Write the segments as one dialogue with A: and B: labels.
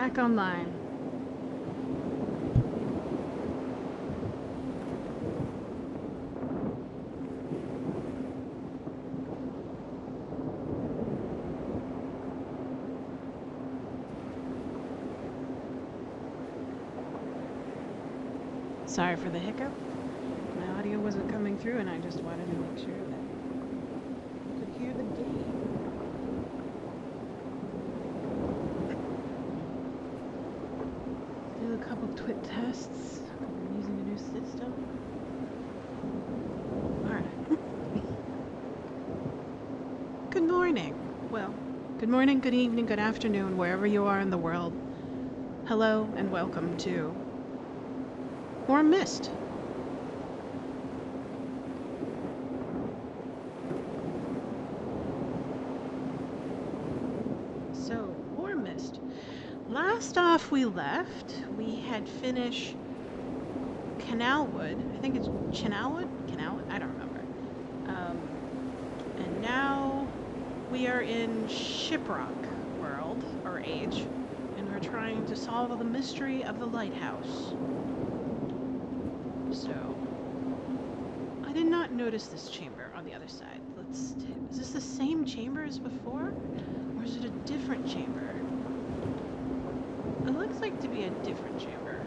A: back online. Sorry for the hiccup. My audio wasn't coming through and I just wanted to make sure that you could hear the game. Do a couple twit tests. I'm using a new system. Alright. Good morning. Well, good morning, good evening, good afternoon, wherever you are in the world. Hello and welcome to more Myst. So, more Myst. Last off we left, we had finished Canalwood. I think it's Chinalwood? Canalwood? I don't remember. And now we are in Shiprock world, or age, and we're trying to solve the mystery of the lighthouse. So, I did not notice this chamber on the other side. Is this the same chamber as before? Or is it a different chamber? It looks like to be a different chamber.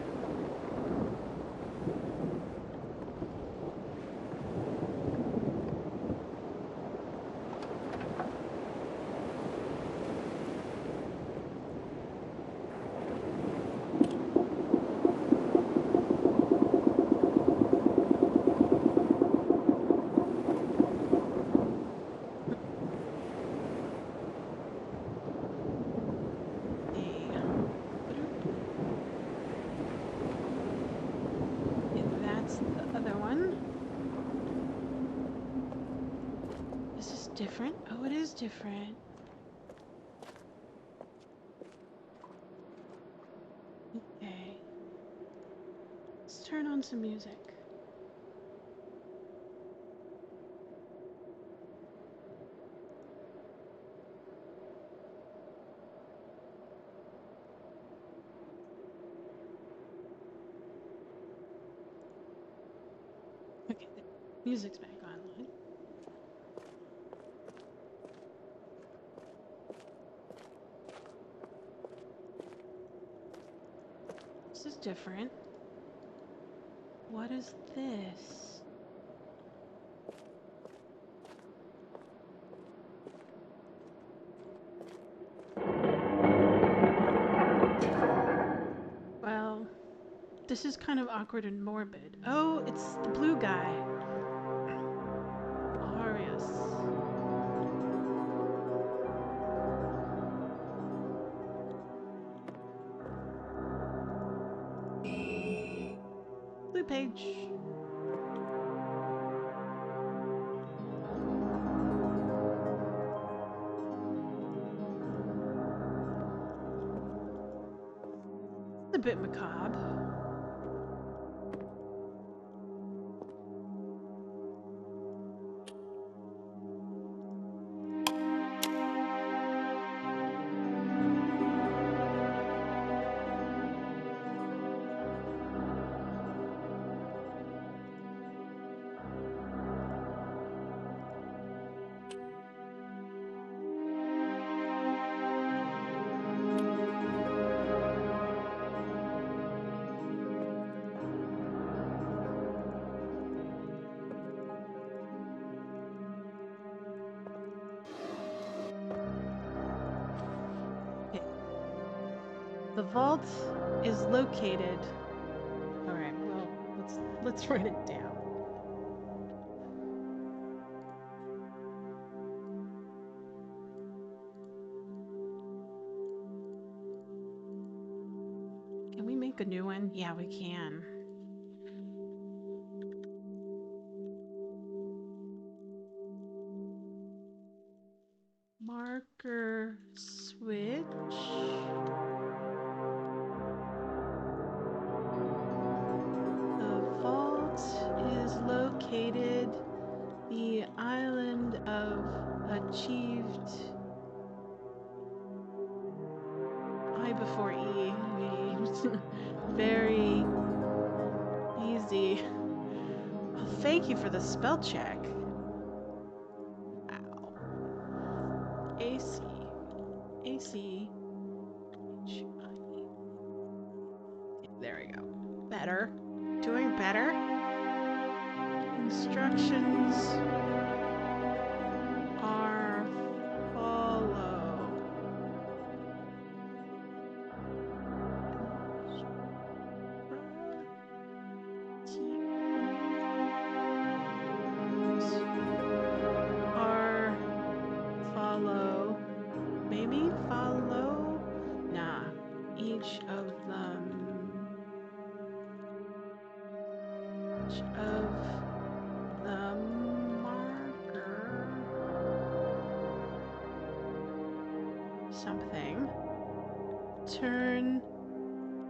A: Different? Oh, it is different. Okay. Let's turn on some music. Okay, the music's back online. This is different. What is this? Well, this is kind of awkward and morbid. Oh, it's the blue guy. Arius. Blue page. A bit macabre. The vault is located. All right, well, let's write it down. Can we make a new one? Yeah, we can. Marker switch. Located the island of achieved I before E. Very easy. Well, thank you for the spell check. Ow. AC. AC. There we go. Better. Doing better. Instructions are follow. Are follow. Maybe follow? Nah. Each of them. Each of the marker. Something. Turn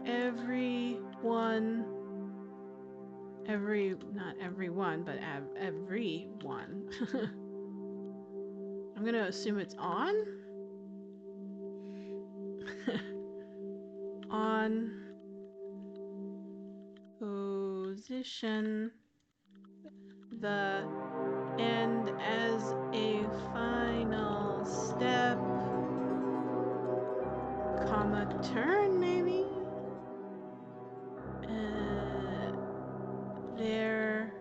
A: everyone. Not everyone, but everyone. I'm gonna assume it's on. On position and as a final step, comma turn maybe. There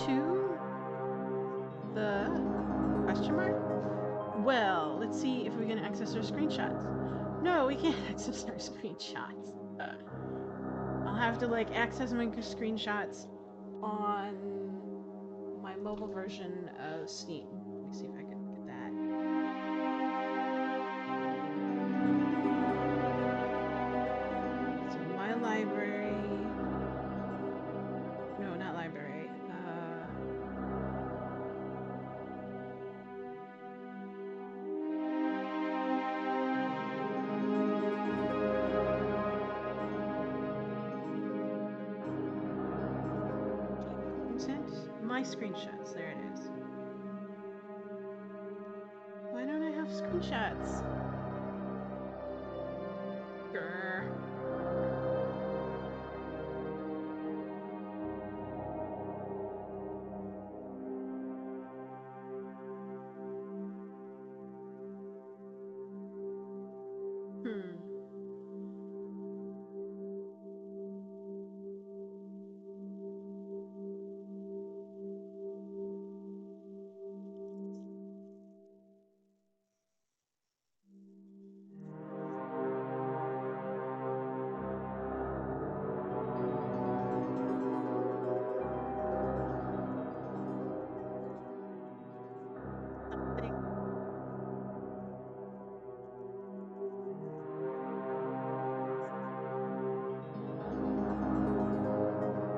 A: to the question mark. Well, let's see if we can access our screenshots. No, we can't access our screenshots. I'll have to like access my screenshots on my mobile version of Steam. Let me see if I can get that. So my library. No, not library. My screenshots. There it is. Why don't I have screenshots? Grr.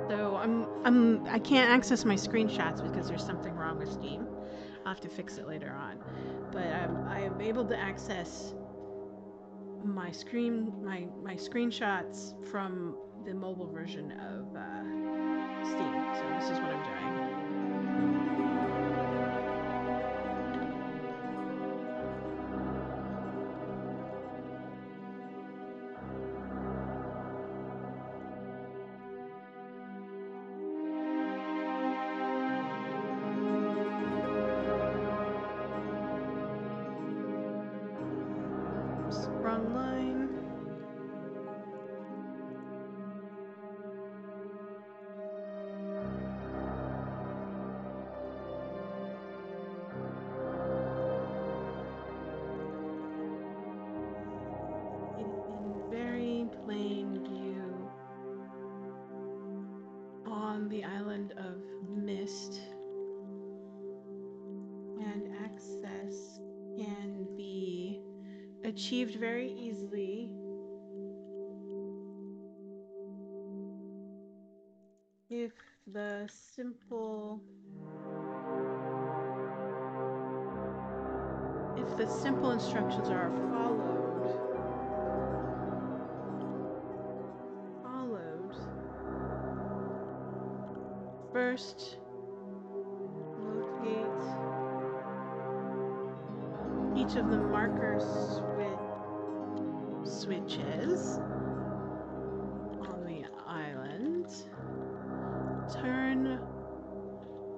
A: So I can't access my screenshots because there's something wrong with Steam. I'll have to fix it later on. But I am able to access my screenshots from the mobile version of Steam. So this is what I'm doing. Wrong line. In very plain view on the island of Myst, and access can be achieved very easily if the simple instructions are followed. First, locate each of the markers switches on the island. Turn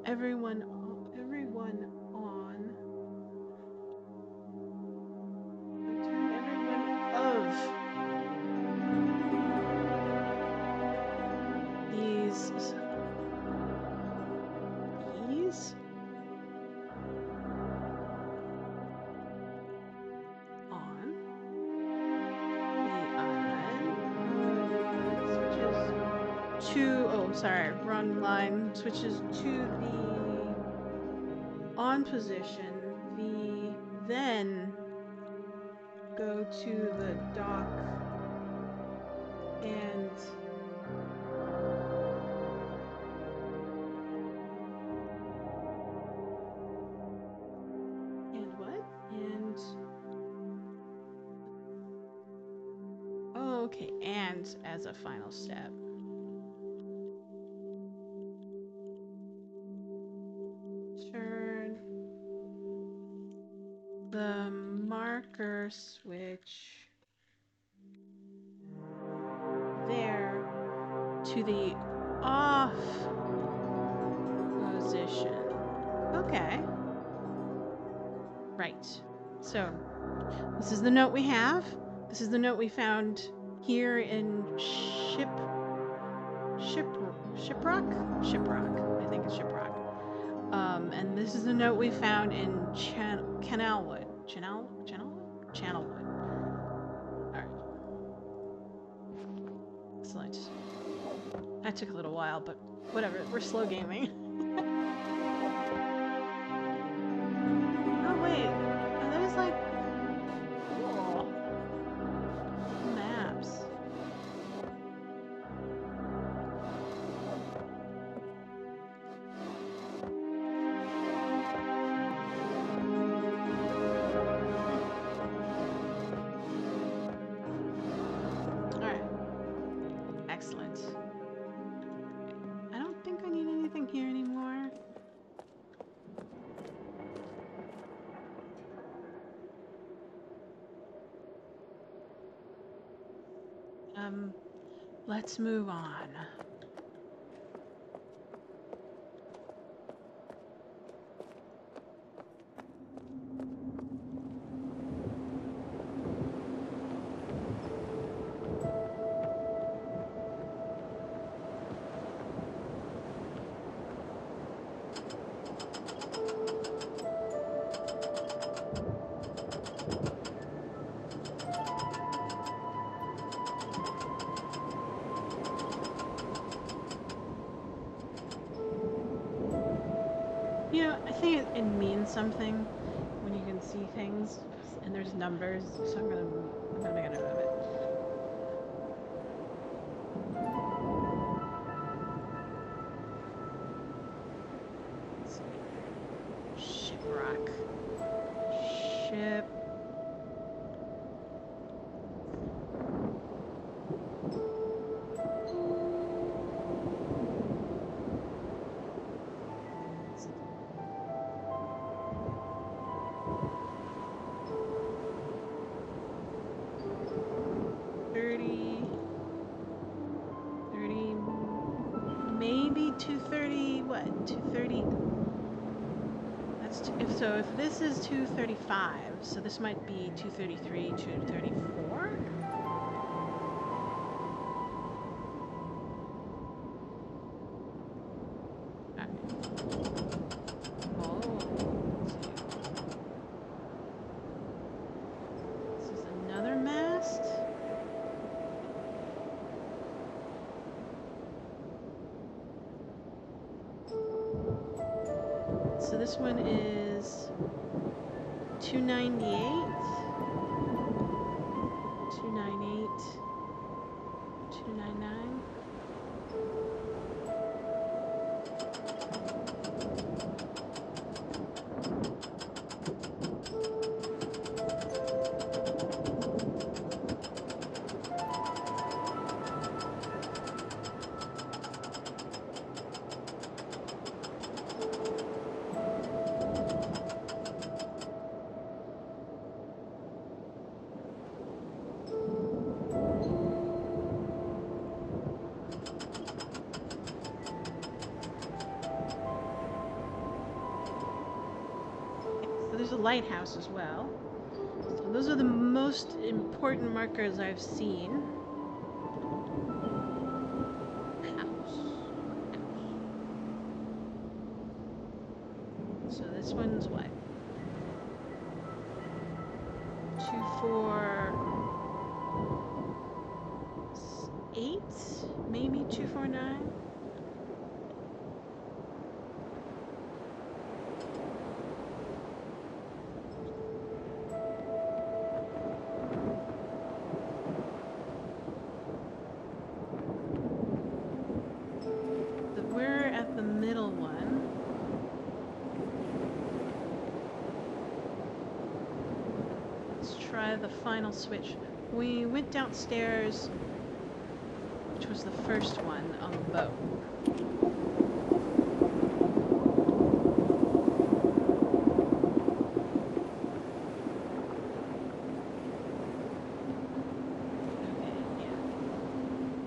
A: everyone on. Turn everyone of these on the island. Switches to, oh sorry, wrong line. Switches to the on position. Then go to the dock and what? And oh, okay, and as a final step. Turn the marker switch there to the off position. Okay. Right. So, this is the note we have. This is the note we found here in Shiprock? Shiprock. I think it's Shiprock. And this is the note we found in Channelwood. Channelwood. Alright. Excellent. That took a little while, but whatever. We're slow gaming. Oh, wait. Are those like... Cool. Maps. Alright. Excellent. I don't think I need anything here anymore. Let's move on. You know, I think it means something when you can see things and there's numbers, so I'm gonna make a note of it. Let's see. Shiprock. Ship. Maybe 230, what? 230. So if this is 235, so this might be 233, 234? So this one is 298, 298, 299. there's a lighthouse as well. So those are the most important markers I've seen. So this one's what? 248? Maybe 249? We're at the middle one. Let's try the final switch. We went downstairs, which was the first one on the boat. Okay, yeah.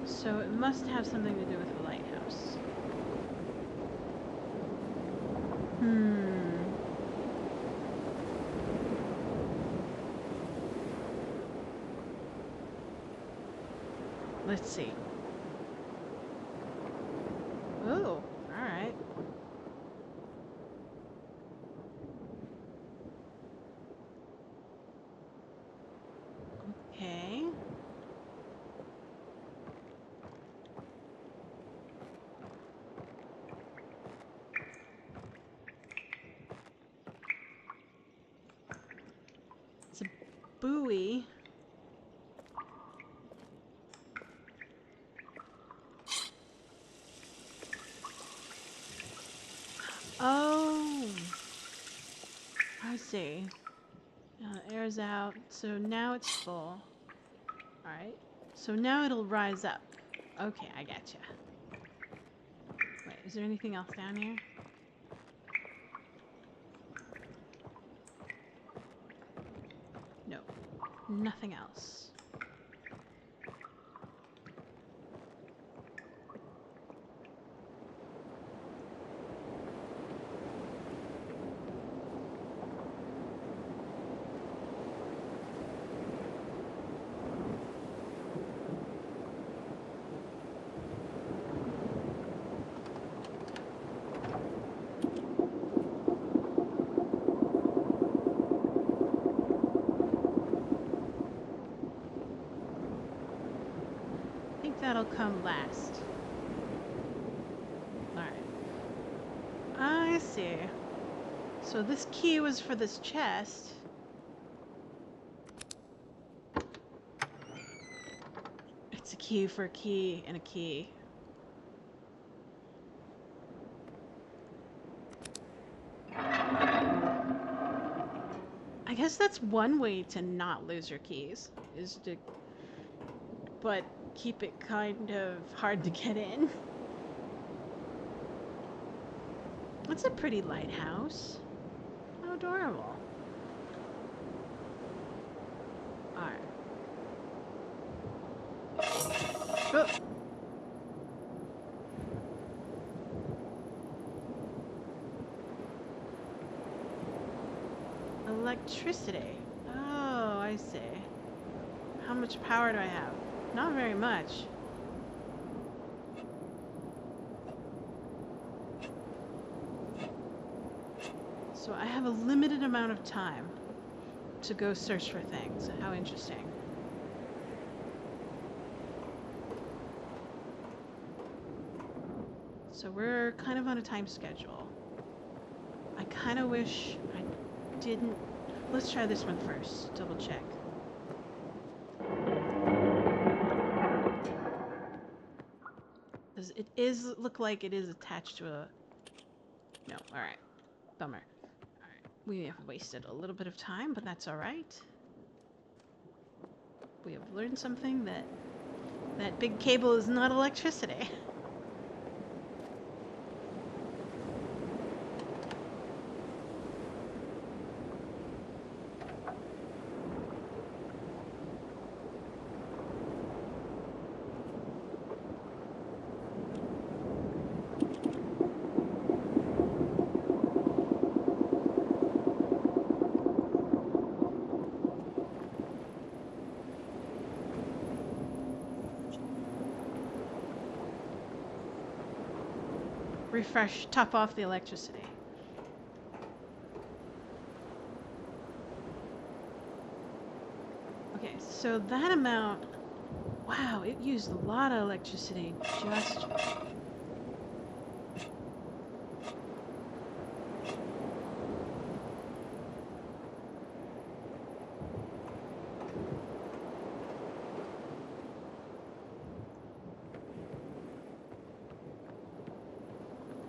A: So it must have something to do with the lighthouse. Let's see. Oh, alright. Okay. It's a buoy. Oh, I see. Air's out, so now it's full. Alright, so now it'll rise up. Okay, I gotcha. Wait, is there anything else down here? No, nothing else. I think that'll come last. Alright. I see. So this key was for this chest. It's a key for a key and a key. I guess that's one way to not lose your keys, is to... but keep it kind of hard to get in. It's a pretty lighthouse. How adorable. Alright. Oh. Electricity. Oh, I see. How much power do I have? Not very much. So I have a limited amount of time to go search for things. How interesting. So we're kind of on a time schedule. I kind of wish I didn't... Let's try this one first. Double check. Does it look like it is attached to a... No, alright. Bummer. Alright, we have wasted a little bit of time, but that's alright. We have learned something, that that big cable is not electricity. refresh, top off the electricity. Okay, so that amount, wow, it used a lot of electricity just...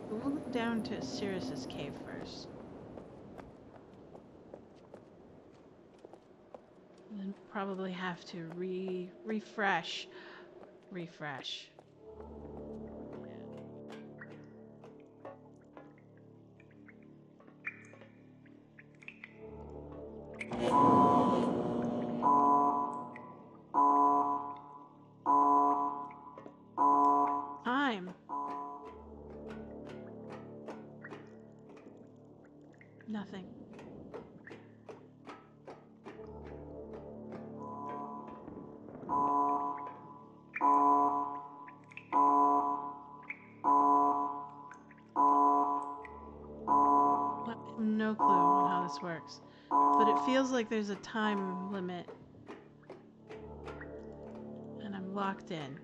A: We'll go down to Sirius's cave first. And then probably have to refresh. Time. Nothing. I have no clue on how this works, but it feels like there's a time limit, and I'm locked in.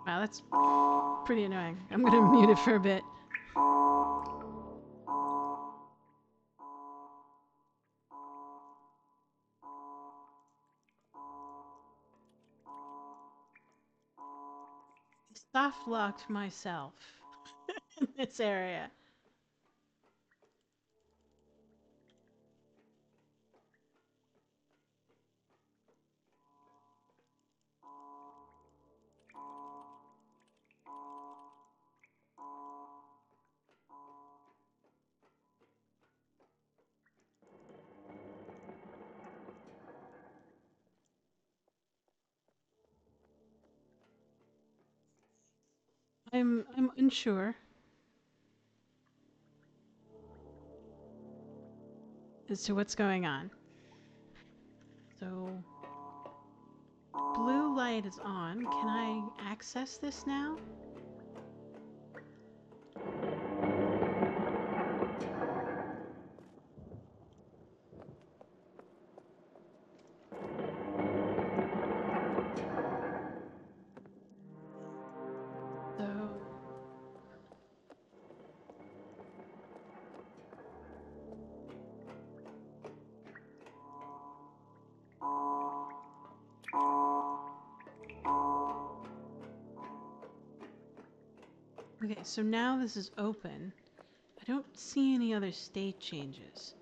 A: Wow, that's pretty annoying. I'm gonna mute it for a bit. Soft locked myself in this area. I'm unsure as to what's going on. So blue light is on. Can I access this now? Okay, so now this is open. I don't see any other state changes.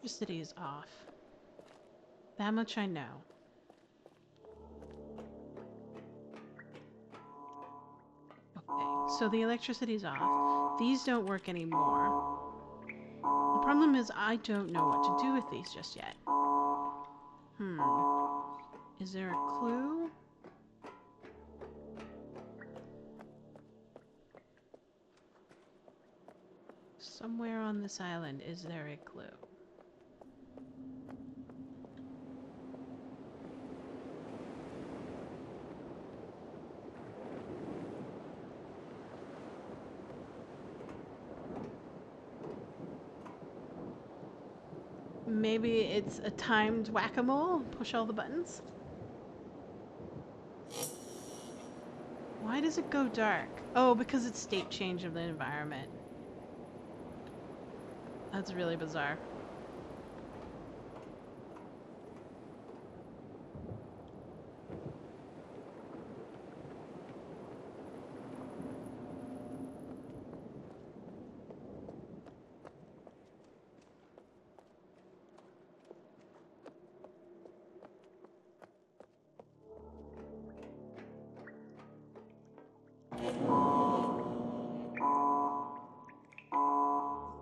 A: Electricity is off. That much I know. Okay, so the electricity's off. These don't work anymore. The problem is I don't know what to do with these just yet. Is there a clue? Somewhere on this island, is there a clue? Maybe it's a timed whack-a-mole? Push all the buttons? Why does it go dark? Oh, because it's state change of the environment. That's really bizarre.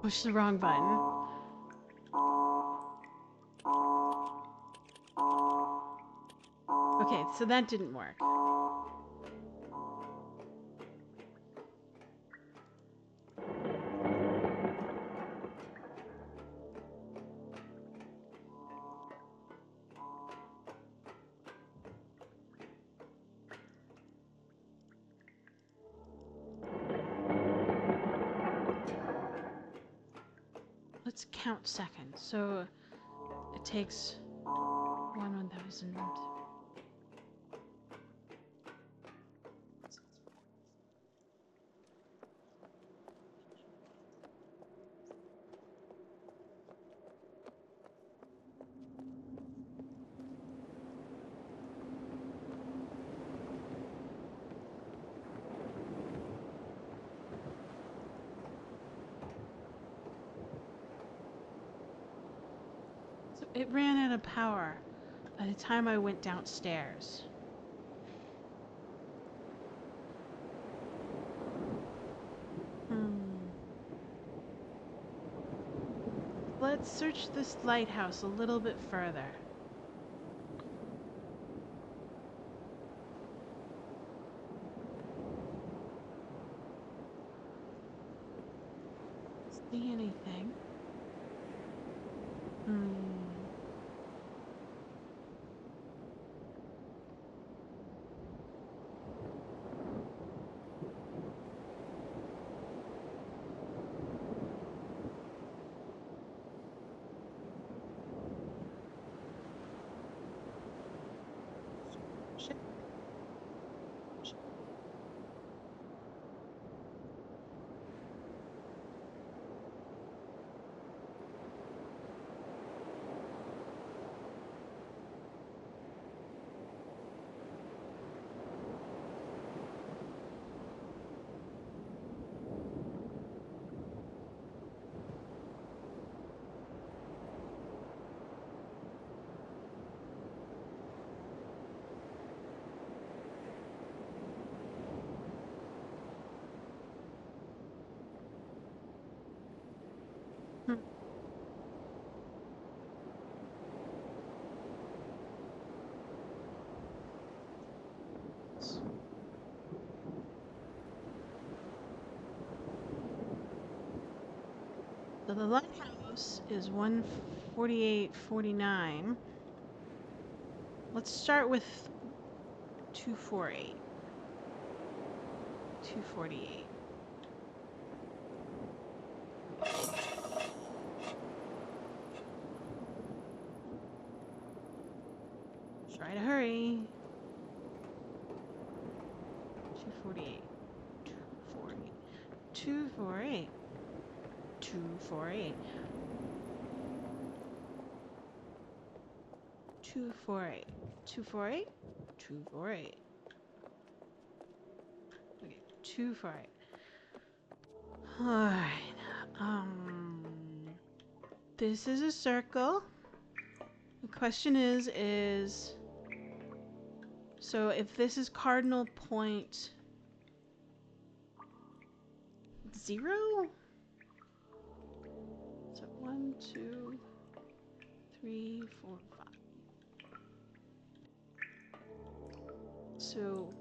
A: Push the wrong button. Okay, so that didn't work. Let's count seconds. So it takes 1,000. So it ran out of power by the time I went downstairs. Let's search this lighthouse a little bit further. See anything? So the lighthouse is 148.49. Let's start with 248. 248. Try to hurry. 248. 248. 248. 248. 248. 248. 248. Okay, 248. Alright. This is a circle. The question is so if this is cardinal point 0? So 1, 2, 3, 4, 5. So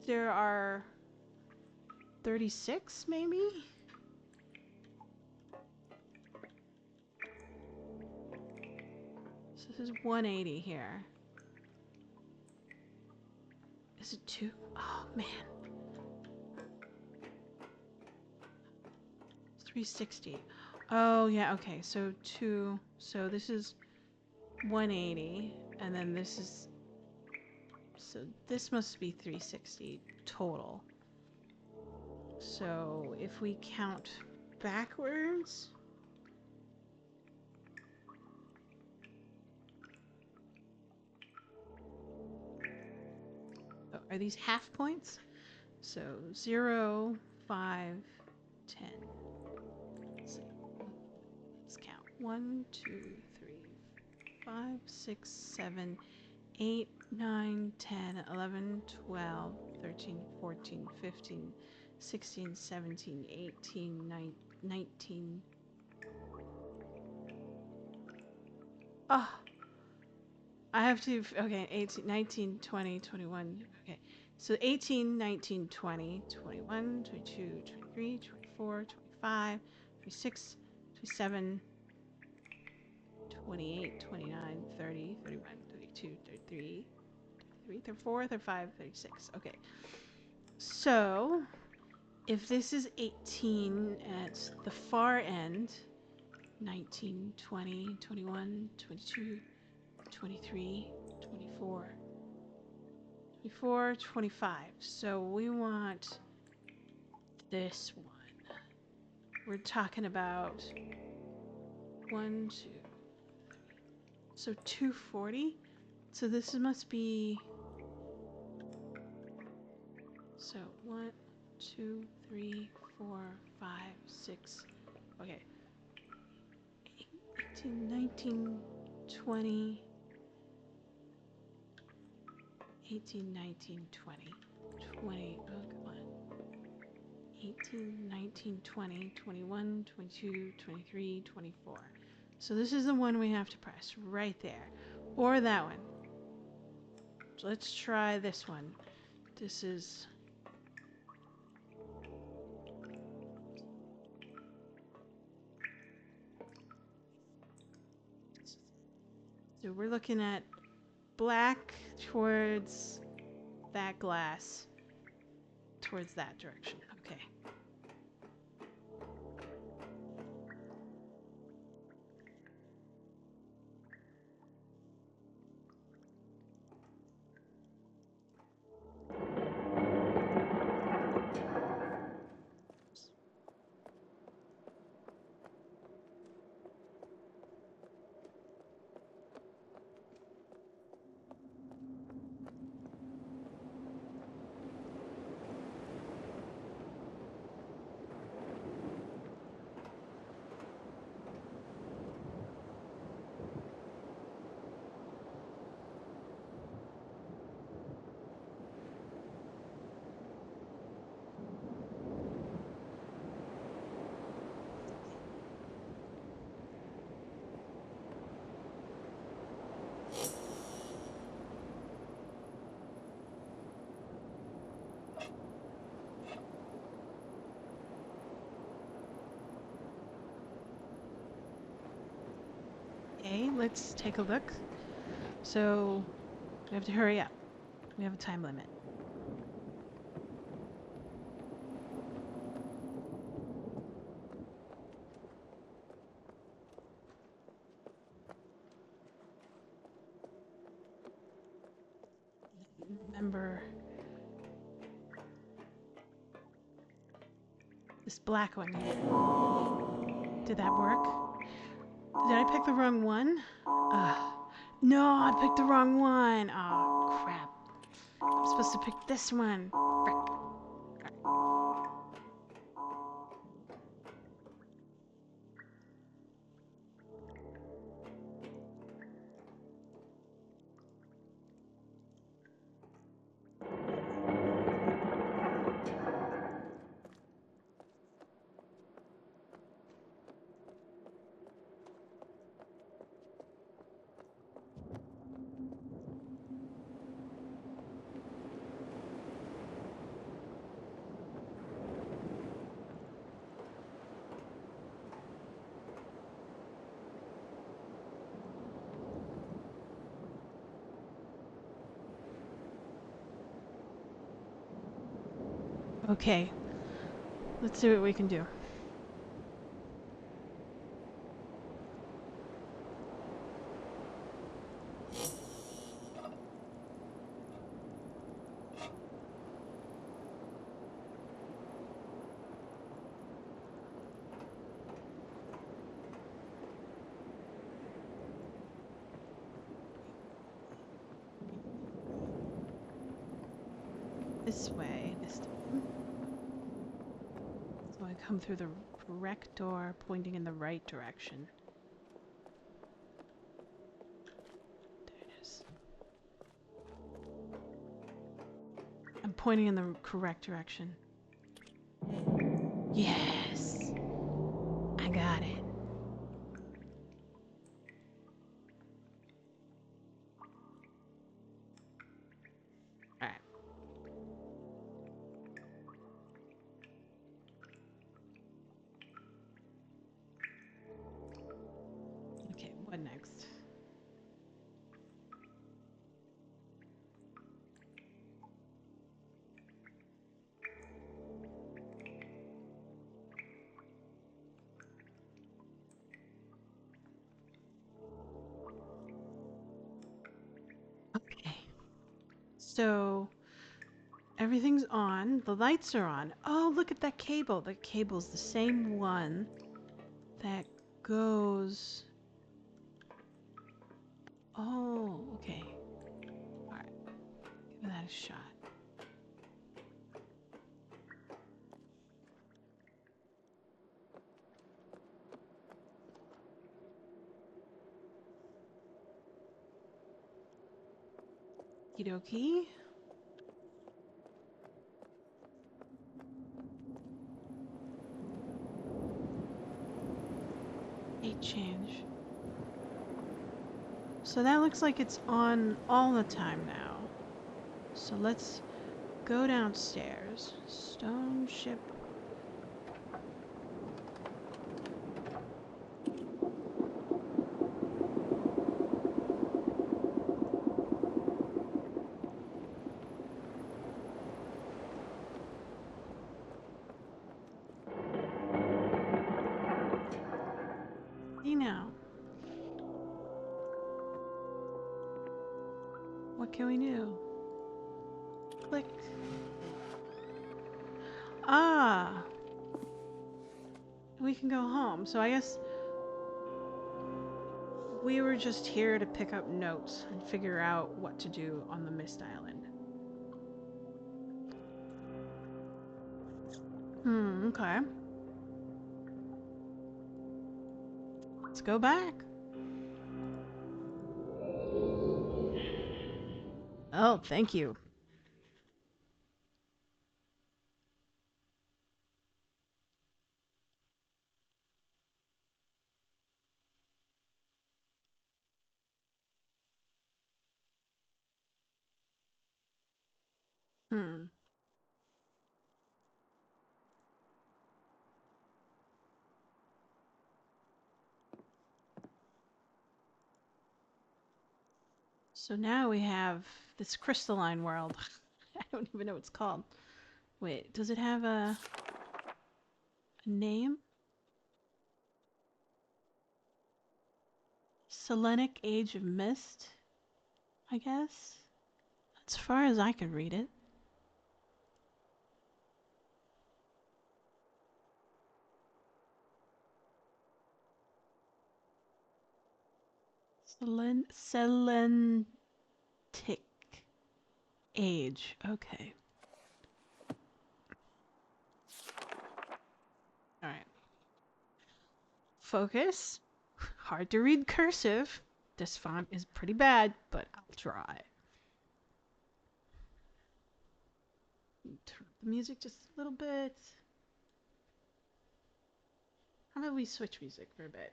A: there are 36 maybe? So this is 180 here. Is it 2? Oh man. 360. Oh yeah, okay. So 2. So this is 180 and then this is, so this must be 360 total. So if we count backwards, Oh, are these half points? So 0, 5, 10. Let's see. Let's count. 1, 2, 3, 5, 6, 7, 8, 9, 10, 11, 12, 13, 14, 15, 16, 17, 18, 19. Oh, I have to, okay, 18, 19, 20, 21. Okay, so 18, 19, 20, 21, 22, 23, 24, 25, 26, 27, 28, 29, 30, 31, 32, 33, 34, 35, 36. Okay. So, if this is 18 at the far end, 19, 20, 21, 22, 23, 24, 24, 25. So we want this one. We're talking about 1, 2, so 240. So this must be, so 1, 2, 3, 4, 5, 6. Okay. 18, 19, 20. 18, 19, 20. 20. Oh, come on. 18, 19, 20, 21, 22, 23, 24. So this is the one we have to press right there. Or that one. So let's try this one. This is... So we're looking at black towards that glass. Towards that direction. Okay. Okay, let's take a look. So we have to hurry up. We have a time limit. Remember this black one here. Did that work? Did I pick the wrong one? No, I picked the wrong one. Oh, crap. I'm supposed to pick this one. Frick. Okay, let's see what we can do. this way this time. So I come through the correct door, pointing in the right direction. There it is. I'm pointing in the correct direction. Yes! I got it. Alright. Okay, what next? Okay. So everything's on. The lights are on. Oh, look at that cable. The cable's the same one that goes. Oh, okay. Alright. Give that a shot. Okie dokie. Date change. So that looks like it's on all the time now. So let's go downstairs. Stone ship. See now. What can we do? Click. Ah! We can go home. So I guess we were just here to pick up notes and figure out what to do on the Myst Island. Okay. Let's go back. Oh, thank you. Hmm. So now we have this crystalline world. I don't even know what it's called. Wait, does it have a name? Selenic Age of Mist, I guess? As far as I could read it. Selentic Age. Okay. Alright. Focus. Hard to read cursive. This font is pretty bad, but I'll try. Turn up the music just a little bit. How about we switch music for a bit?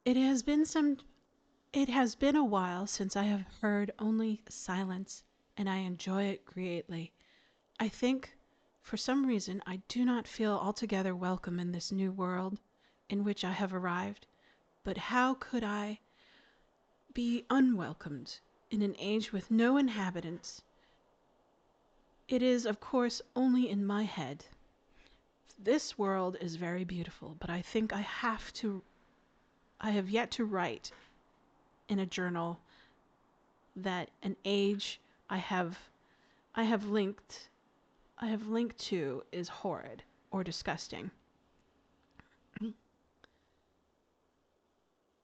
A: It has been some It has been a while since I have heard only silence, and I enjoy it greatly. I think, for some reason, I do not feel altogether welcome in this new world in which I have arrived. But how could I be unwelcomed in an age with no inhabitants. It is, of course, only in my head. This world is very beautiful, but I think I have yet to write in a journal that an age I have I have linked I have linked to is horrid or disgusting.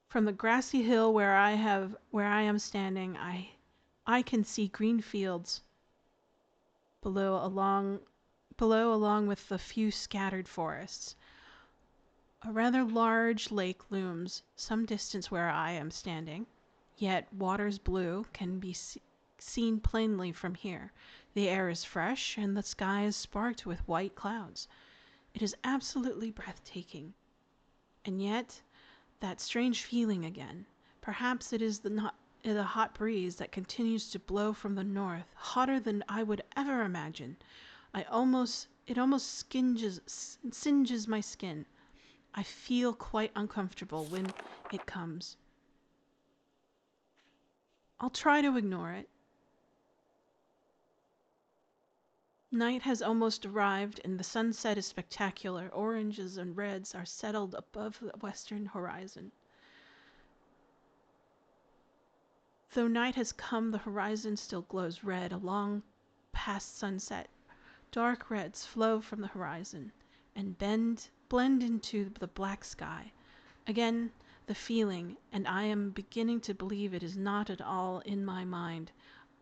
A: From the grassy hill where I am standing, I can see green fields below along with the few scattered forests. A rather large lake looms some distance where I am standing, yet waters blue can be seen plainly from here. The air is fresh and the sky is sparked with white clouds. It is absolutely breathtaking. And yet, that strange feeling again. Perhaps it is the hot breeze that continues to blow from the north, hotter than I would ever imagine. It almost singes my skin. I feel quite uncomfortable when it comes. I'll try to ignore it. Night has almost arrived and the sunset is spectacular. Oranges and reds are settled above the western horizon. Though night has come, the horizon still glows red along past sunset. Dark reds flow from the horizon and blend into the black sky. Again, the feeling, and I am beginning to believe it is not at all in my mind.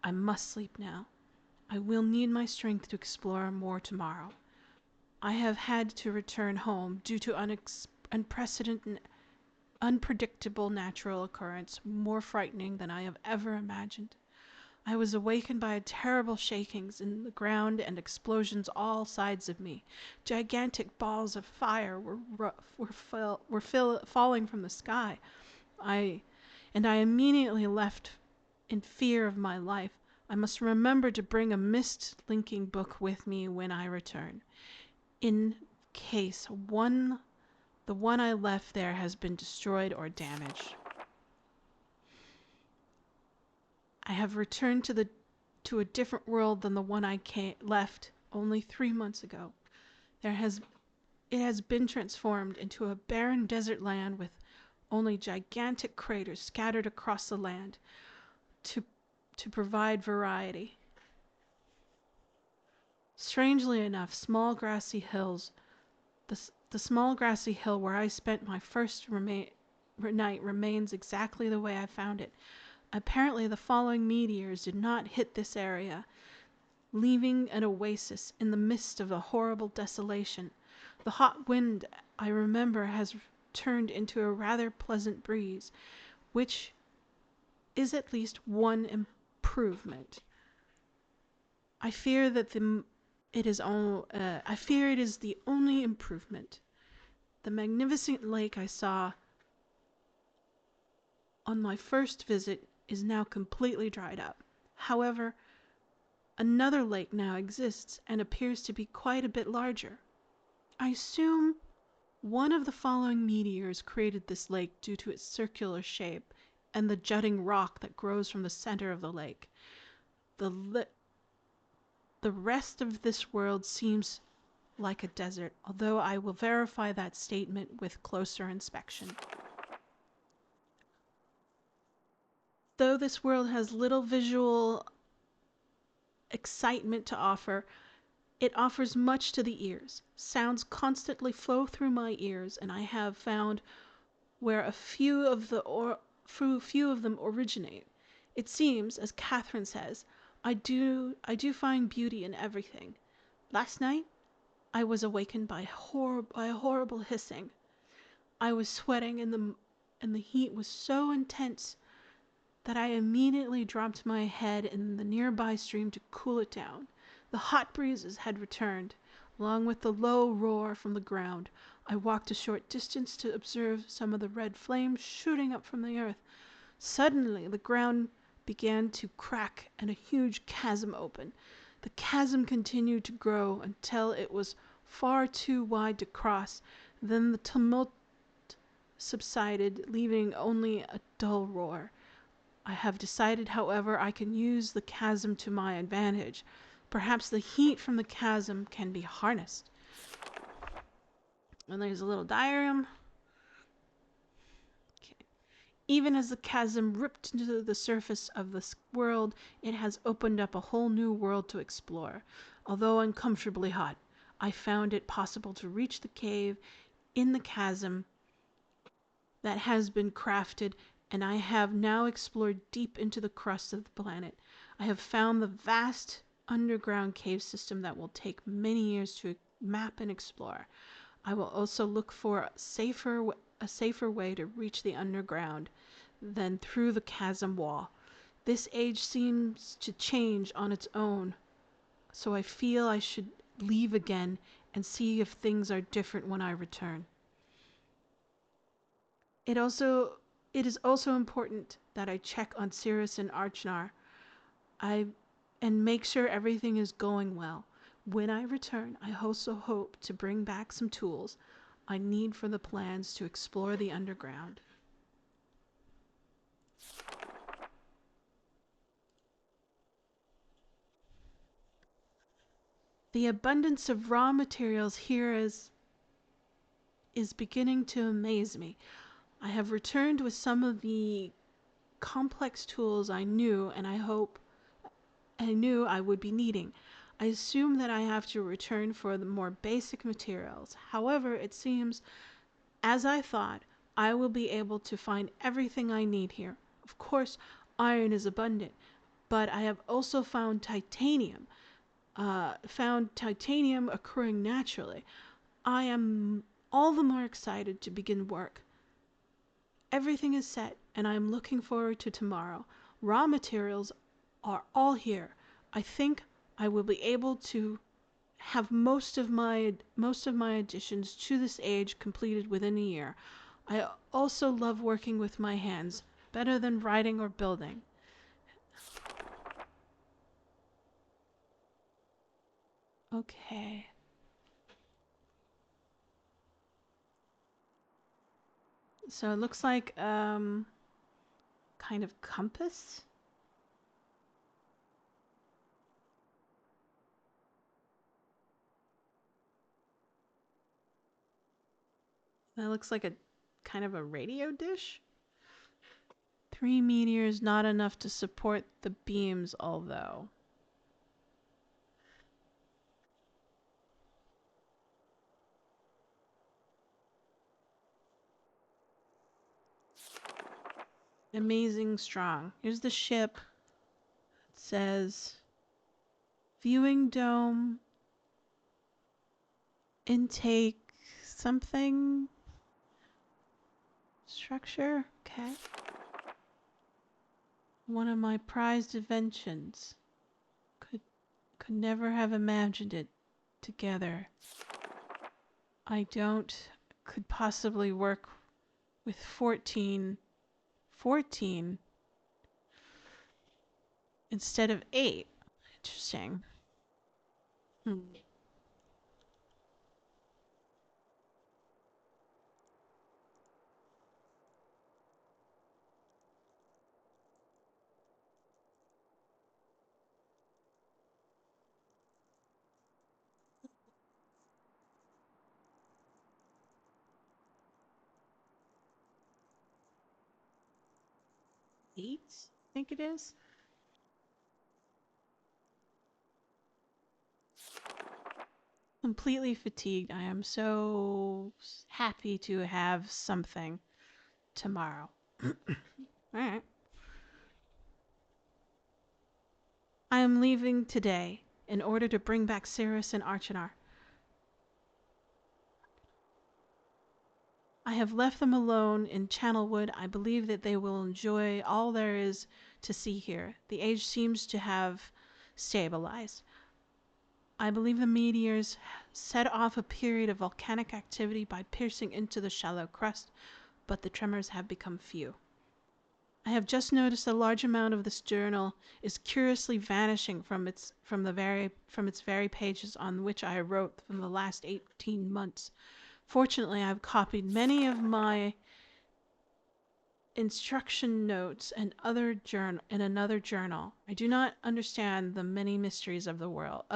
A: I must sleep now. I will need my strength to explore more tomorrow. I have had to return home due to unpredictable natural occurrence more frightening than I have ever imagined. I was awakened by terrible shakings in the ground and explosions all sides of me. Gigantic balls of fire were falling from the sky. I immediately left in fear of my life. I must remember to bring a Myst linking book with me when I return, in case the one I left there has been destroyed or damaged. I have returned to a different world than the one I left only 3 months ago. It has been transformed into a barren desert land with only gigantic craters scattered across the land to provide variety. Strangely enough, the small grassy hill where I spent my first night remains exactly the way I found it. Apparently the following meteors did not hit this area, leaving an oasis in the midst of a horrible desolation. The hot wind, I remember, has turned into a rather pleasant breeze, which is at least one improvement. I fear it is the only improvement. The magnificent lake I saw on my first visit is now completely dried up. However, another lake now exists and appears to be quite a bit larger. I assume one of the following meteors created this lake due to its circular shape and the jutting rock that grows from the center of the lake. The rest of this world seems like a desert, although I will verify that statement with closer inspection. Though this world has little visual excitement to offer, it offers much to the ears. Sounds constantly flow through my ears, and I have found where a few of them originate. It seems, as Catherine says, I do find beauty in everything. Last night I was awakened by a horrible hissing. I was sweating, and the heat was so intense that I immediately dropped my head in the nearby stream to cool it down. The hot breezes had returned, along with the low roar from the ground. I walked a short distance to observe some of the red flames shooting up from the earth. Suddenly, the ground began to crack and a huge chasm opened. The chasm continued to grow until it was far too wide to cross. Then the tumult subsided, leaving only a dull roar. I have decided, however, I can use the chasm to my advantage. Perhaps the heat from the chasm can be harnessed. And there's a little diagram. Okay. Even as the chasm ripped into the surface of this world, it has opened up a whole new world to explore. Although uncomfortably hot, I found it possible to reach the cave in the chasm that has been crafted, and I have now explored deep into the crust of the planet. I have found the vast underground cave system that will take many years to map and explore. I will also look for a safer way to reach the underground than through the chasm wall. This age seems to change on its own, so I feel I should leave again and see if things are different when I return. It is also important that I check on Cirrus and Archnar. And make sure everything is going well. When I return, I also hope to bring back some tools I need for the plans to explore the underground. The abundance of raw materials here is beginning to amaze me. I have returned with some of the complex tools I knew I would be needing. I assume that I have to return for the more basic materials. However, it seems, as I thought, I will be able to find everything I need here. Of course, iron is abundant, but I have also found titanium. Occurring naturally. I am all the more excited to begin work. Everything is set, and I am looking forward to tomorrow. Raw materials are all here. I think I will be able to have most of my additions to this age completed within a year. I also love working with my hands, better than writing or building. Okay. So it looks like kind of compass. That looks like a kind of a radio dish. 3 meteors not enough to support the beams, although. Amazing strong. Here's the ship. It says viewing dome, intake, something, structure. Okay. One of my prized inventions. Could never have imagined it together. I could possibly work with 14 instead of 8. Interesting. 8, I think it is. Completely fatigued. I am so happy to have something tomorrow. All right. I am leaving today in order to bring back Cirrus and Archinar. I have left them alone in Channelwood. I believe that they will enjoy all there is to see here. The age seems to have stabilized. I believe the meteors set off a period of volcanic activity by piercing into the shallow crust, but the tremors have become few. I have just noticed a large amount of this journal is curiously vanishing from its very pages on which I wrote from the last 18 months. Fortunately, I have copied many of my instruction notes and other journal in another journal. I do not understand the many mysteries of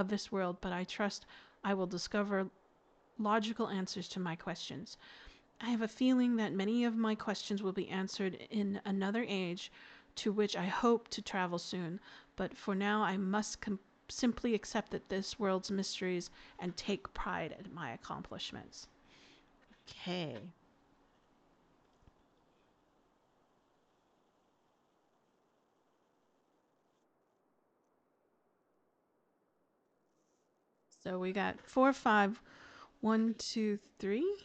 A: this world, but I trust I will discover logical answers to my questions. I have a feeling that many of my questions will be answered in another age to which I hope to travel soon, but for now I must simply accept that this world's mysteries and take pride in my accomplishments. Okay. So we got 4, 5, 1, 2, 3.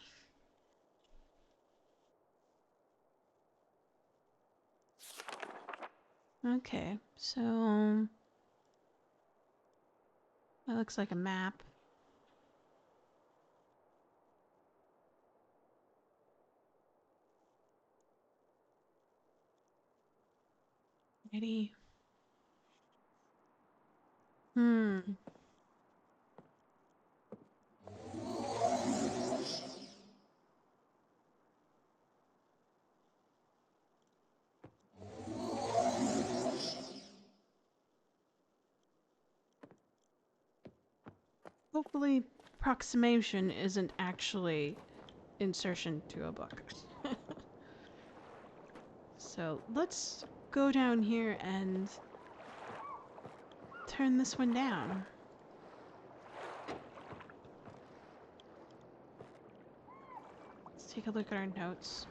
A: Okay, so that looks like a map. Ready? Hmm. Hopefully, approximation isn't actually insertion to a book. So let's go down here and turn this one down. Let's take a look at our notes.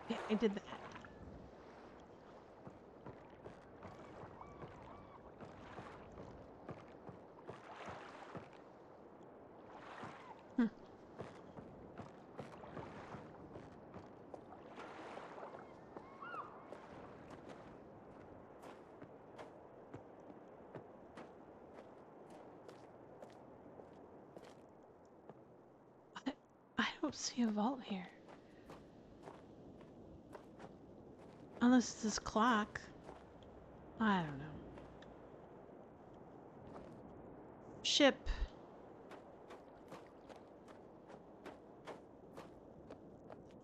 A: Yeah, I did that. Hmm. I don't see a vault here. Unless this clock. I don't know. Ship.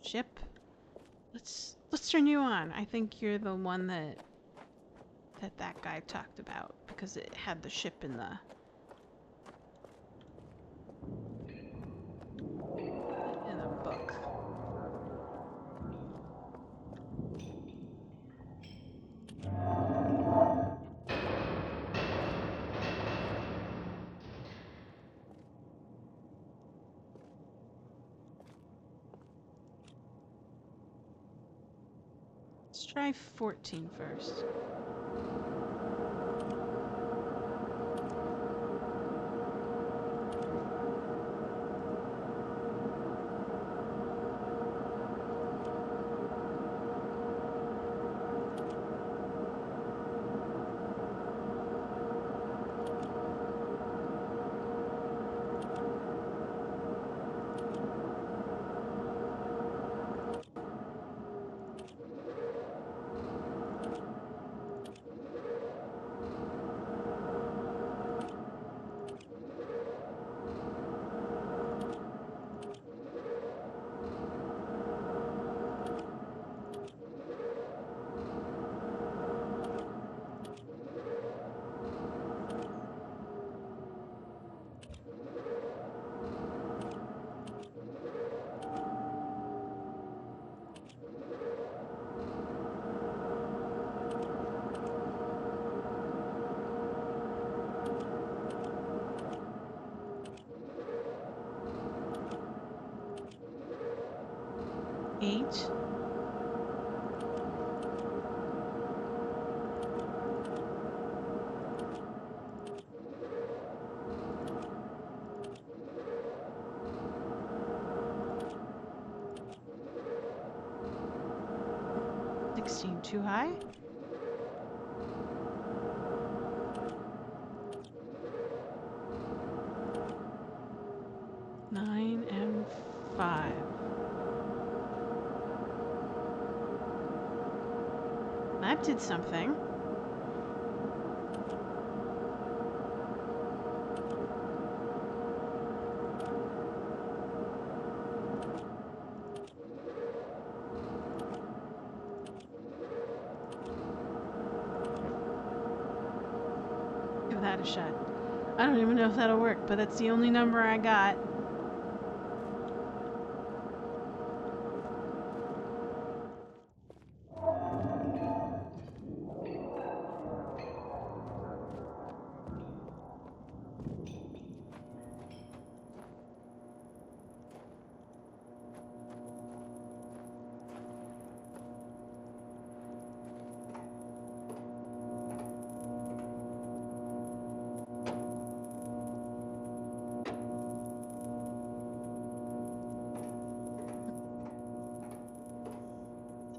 A: Ship. Let's turn you on. I think you're the one that guy talked about because it had the ship in the book. Let's try 14 first. Eight. Too high? 9. 5. That did something. Give that a shot. I don't even know if that'll work, but that's the only number I got.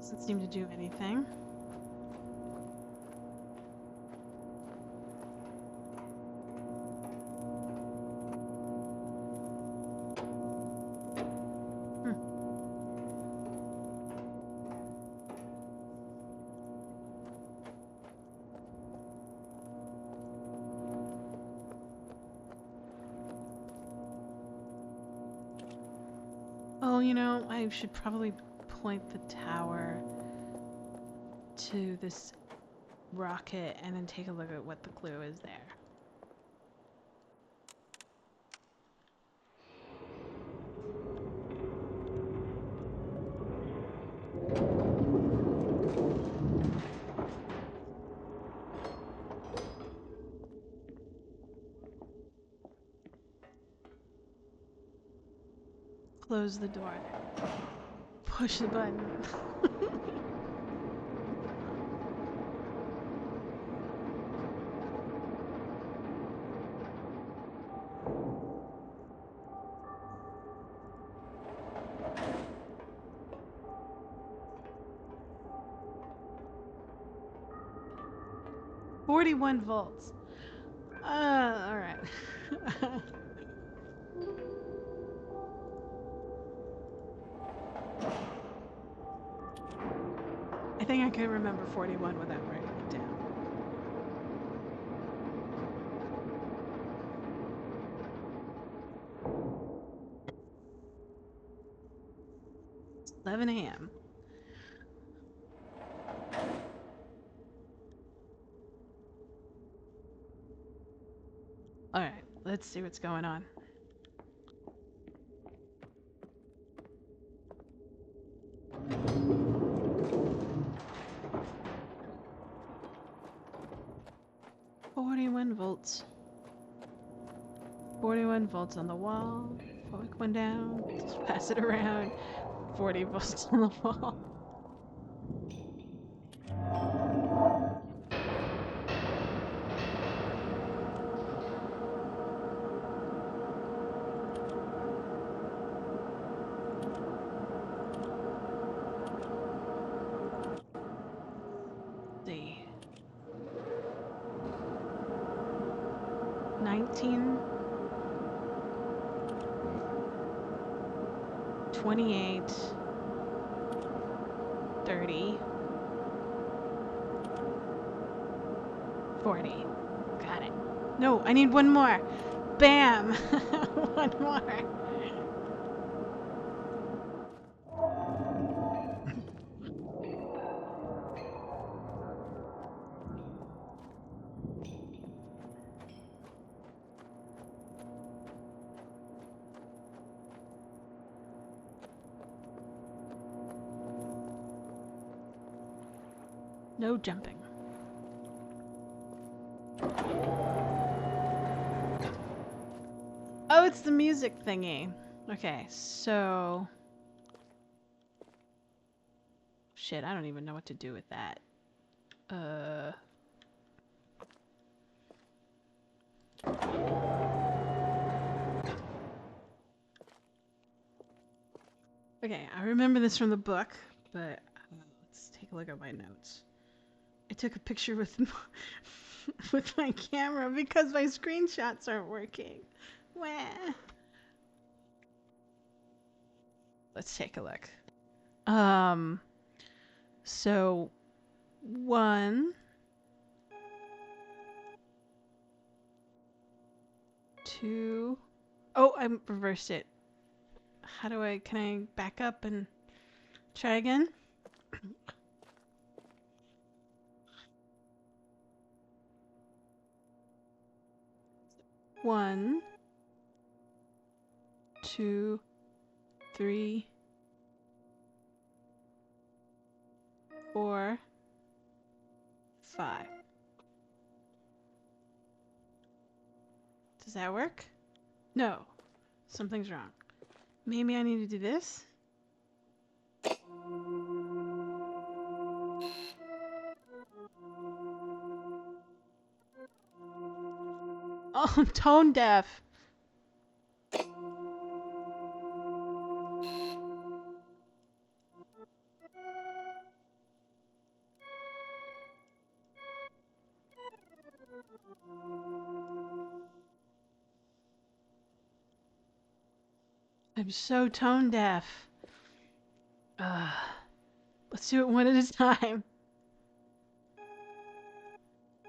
A: Doesn't seem to do anything. Oh, you know, I should probably point the tower to this rocket and then take a look at what the clue is there. Close the door. Push the button. $41 volts. All right. I think I can remember 41 without writing it down. It's 11 a.m. All right, let's see what's going on. Volts. 41 volts on the wall. Fork one down. Just pass it around. 40 volts on the wall. See. 19, 28, 30, 40. Got it. No, I need one more. Bam! One more. No jumping. Oh, it's the music thingy. Okay, so... Shit, I don't even know what to do with that. Okay, I remember this from the book, but let's take a look at my notes. I took a picture with with my camera because my screenshots aren't working. Wah. let's take a look. So 1, 2. Oh, I reversed it. How do I? Can I back up and try again? One, 2, 3, 4, 5. Does that work? No. Something's wrong. Maybe I need to do this? Oh, I'm tone deaf. I'm so tone deaf. Let's do it one at a time.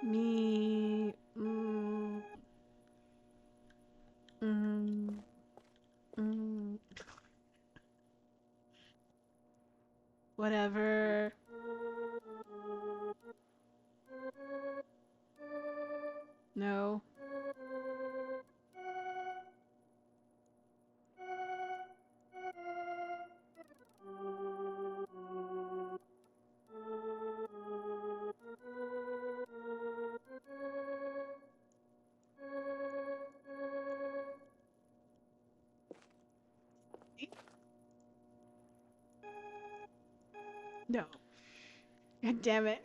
A: Me. Whatever. No. No. God damn it.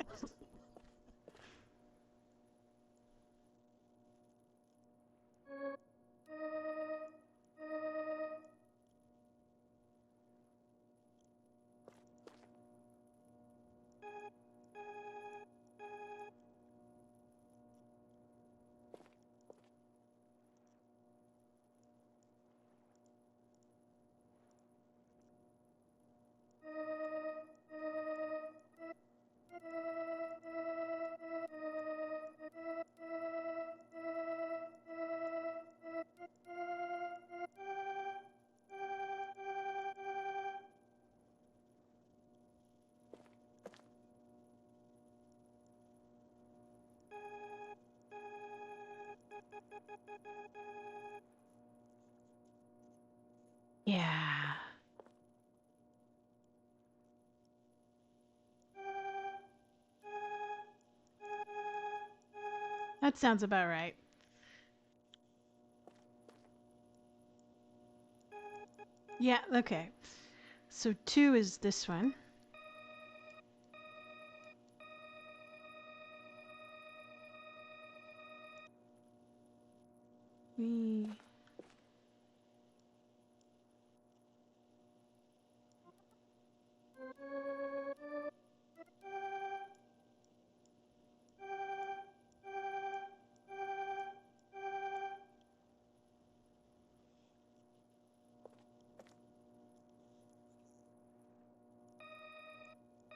A: Yeah. That sounds about right. Yeah, okay. So 2 is this one. We.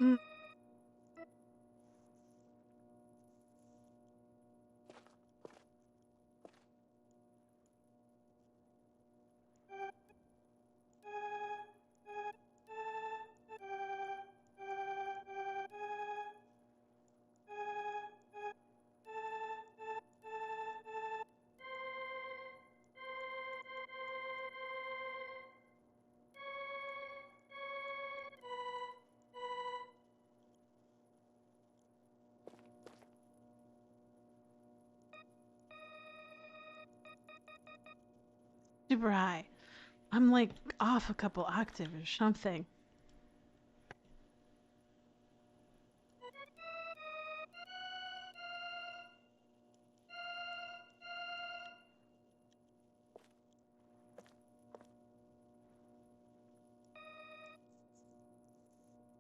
A: Mm. Super high. I'm like off a couple octaves or something.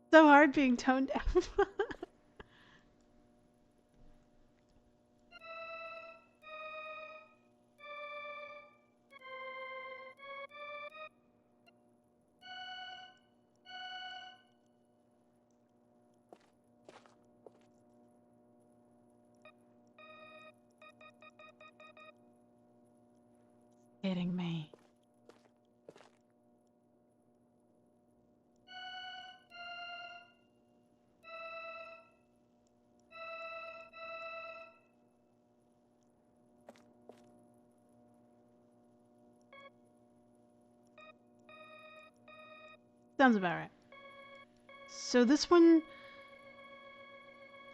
A: So hard being tone deaf. kidding me? Sounds about right. So this one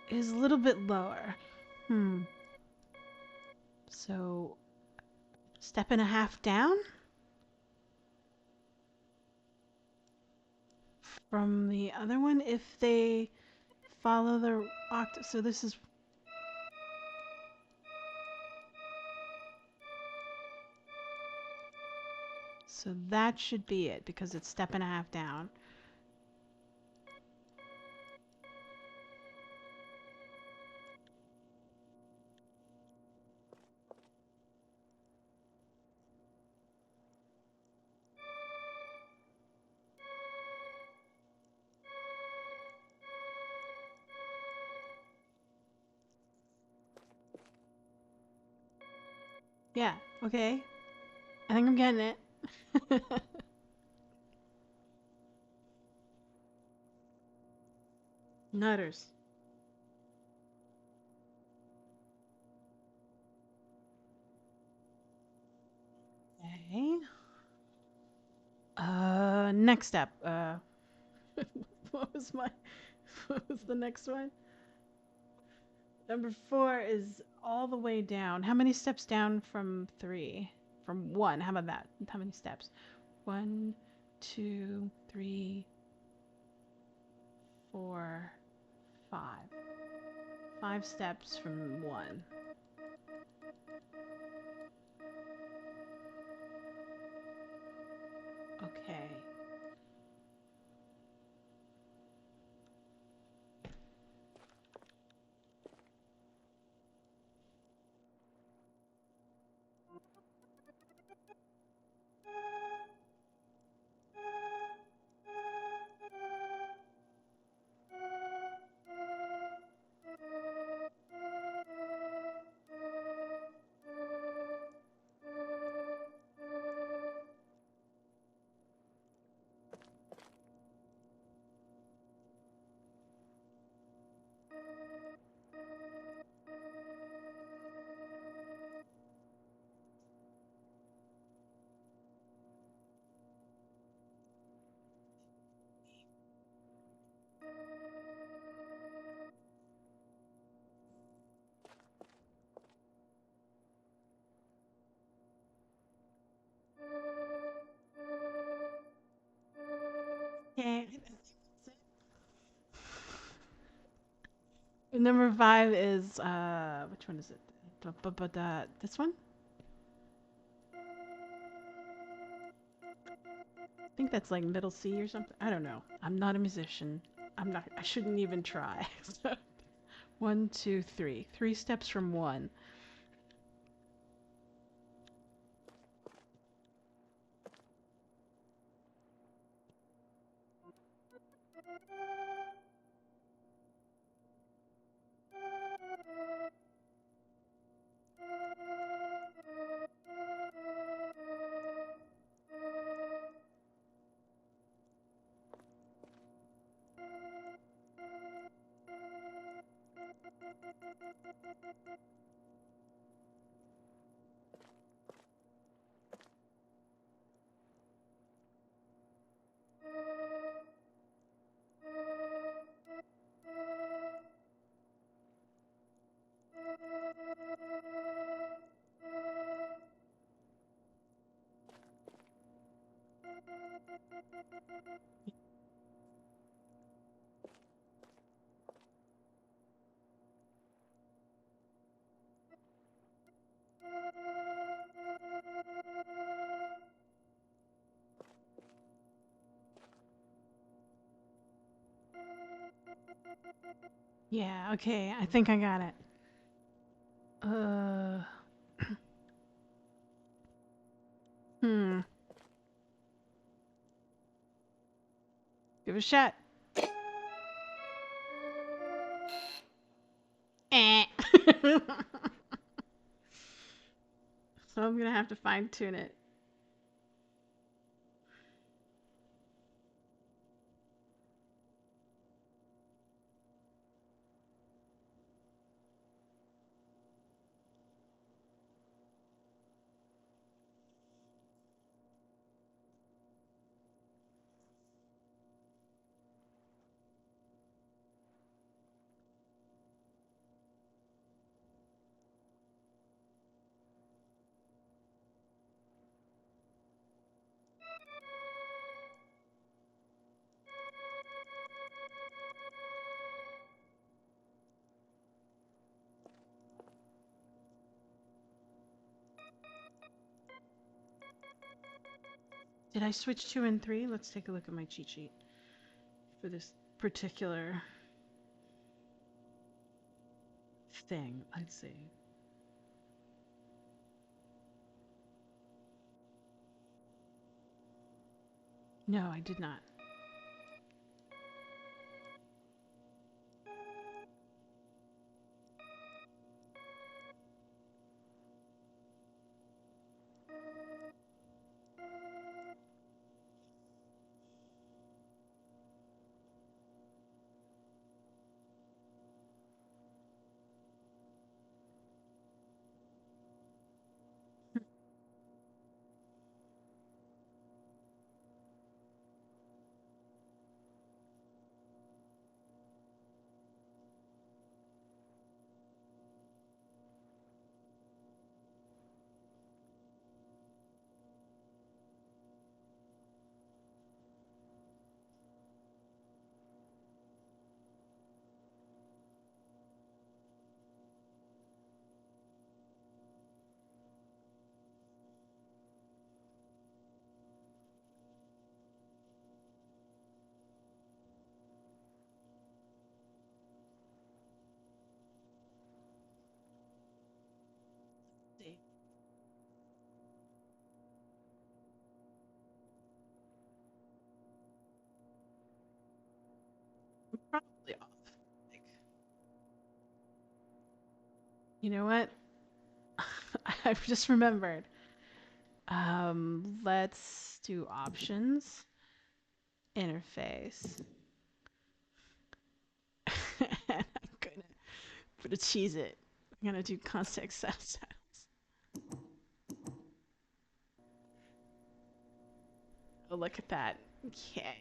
A: is a little bit lower. So, step and a half down from the other one if they follow the octave. So this is. So that should be it because it's step and a half down. Yeah, okay. I think I'm getting it. Nutters. Okay. Next step. What was my what was the next one? Number 4 is all the way down. How many steps down from 3? From 1. How about that? How many steps? 1, 2, 3, 4, 5. 5 steps from 1. Okay. Okay. Number 5 is which one is it? This one? I think that's like middle C or something. I don't know. I'm not a musician. I shouldn't even try. 1, 2, 3. 3 steps from 1. Yeah, okay. I think I got it. Hmm. Give it a shot. Eh. So I'm gonna have to fine tune it. Did I switch 2 and 3? Let's take a look at my cheat sheet for this particular thing. Let's see. No, I did not. See. I'm probably off. Like, you know what? I've just remembered. Let's do options, interface. And I'm gonna put a cheese it. I'm gonna do context subtitles. Oh, look at that. Okay.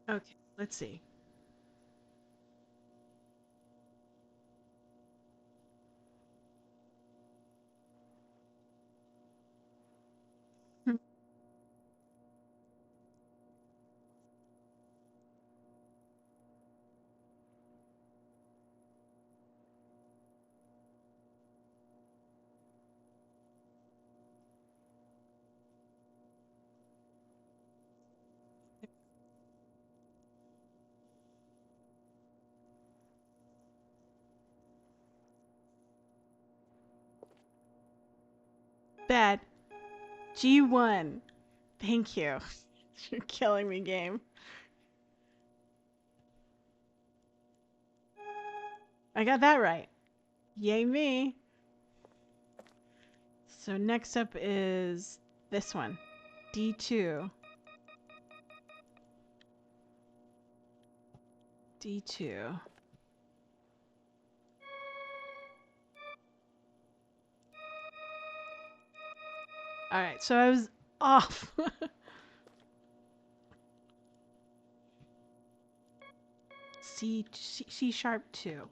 A: Okay, let's see. Bad. G1. Thank you. You're killing me, game. I got that right. Yay me. So next up is this one. D2. D2. All right, so I was off. C sharp 2.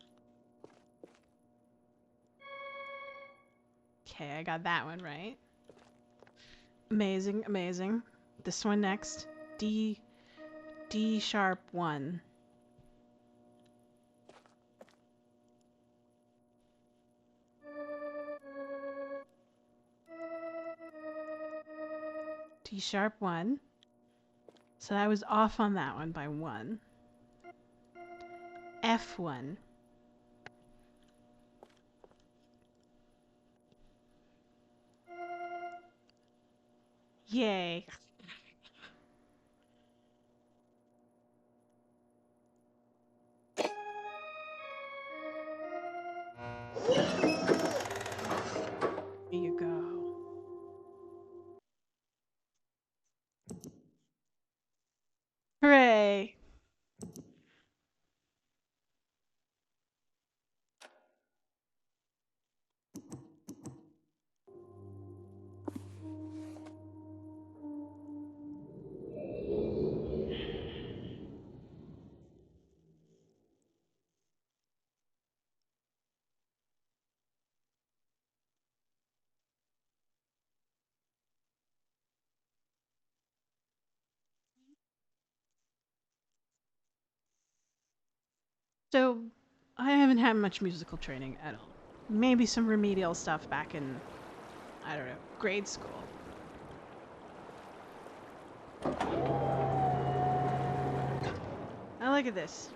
A: Okay, I got that one right. Amazing, amazing. This one next. D sharp 1. D sharp 1. So I was off on that one by 1. F1. Yay. Here you go. Hooray. So, I haven't had much musical training at all. Maybe some remedial stuff back in, I don't know, grade school. Now look at this.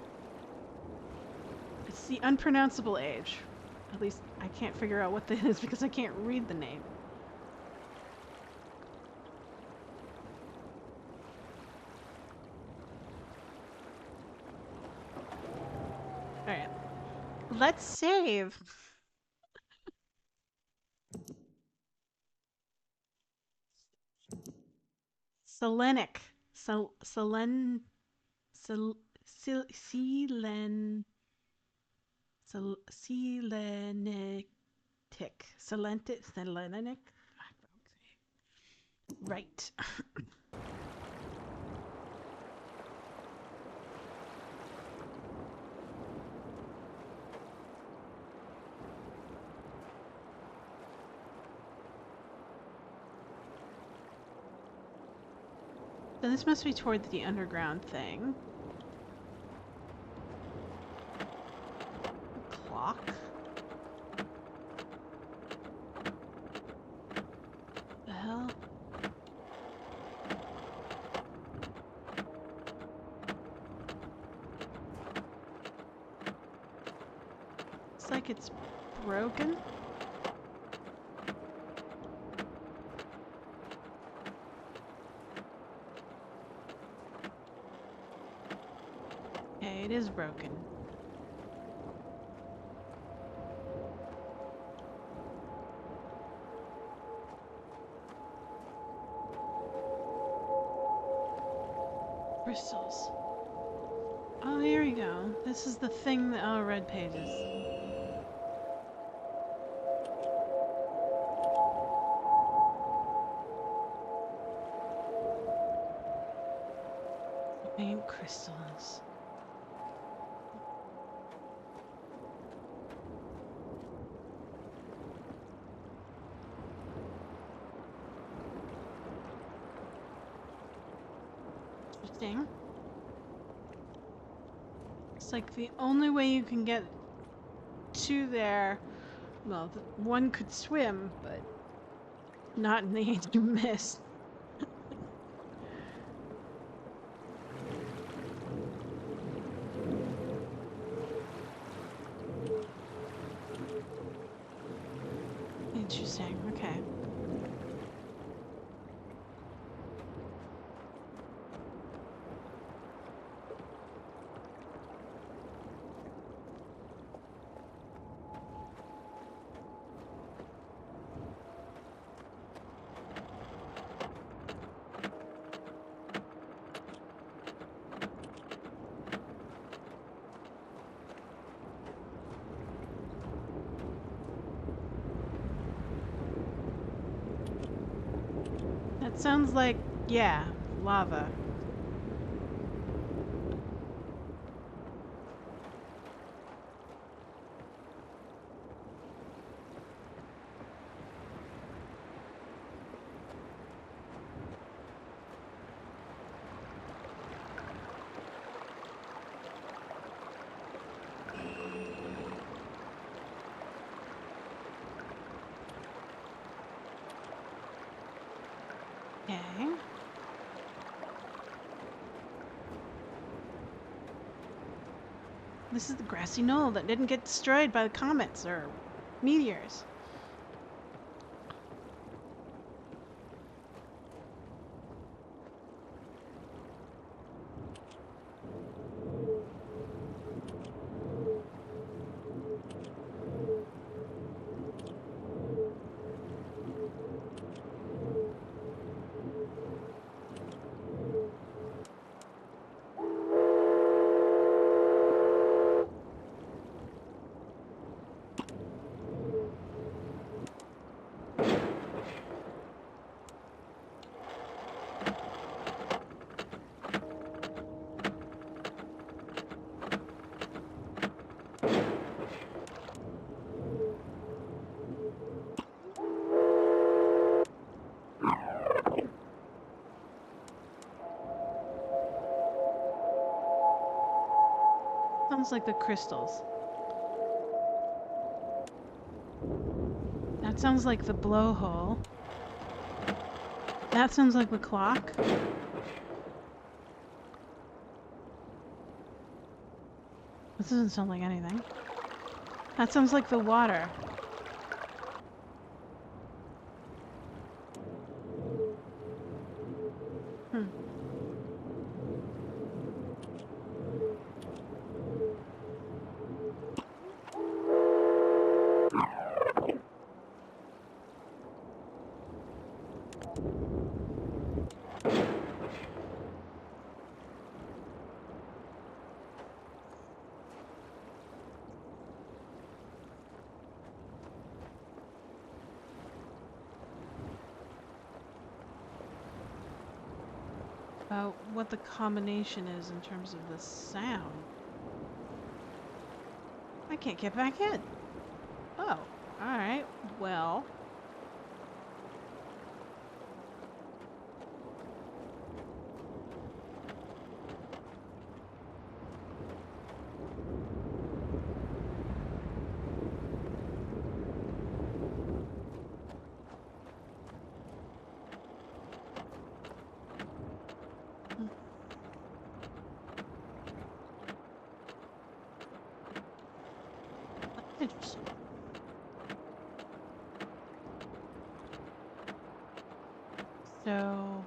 A: It's the unpronounceable age. At least I can't figure out what that is because I can't read the name. Alright. Let's save. Selenic. Selen. Selenic. Selenic. Right. So this must be toward the underground thing. Clock. The hell? It's like it's broken. Okay, it is broken. Crystals. Oh, here we go. This is the thing that... Oh, red pages. Faint crystals. Interesting. It's like the only way you can get to there... Well, one could swim, but not in the ancient mist. Interesting, okay. That sounds like, yeah, lava. Okay. This is the grassy knoll that didn't get destroyed by the comets or meteors. sounds like the crystals. That sounds like the blowhole. That sounds like the clock. This doesn't sound like anything. That sounds like the water. Hmm. About what the combination is in terms of the sound. I can't get back in. Oh, alright. Well. Interesting. So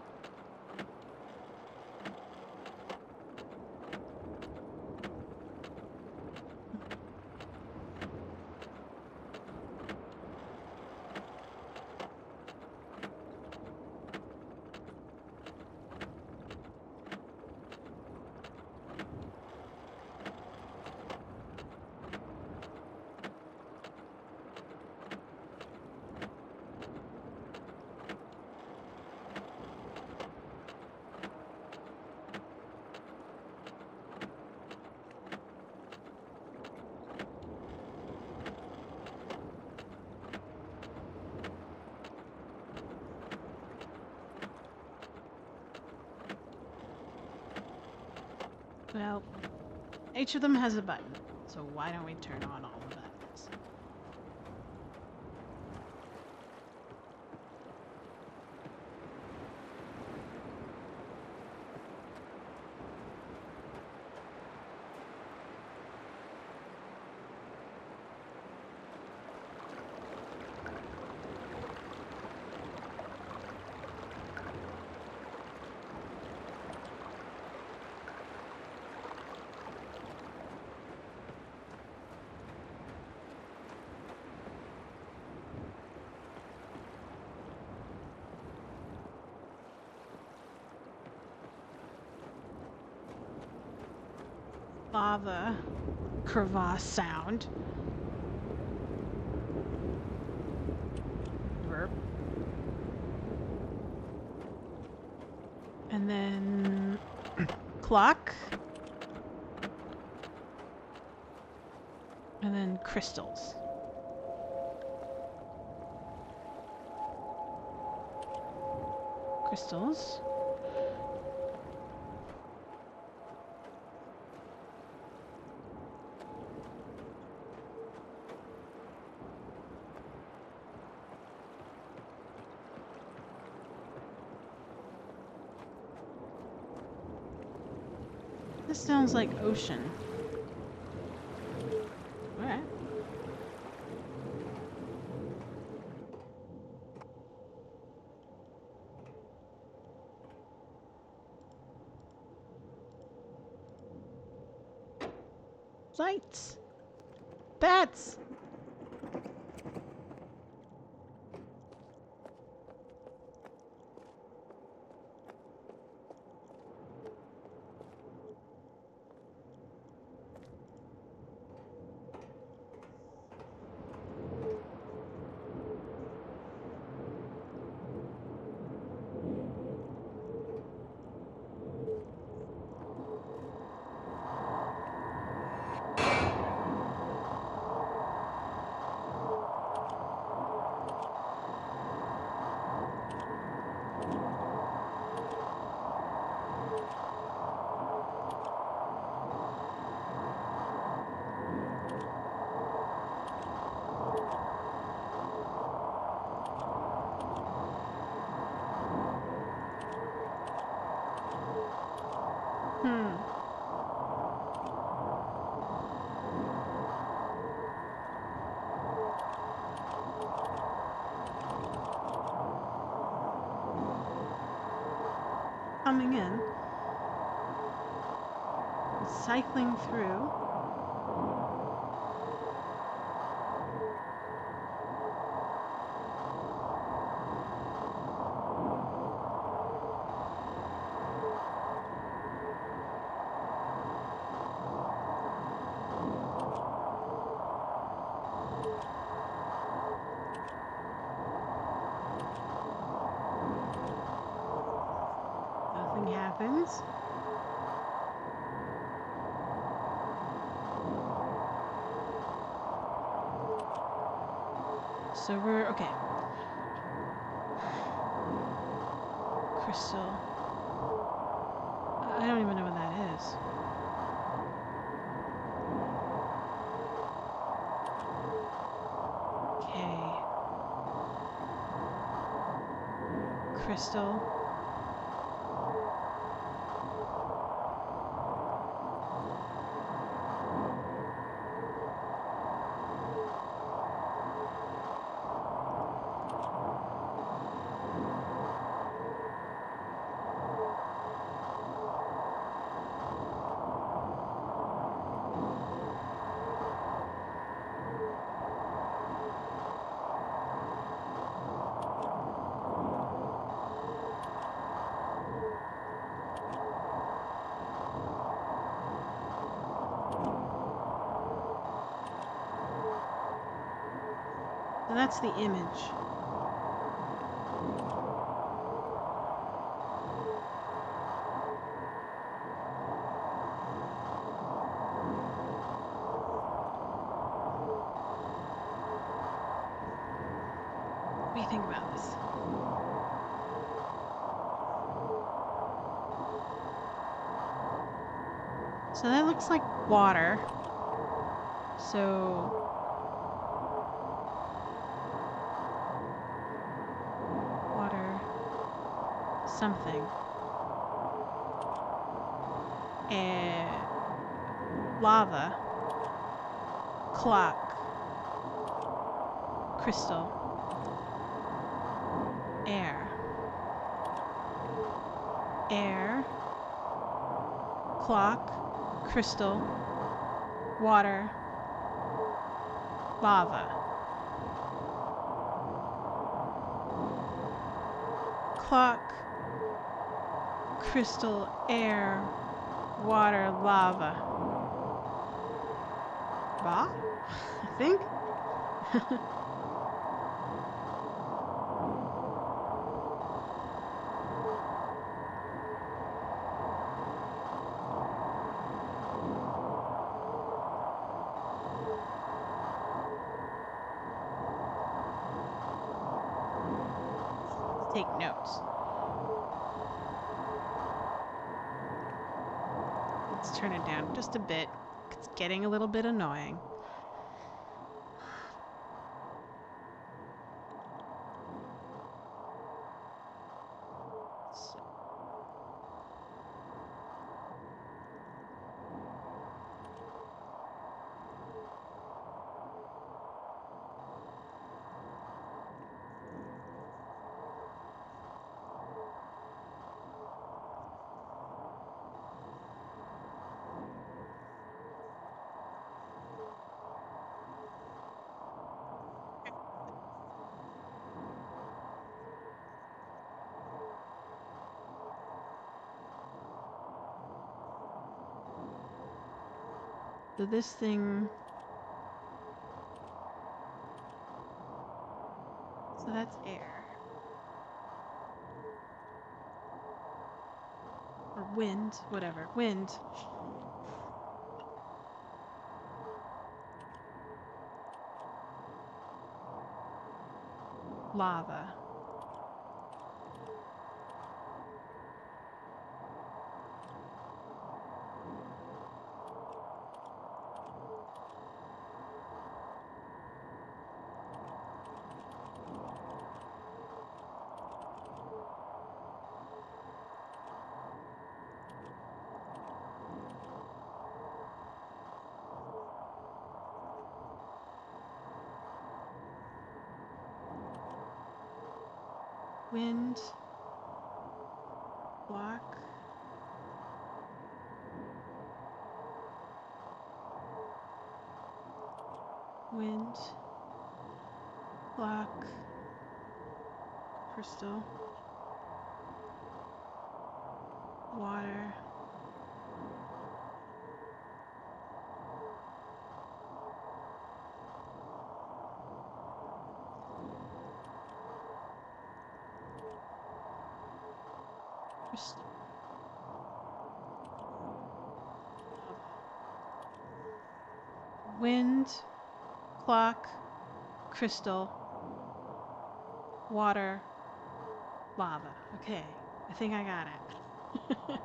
A: well, each of them has a button, so why don't we turn on all the buttons? Lava crevasse sound. Burp. And then clock. And then crystals. Crystals. This sounds like ocean. Alright. Lights. Bats. coming in, cycling through. Nothing happens. So we're okay. Crystal. I don't even know what that is. Okay. Crystal. So that's the image. What do you think about this? So that looks like water. So water something. Lava. Clock. Crystal. Air. Air. Clock. Crystal. Water. Lava. Clock. Crystal. Air. Water. Lava. Ba? I think? Take notes. Let's turn it down just a bit. It's getting a little bit annoying. So this thing... So that's air. Or wind, whatever. Wind. Lava. Wind. Block. Wind. Clock. Crystal. Water. Crystal. Wind. Clock. Crystal. Water. Lava. Okay. I think I got it.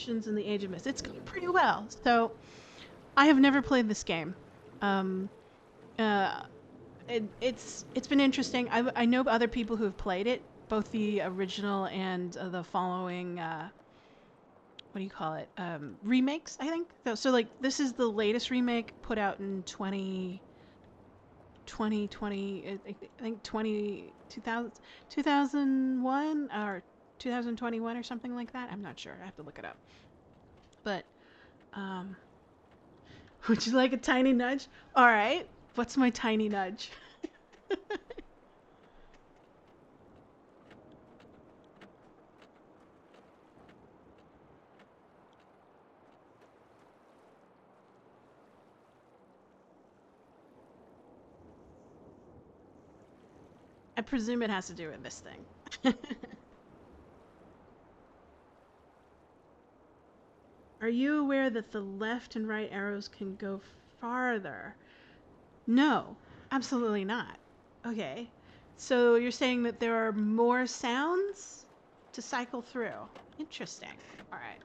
A: In the Age of Myst. It's going pretty well. So, I have never played this game. Um, uh, it's been interesting. I know other people who have played it, both the original and the following. What do you call it? Remakes, I think. So like this is the latest remake put out in 2020. I think 2001 or 2021 or something like that. I'm not sure. I have to look it up. But, um, would you like a tiny nudge? All right. What's my tiny nudge? I presume it has to do with this thing. Are you aware that the left and right arrows can go farther? No, absolutely not. Okay. So you're saying that there are more sounds to cycle through. Interesting. All right.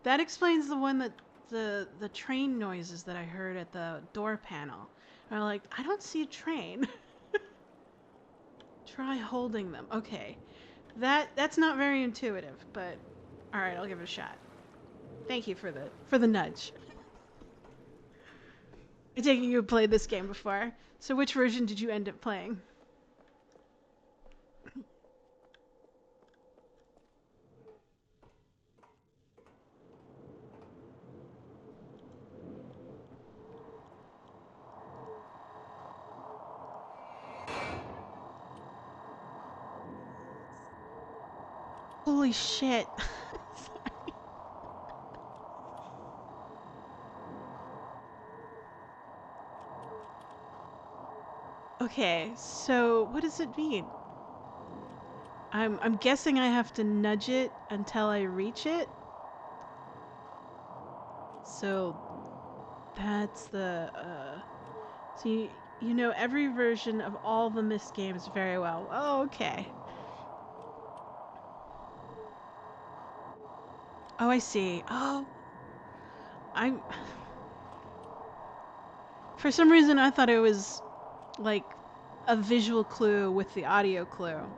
A: That explains the one that the train noises that I heard at the door panel. I'm like, I don't see a train. Try holding them. Okay. That's not very intuitive, but all right, I'll give it a shot. Thank you for the nudge. I take it you played this game before. So which version did you end up playing? Holy shit. Okay, so what does it mean? I'm guessing I have to nudge it until I reach it. So that's the so you know every version of all the Myst games very well. Oh, okay. Oh, I see. Oh, I'm for some reason I thought it was like a visual clue with the audio clue.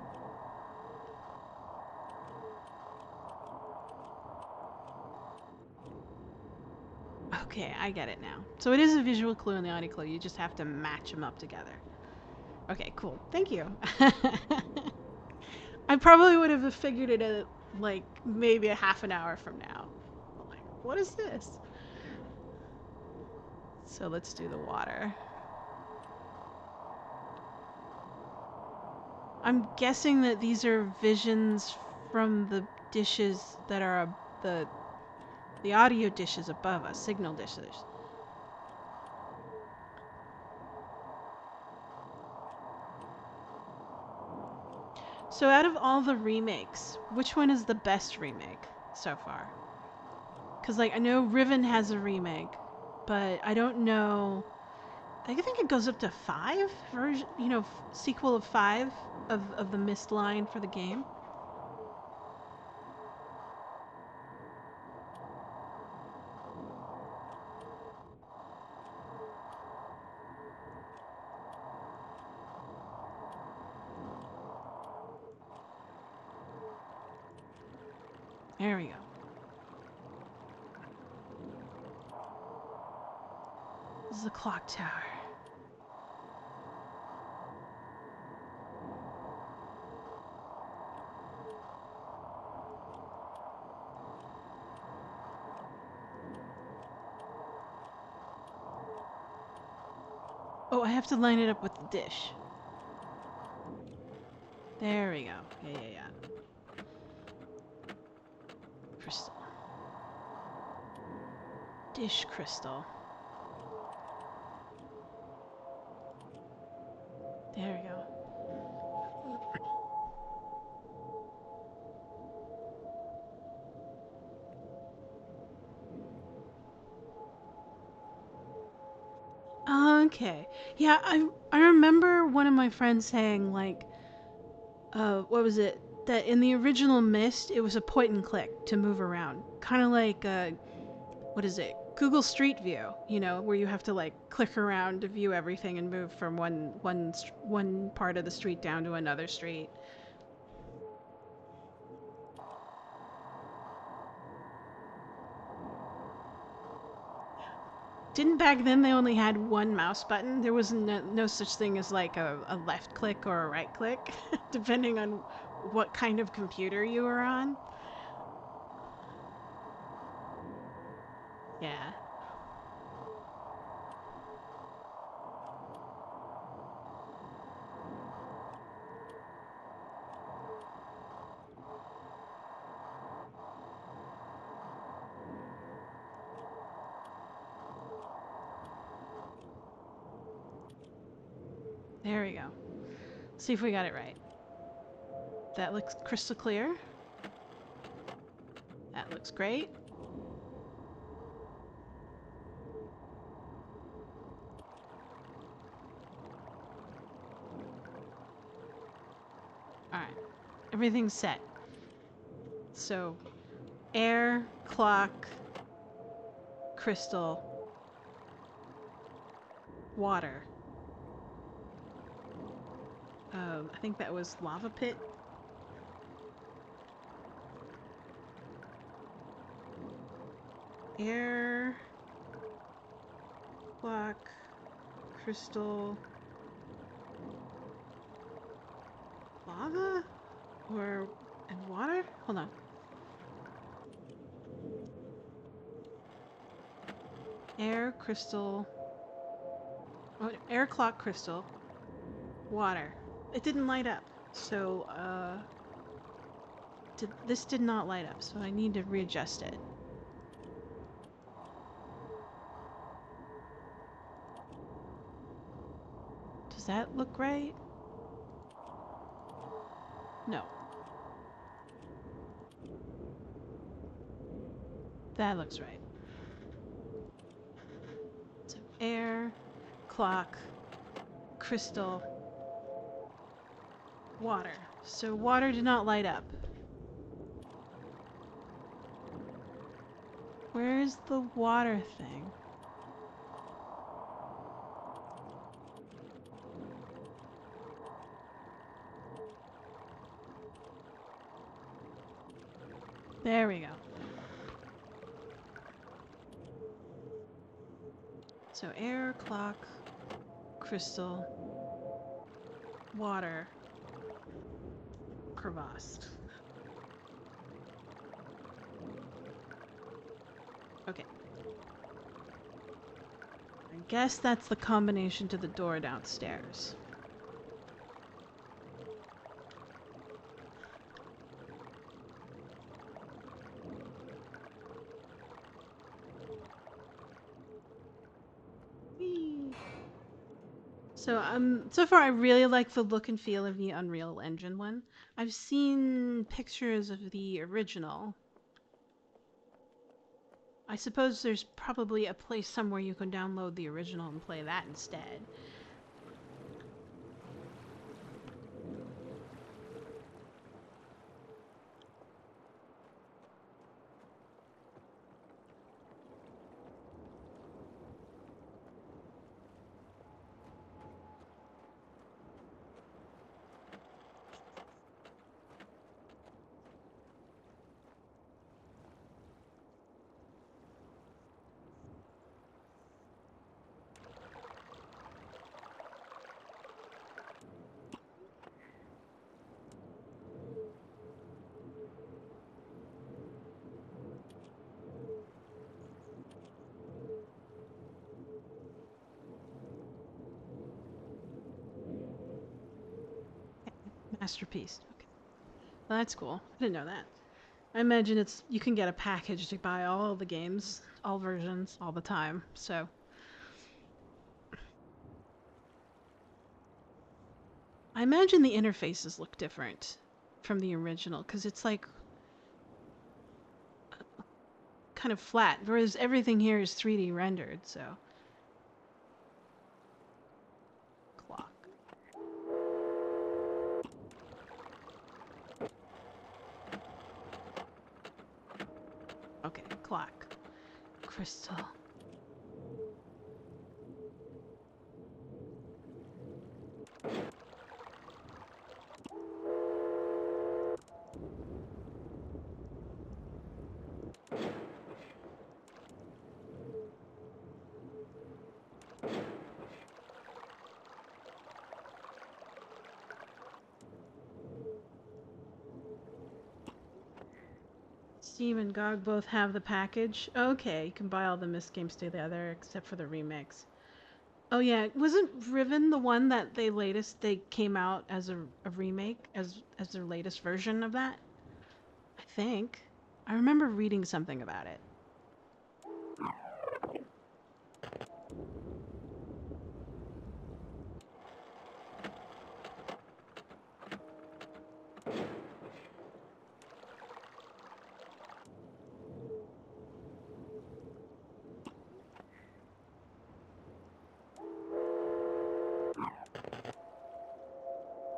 A: Okay, I get it now. So it is a visual clue and the audio clue. You just have to match them up together. Okay, cool. Thank you. I probably would have figured it out like maybe a half an hour from now. Like, what is this? So let's do the water. I'm guessing that these are visions from the dishes that are the audio dishes above us, signal dishes. So out of all the remakes, which one is the best remake so far? Because like I know Riven has a remake, but I don't know I think it goes up to 5 version, sequel of 5 of the Myst line for the game. There we go. This is the clock tower. Oh, I have to line it up with the dish. There we go. Yeah. Crystal. Dish crystal. There we go. Okay. Yeah, I remember one of my friends saying, like, what was it? That in the original Myst, it was a point and click to move around. Kind of like, what is it? Google Street View, where you have to, like, click around to view everything and move from one part of the street down to another street. Didn't back then they only had one mouse button? There was no such thing as like a left click or a right click, depending on what kind of computer you were on. Yeah. There we go. See if we got it right. That looks crystal clear. That looks great. Alright. Everything's set. So, air, clock, crystal, water. I think that was lava pit. Air, clock, crystal, lava, and water. Hold on. Air, crystal, air, clock, crystal, water. It didn't light up, so this did not light up, so I need to readjust it. Does that look right? No. That looks right. So air, clock, crystal, water. So water did not light up. Where's the water thing? There we go. So air, clock, crystal, water, crevasse. Okay. I guess that's the combination to the door downstairs. So far I really like the look and feel of the Unreal Engine one. I've seen pictures of the original. I suppose there's probably a place somewhere you can download the original and play that instead. Masterpiece. Okay. Well, that's cool. I didn't know that. I imagine it's you can get a package to buy all the games, all versions, all the time. So I imagine the interfaces look different from the original because it's like kind of flat, whereas everything here is 3D rendered. So clock. Okay, clock. Crystal. Steam and GOG both have the package. Okay, you can buy all the Myst games together except for the remix. Oh yeah, wasn't Riven the one that they came out as a remake as their latest version of that? I think. I remember reading something about it.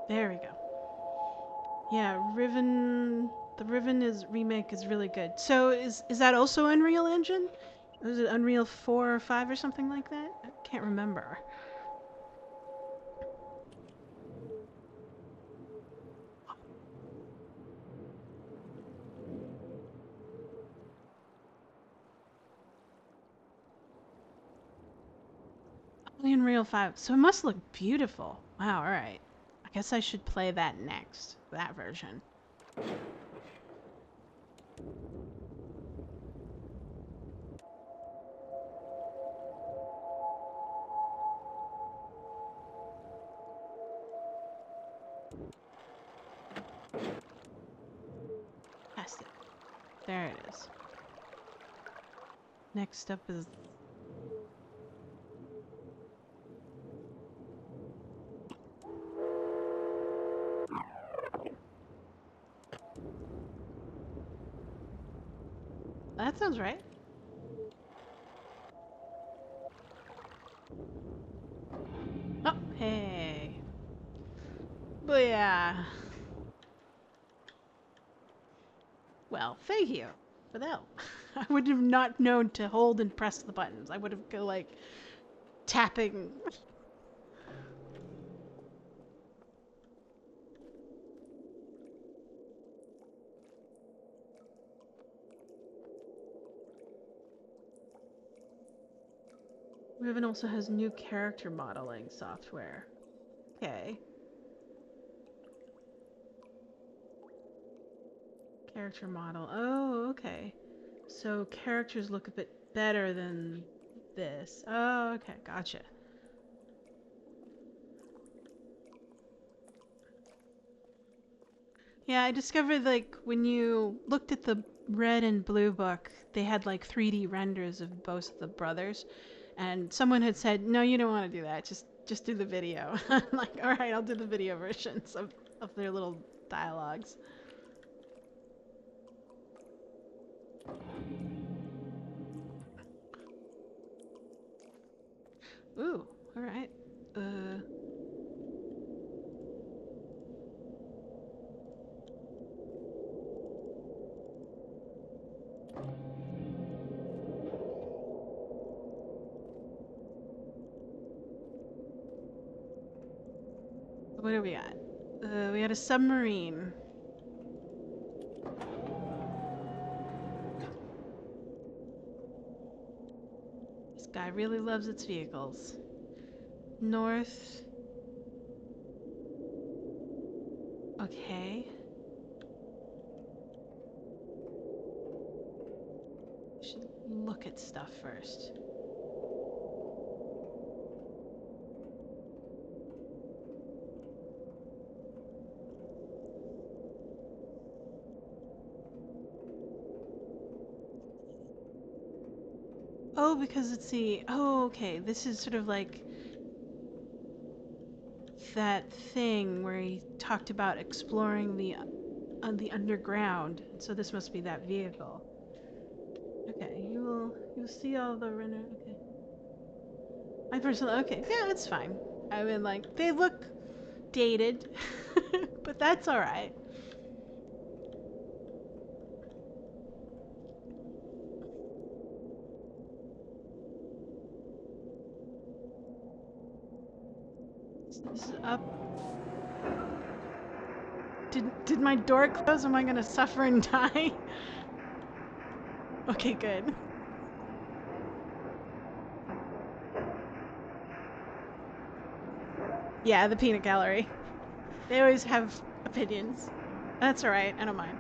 A: There we go. Yeah, Riven. The Riven is remake is really good. So is that also Unreal Engine? Was it Unreal 4 or 5 or something like that? I can't remember. Only Unreal 5. So it must look beautiful. Wow, alright. I guess I should play that next. That version. Past it. There it is. Next up is... That sounds right. Oh, hey. Booyah. Well, thank you for that. I would have not known to hold and press the buttons. I would have go like tapping. Riven also has new character modeling software. Okay. Character model. Oh, okay. So characters look a bit better than this. Oh, okay. Gotcha. Yeah, I discovered like when you looked at the red and blue book, they had like 3D renders of both of the brothers, and someone had said, "No, you don't want to do that. Just do the video." I'm like, "All right, I'll do the video versions of their little dialogues." Ooh, alright. What do we got? We had a submarine. This guy really loves its vehicles. North. Okay. Should look at stuff first. Oh, because it's the... Oh, okay. This is sort of like that thing where he talked about exploring the underground. So this must be that vehicle. Okay, you'll see all the render. Okay. My personal... Okay, yeah, it's fine. I mean, like, they look dated, but that's alright. This is up. Did my door close? Am I gonna suffer and die? Okay, good. Yeah, the peanut gallery. They always have opinions. That's alright, I don't mind.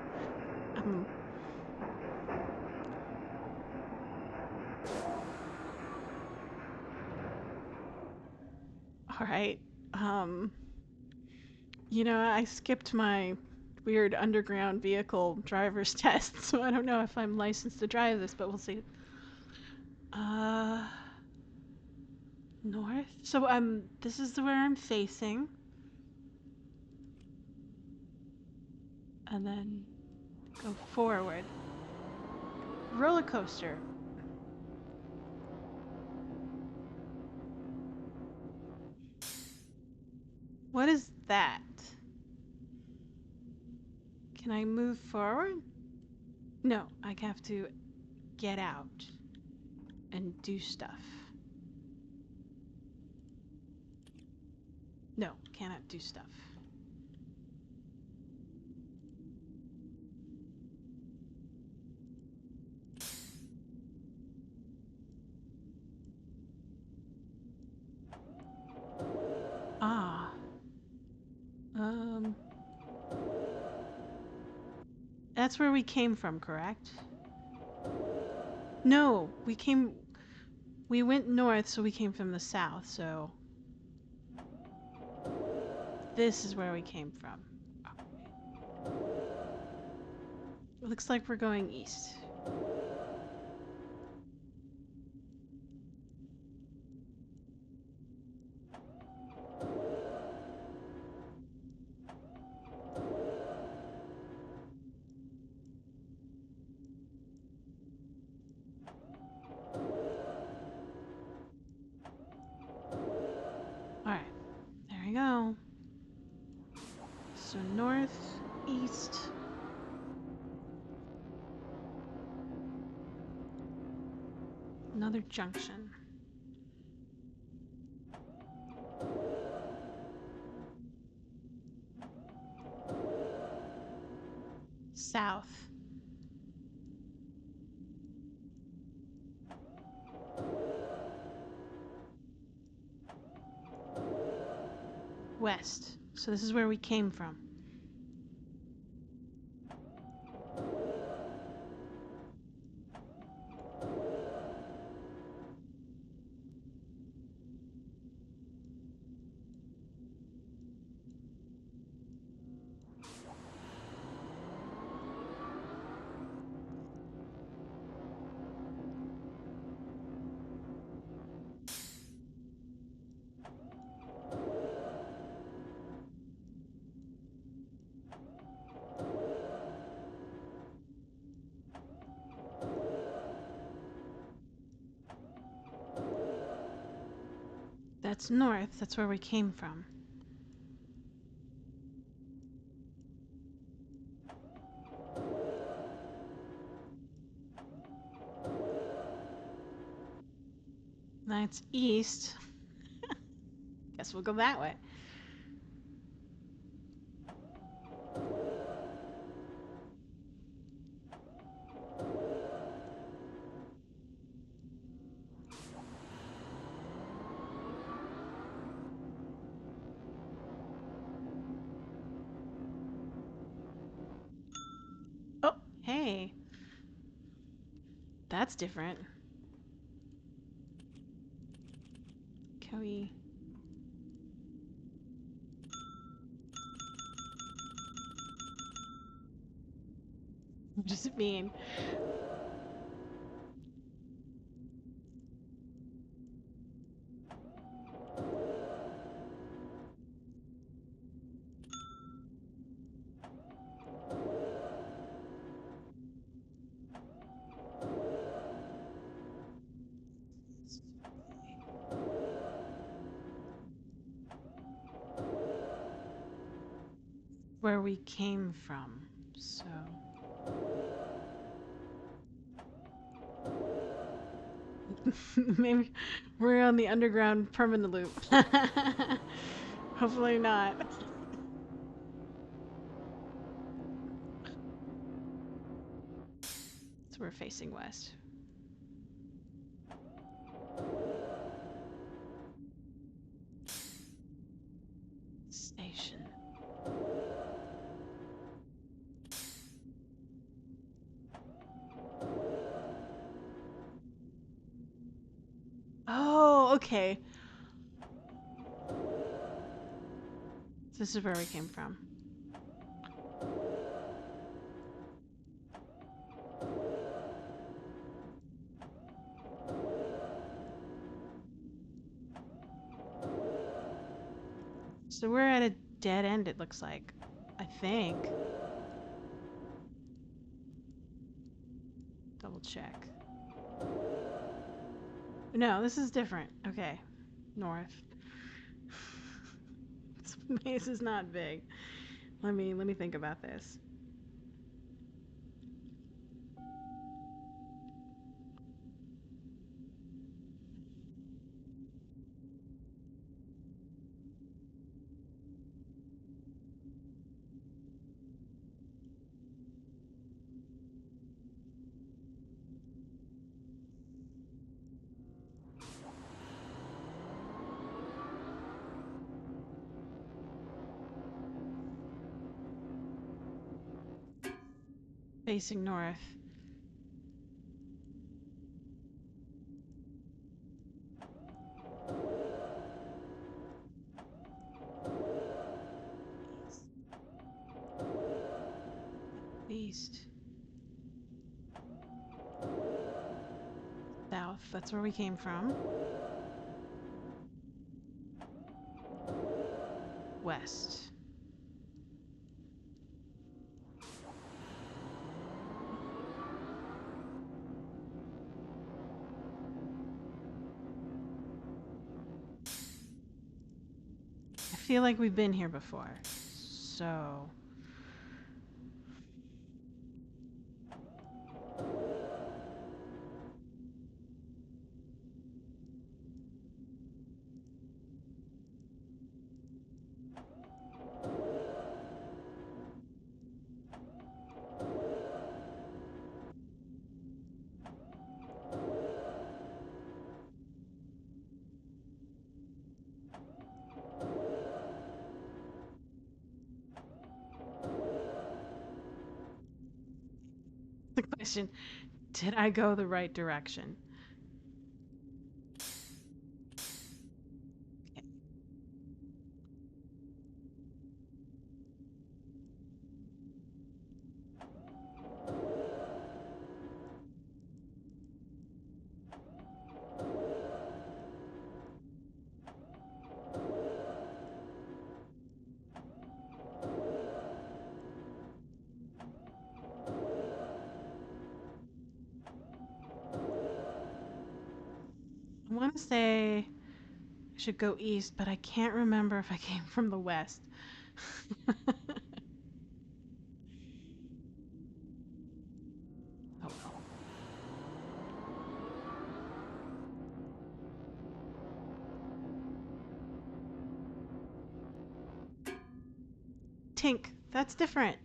A: Alright. You know, I skipped my weird underground vehicle driver's test, so I don't know if I'm licensed to drive this, but we'll see. Uh, North? So, this is where I'm facing. And then go forward. Roller coaster. What is that? Can I move forward? No, I have to get out and do stuff. No, cannot do stuff. Ah. That's where we came from, correct? No, we went north, so we came from the south, so this is where we came from. It looks like we're going east. Alright, there we go. So north, east. Another junction. South. West. So this is where we came from. That's north. That's where we came from. That's east. Guess we'll go that way. Oh, hey. That's different. Can we... What does it mean? Where we came from, so... Maybe we're on the underground permanent loop. Hopefully not. So we're facing west. Station. Oh, okay. This is where we came from. So we're at a dead end, it looks like. I think. Double check. No, this is different. Okay. North. This maze is not big. Let me think about this. Facing north. East. South. That's where we came from. West. I feel like we've been here before. So... The question, did I go the right direction? Okay. I want to say should go east, but I can't remember if I came from the west. Oh well. Tink, that's different.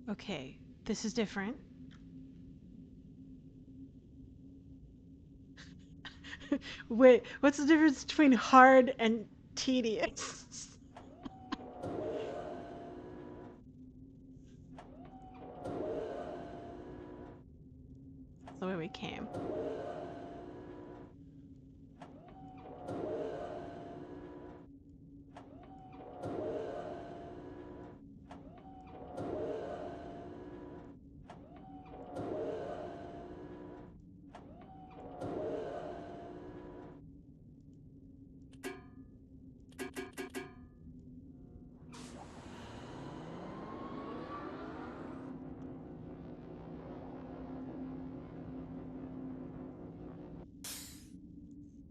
A: Okay, this is different. Wait, what's the difference between hard and tedious? That's the way we came.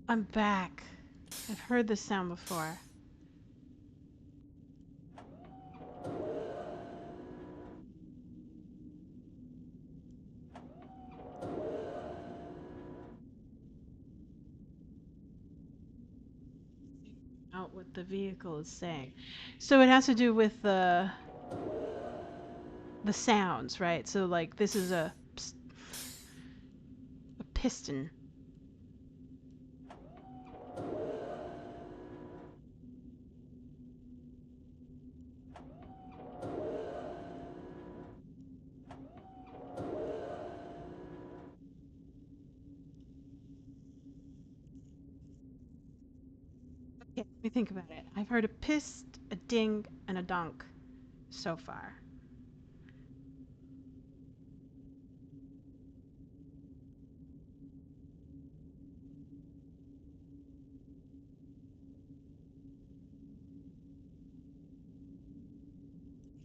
A: I'm back. I've heard this sound before. Out what the vehicle is saying. So it has to do with the sounds, right? So like this is a piston. Okay, let me think about it. I've heard a pist, a ding, and a donk so far.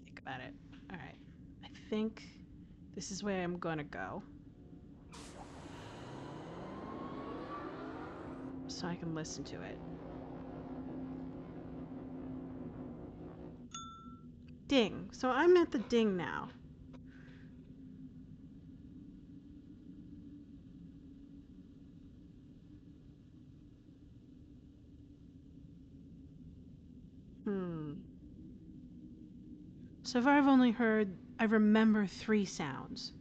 A: Think about it. All right. I think this is where I'm gonna go. So I can listen to it. Ding. So I'm at the ding now. Hmm. So far I've only heard, I remember 3 sounds.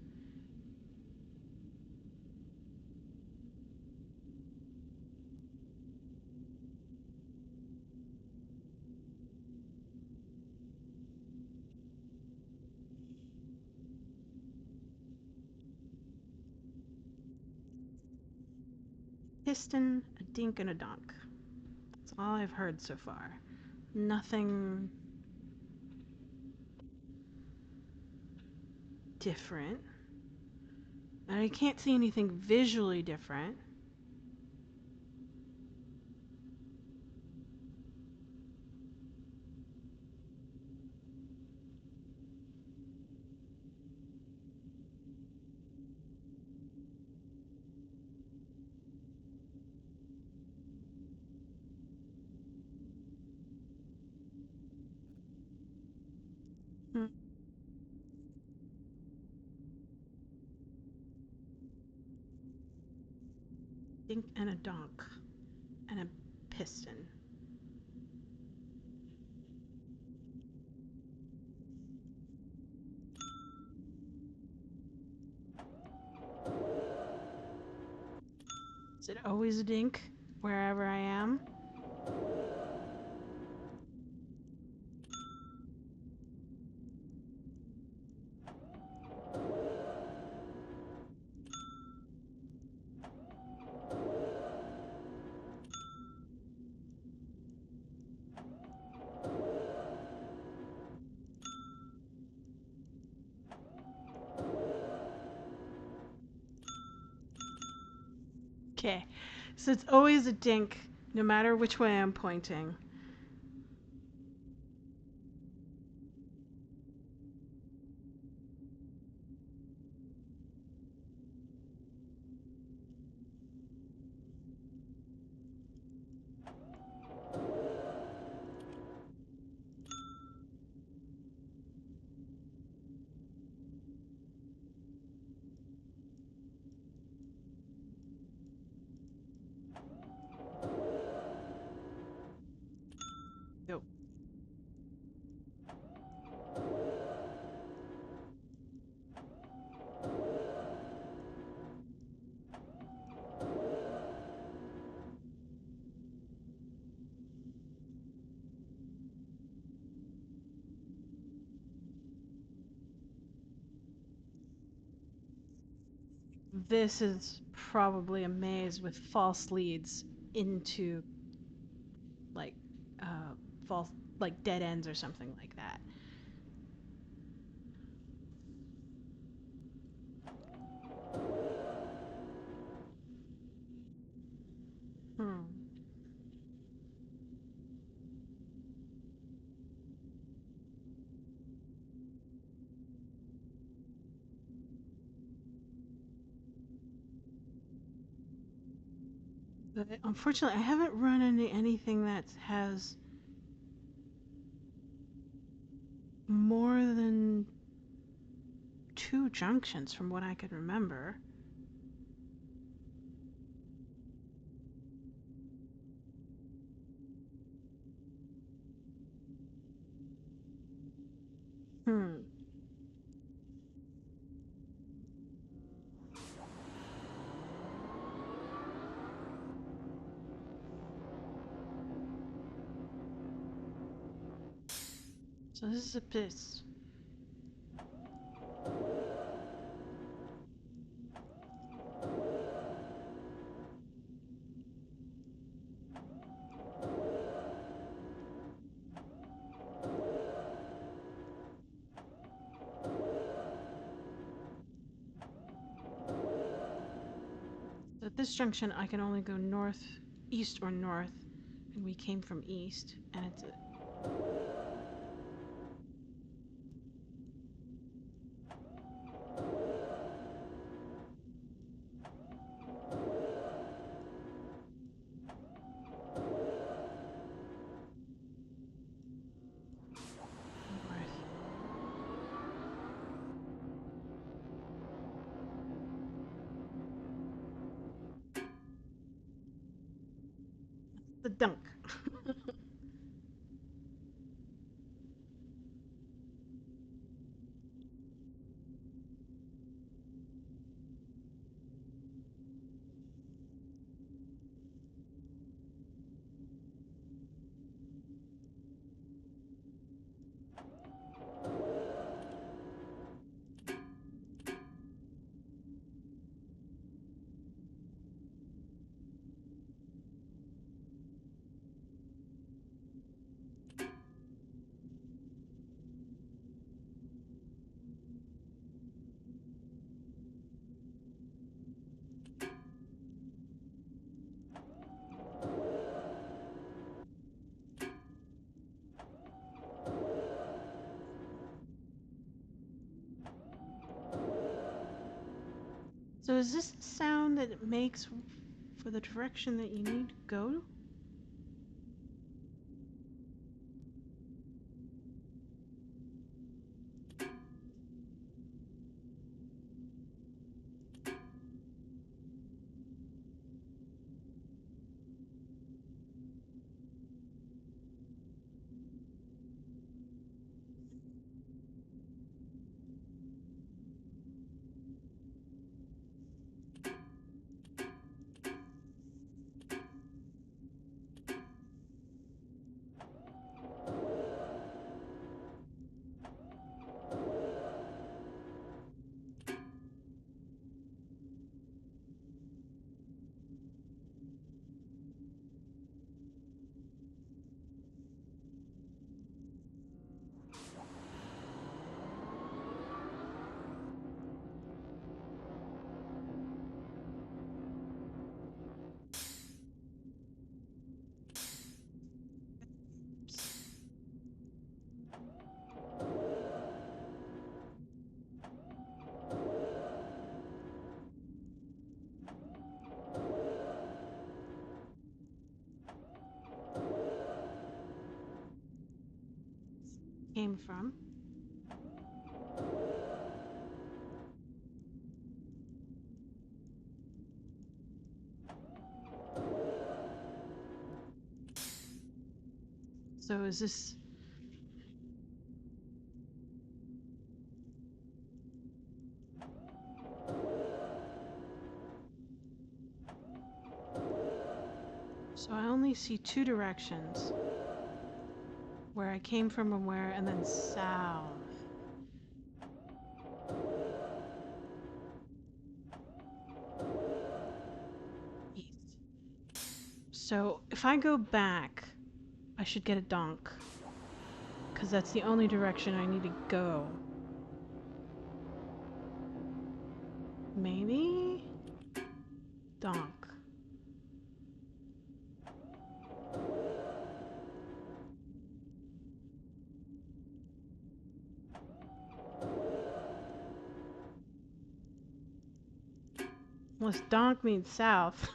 A: Piston, a dink, and a donk. That's all I've heard so far. Nothing different. And I can't see anything visually different. Hmm. Dink and a donk. And a piston. Is it always a dink wherever I am? Okay. So it's always a dink no matter which way I'm pointing. this is probably a maze with false leads into like uh false like dead ends or something like that. Hmm. But unfortunately, I haven't run into anything that has more than two junctions from what I could remember. Hmm. So this is a piss. So at this junction, I can only go north, east, or north, and we came from east, and it's a north. The dunk. So is this the sound that it makes for the direction that you need to go? Came from. So is this so I only see two directions. Where I came from and where and then south. So if I go back, I should get a donk. Because that's the only direction I need to go. Maybe? Donk. Unless donk means south.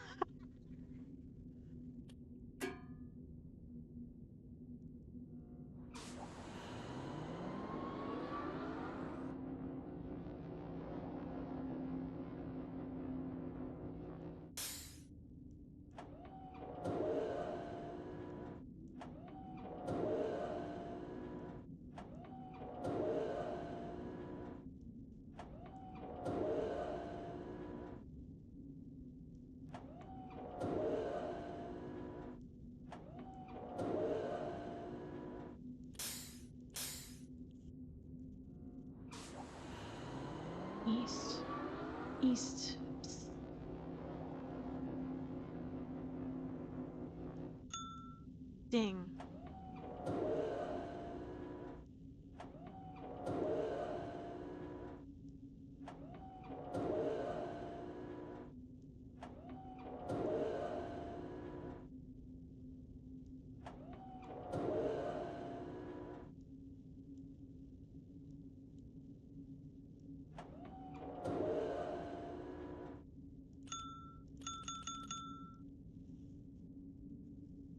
A: East. East. Ding.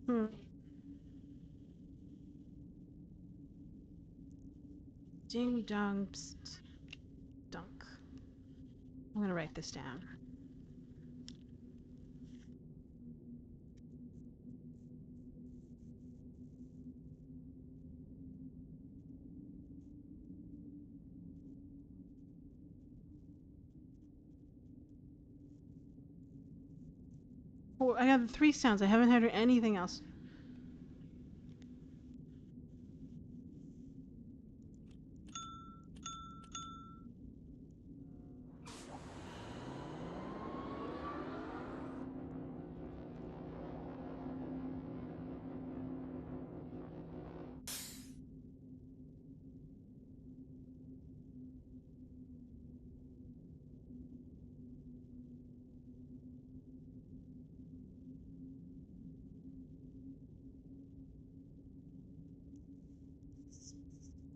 A: Hmm. Ding dong psst. Dunk. I'm gonna write this down. Oh, I got the 3 sounds. I haven't heard anything else.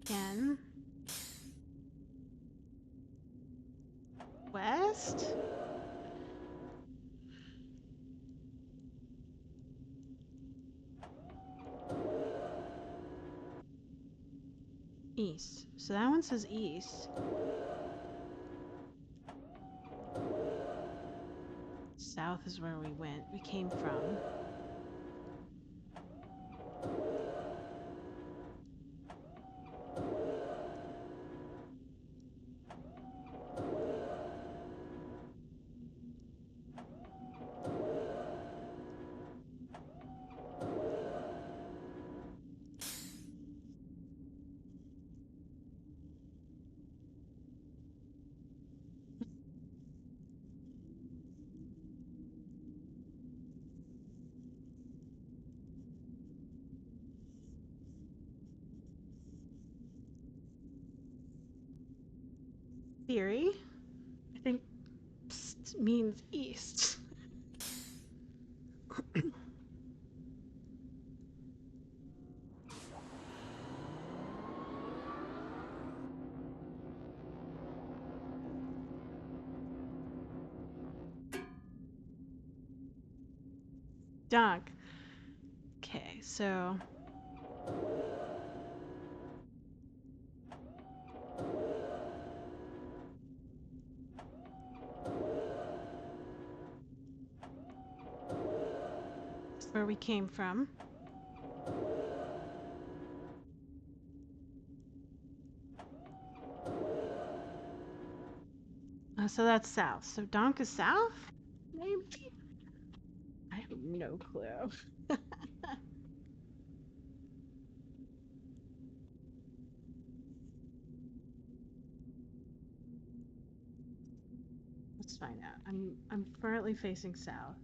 A: Again. West? East. So that one says east. South is where we came from. Theory. I think psst means east. Dunk. Okay, so that's where we came from. So that's south. So Donk is south? Maybe? I have no clue. Let's find out. I'm currently facing south.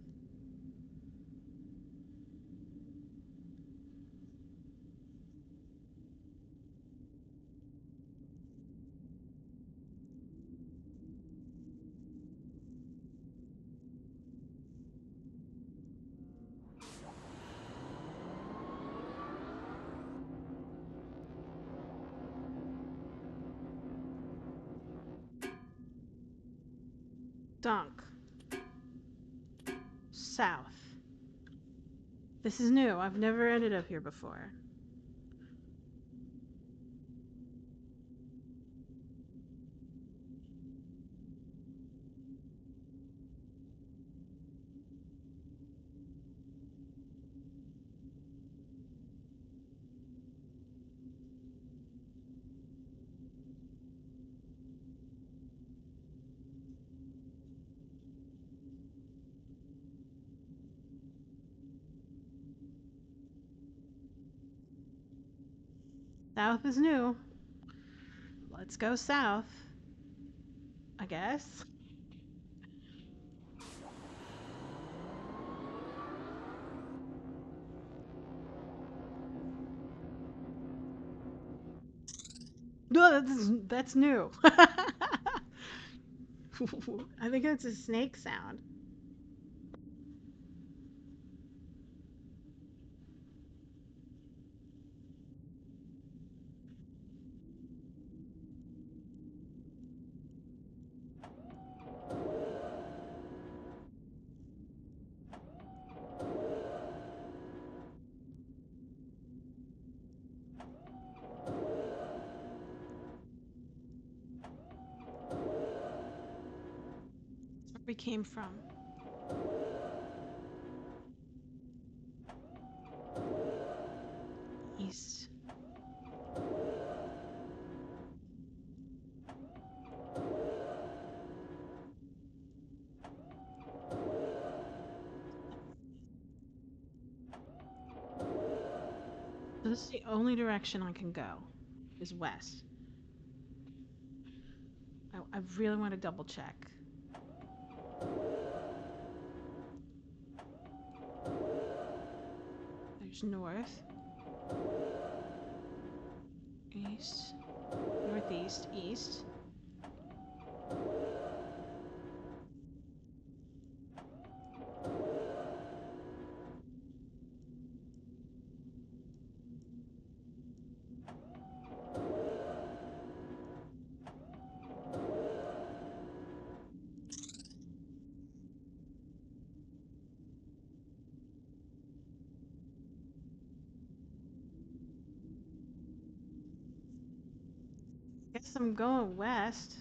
A: Dunk. South. This is new. I've never ended up here before. South is new. Let's go south. I guess. No, that's new. I think it's a snake sound. That's where we came from. East. So this is the only direction I can go, is west. I really want to double check. There's north, east, northeast, east. Guess I'm going west.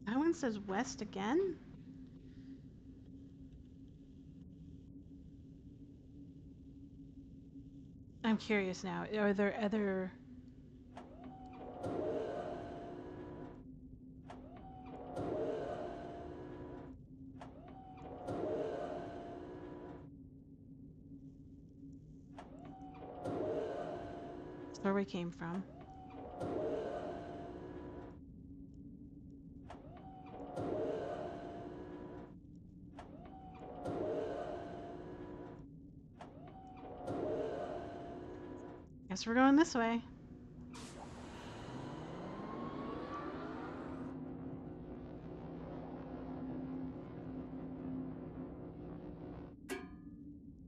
A: That one says west again? I'm curious now. Are there other... That's where we came from. Guess we're going this way.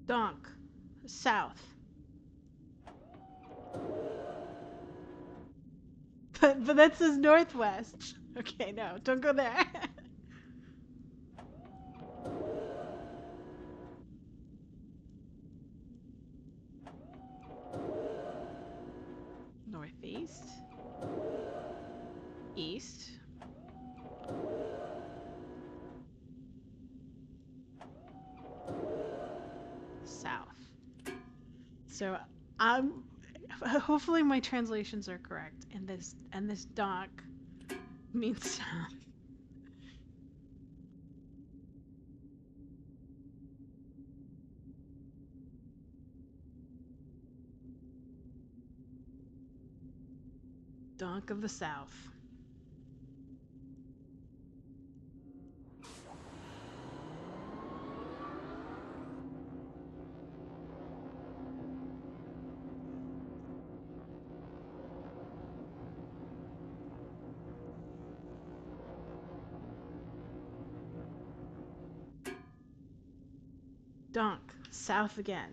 A: Donk. South. But that says northwest. Okay, no, don't go there. Northeast. East. South. So I'm hopefully my translations are correct, and this donk means south. Donk of the South. Dunk. South again.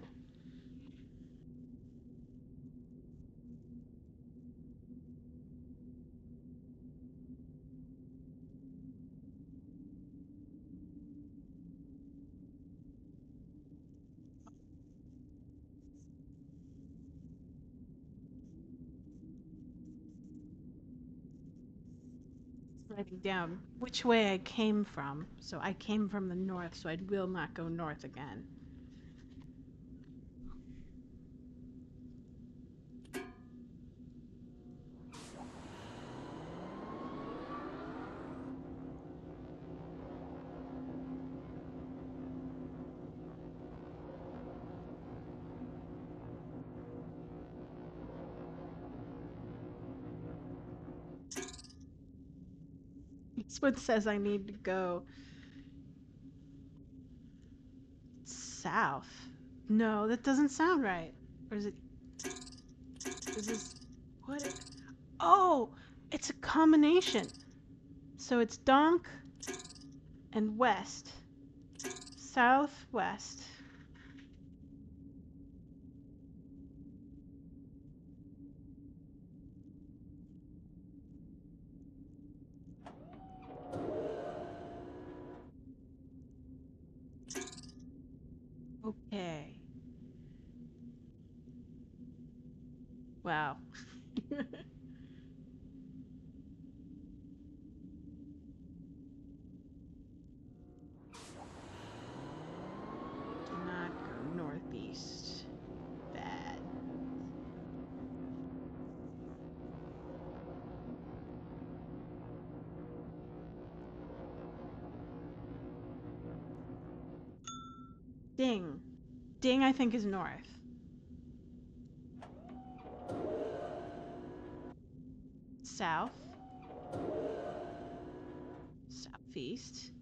A: Writing down which way I came from. So I came from the north, so I will not go north again. This one says I need to go south. No, that doesn't sound right. Or is it? Is this what? Oh, it's a combination. So it's donk and west, southwest. Okay. Wow. Do not go northeast. Bad. Ding. Ding, I think, is north. South. Southeast.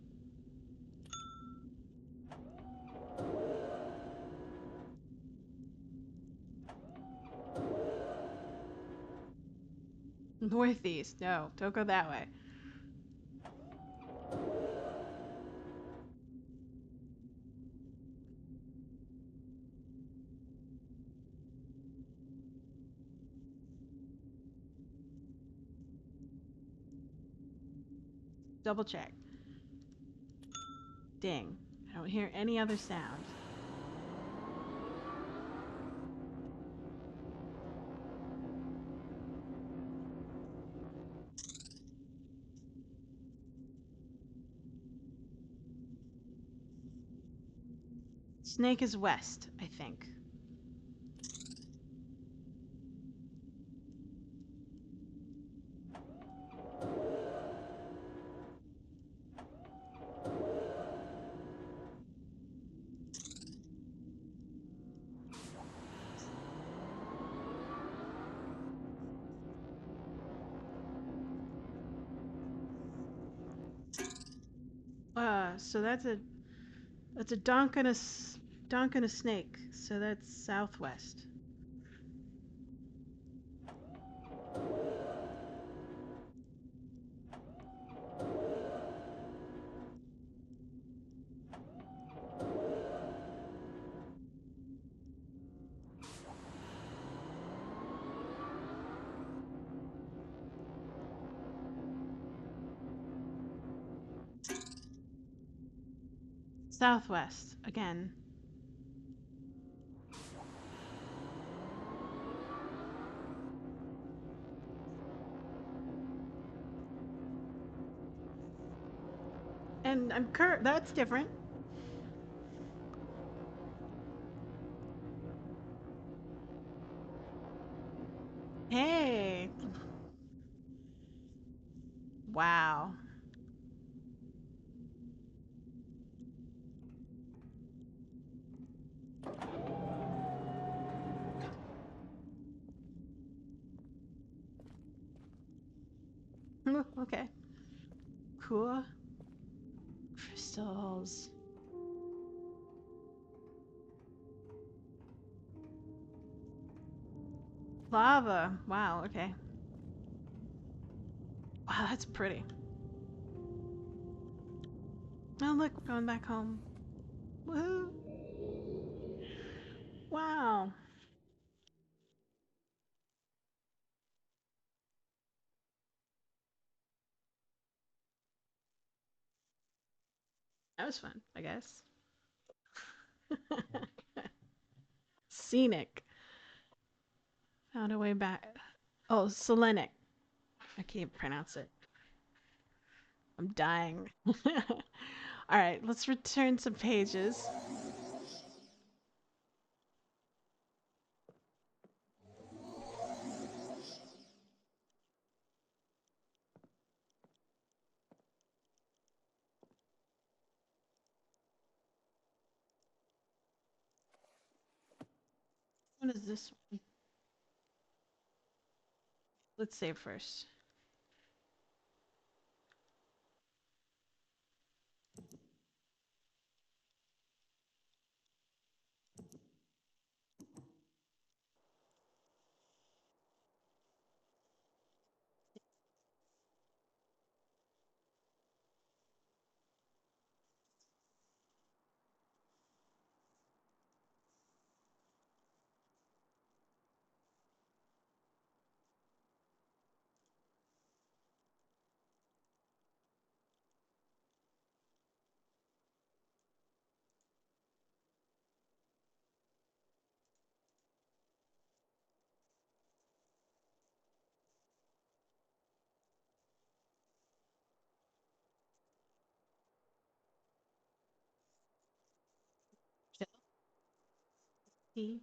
A: Northeast. No, don't go that way. Double check. Ding. I don't hear any other sound. Snake is west, I think. So that's a donk and donk and a snake. So that's southwest. Southwest again. And I'm that's different. Hey. Wow. Okay. Cool. Crystals. Lava. Wow, okay. Wow, that's pretty. Oh, look, we're going back home. Woohoo! Wow. That was fun, I guess. Scenic. Found a way back. Oh, Selenic. I can't pronounce it. I'm dying. All right, let's return some pages. What is this one? Let's save first. Chelsea.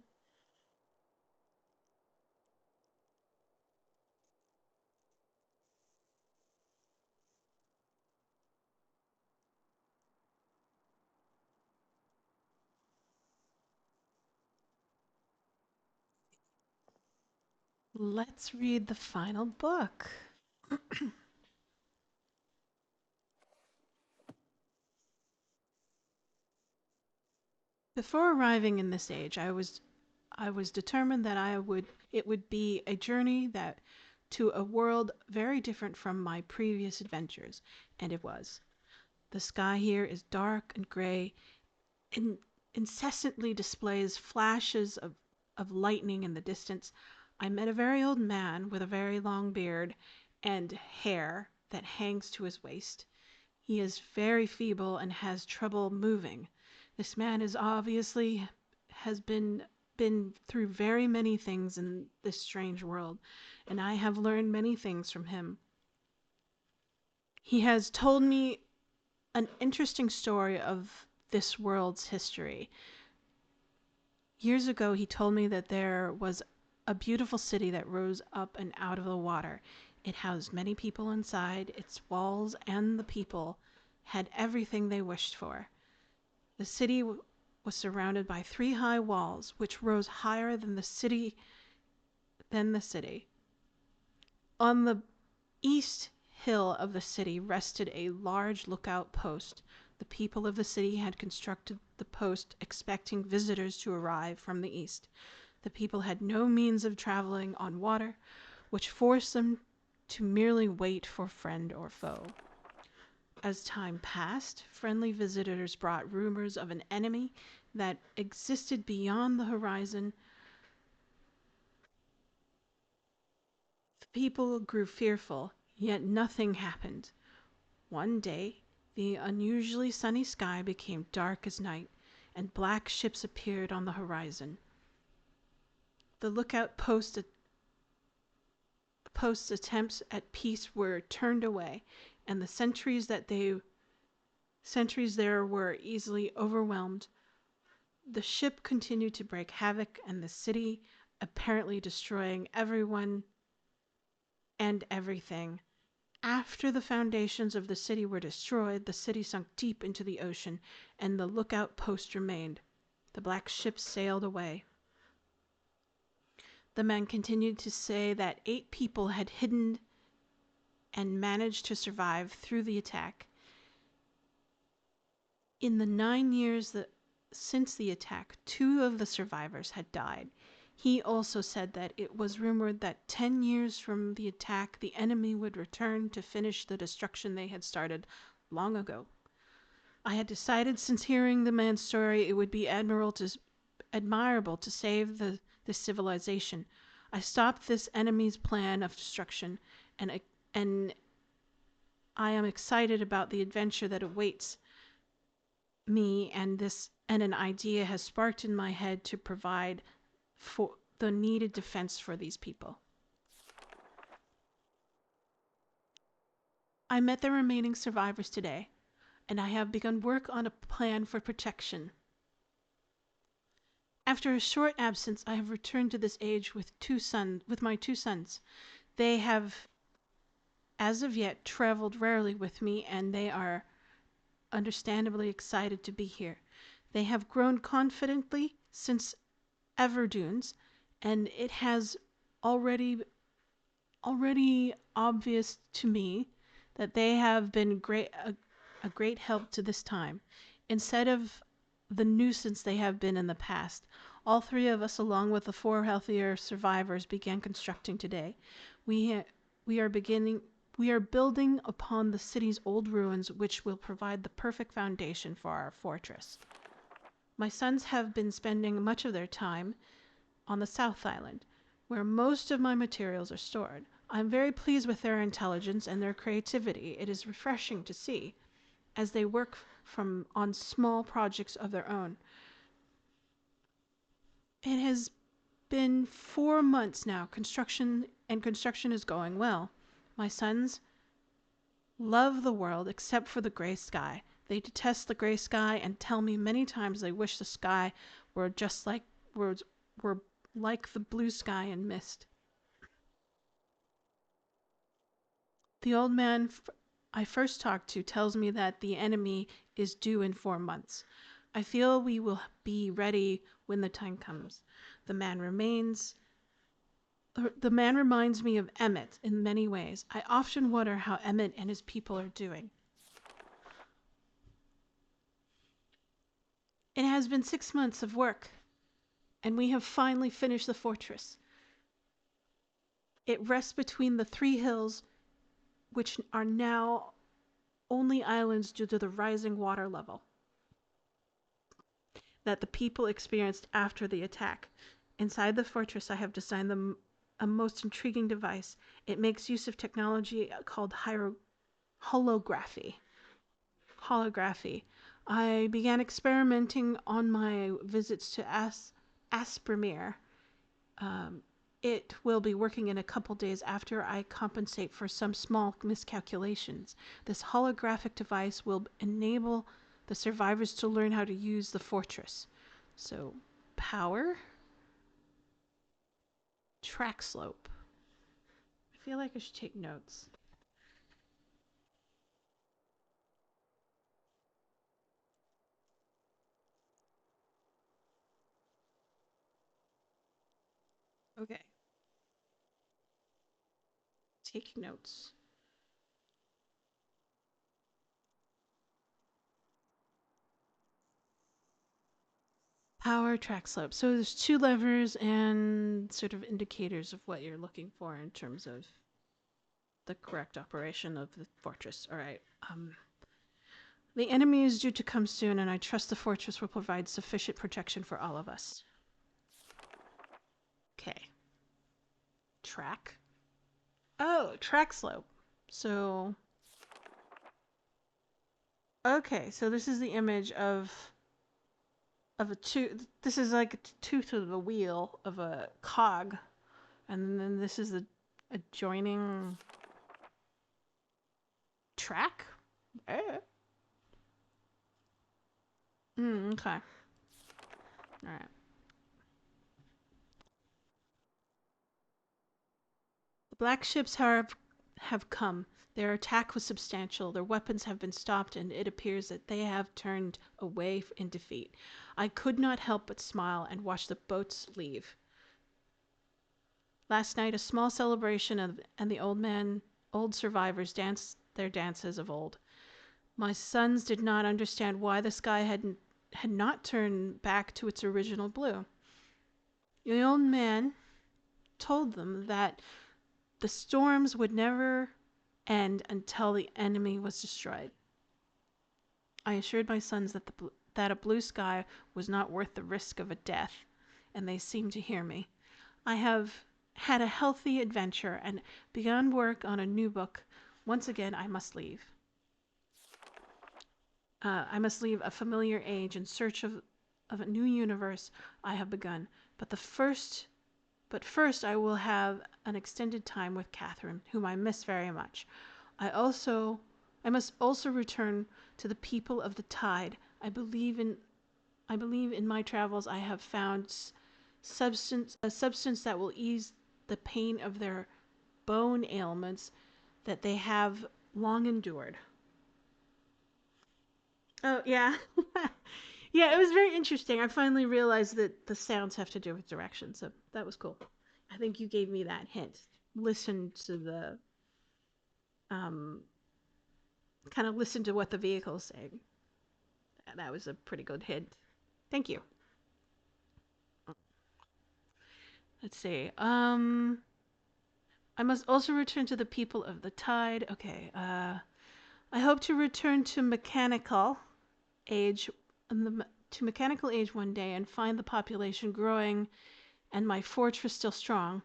A: Let's read the final book. Before arriving in this age, I was determined that it would be a journey that to a world very different from my previous adventures, and it was. The sky here is dark and gray and incessantly displays flashes of lightning in the distance. I met a very old man with a very long beard and hair that hangs to his waist. He is very feeble and has trouble moving. This man is obviously has been through very many things in this strange world, and I have learned many things from him. He has told me an interesting story of this world's history. Years ago, he told me that there was a beautiful city that rose up and out of the water. It housed many people inside. Its walls and the people had everything they wished for. The city was surrounded by three high walls, which rose higher than the city. On the east hill of the city rested a large lookout post. The people of the city had constructed the post expecting visitors to arrive from the east. The people had no means of traveling on water, which forced them to merely wait for friend or foe. As time passed, friendly visitors brought rumors of an enemy that existed beyond the horizon. The people grew fearful, yet nothing happened. One day, the unusually sunny sky became dark as night, and black ships appeared on the horizon. The lookout post's attempts at peace were turned away, and the sentries there were easily overwhelmed. The ship continued to break havoc in the city, apparently destroying everyone and everything. After the foundations of the city were destroyed, the city sunk deep into the ocean, and the lookout post remained. The black ship sailed away. The men continued to say that 8 people had hidden and managed to survive through the attack. In the 9 years since the attack, 2 of the survivors had died. He also said that it was rumored that 10 years from the attack, the enemy would return to finish the destruction they had started long ago. I had decided since hearing the man's story it would be admirable to save this civilization. I stopped this enemy's plan of destruction, and and I am excited about the adventure that awaits me. And an idea has sparked in my head to provide for the needed defense for these people. I met the remaining survivors today, and I have begun work on a plan for protection. After a short absence, I have returned to this age with my two sons. They have, as of yet, traveled rarely with me, and they are understandably excited to be here. They have grown confidently since Everdunes, and it has already already obvious to me that they have been a great help to this time, instead of the nuisance they have been in the past. All three of us, along with the four healthier survivors, began constructing today. We ha- we are beginning. We are building upon the city's old ruins, which will provide the perfect foundation for our fortress. My sons have been spending much of their time on the South Island, where most of my materials are stored. I'm very pleased with their intelligence and their creativity. It is refreshing to see as they work on small projects of their own. It has been 4 months now. Construction is going well. My sons love the world except for the gray sky. They detest the gray sky and tell me many times they wish the sky were just like were like the blue sky in Myst. The old man I first talked to tells me that the enemy is due in 4 months. I feel we will be ready when the time comes. The man remains. The man reminds me of Emmett in many ways. I often wonder how Emmett and his people are doing. It has been 6 months of work, and we have finally finished the fortress. It rests between the three hills, which are now only islands due to the rising water level that the people experienced after the attack. Inside the fortress, I have designed a most intriguing device. It makes use of technology called holography. Holography. I began experimenting on my visits to Aspermere. Um, it will be working in a couple days after I compensate for some small miscalculations. This holographic device will enable the survivors to learn how to use the fortress. So, power, track slope. I feel like I should take notes. Okay, taking notes. Power, track slope. So there's two levers and sort of indicators of what you're looking for in terms of the correct operation of the fortress. All right. The enemy is due to come soon, and I trust the fortress will provide sufficient protection for all of us. Okay. Track. Oh, track slope. So, okay, so this is the image of a tooth. This is like a tooth of a wheel of a cog, and then this is the adjoining track. Eh. Okay. All right. The black ships have come. Their attack was substantial. Their weapons have been stopped, and it appears that they have turned away in defeat. I could not help but smile and watch the boats leave. Last night, a small celebration and the old survivors danced their dances of old. My sons did not understand why the sky had not turned back to its original blue. The old man told them that the storms would never end until the enemy was destroyed. I assured my sons that that a blue sky was not worth the risk of a death, and they seemed to hear me. I have had a healthy adventure and begun work on a new book. Once again, I must leave. I must leave a familiar age in search of a new universe I have begun. But first I will have an extended time with Catherine, whom I miss very much. I must also return to the people of the tide. I believe in my travels I have found a substance that will ease the pain of their bone ailments that they have long endured. Oh, yeah. Yeah, it was very interesting. I finally realized that the sounds have to do with direction, so that was cool. I think you gave me that hint. Listen to the um kind of listen to what the vehicle's saying. That was a pretty good hint. Thank you. Let's see. I must also return to the people of the tide. Okay. I hope to return to age mechanical age one day and find the population growing and my fortress still strong.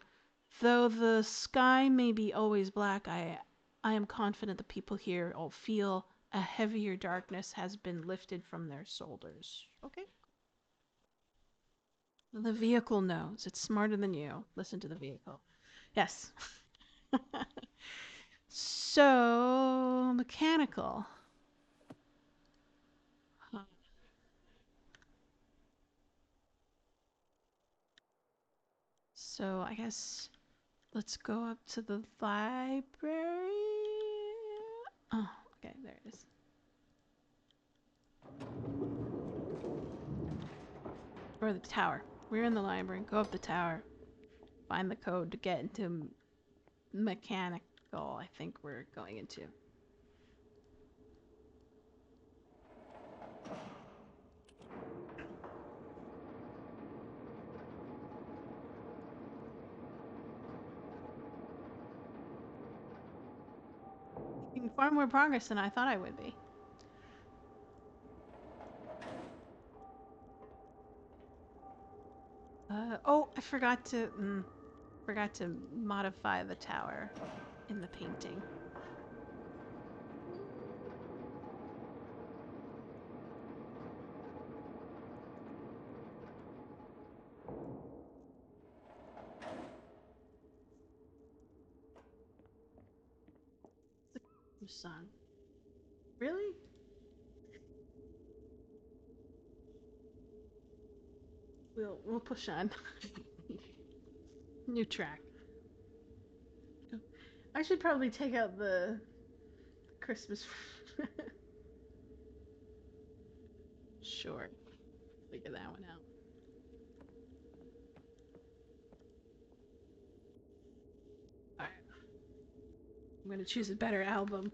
A: Though the sky may be always black, I am confident the people here all feel a heavier darkness has been lifted from their shoulders. Okay. The vehicle knows. It's smarter than you. Listen to the vehicle. Yes. So, mechanical. Huh. So, I guess let's go up to the library. Oh, okay, there it is. Or the tower. We're in the library. Go up the tower. Find the code to get into mechanical, I think we're going into. Making far more progress than I thought I would be. Oh, I forgot to modify the tower in the painting. The sun. Really? We'll push on. New track. I should probably take out the Christmas. Sure. Figure that one out. Alright. I'm gonna choose a better album.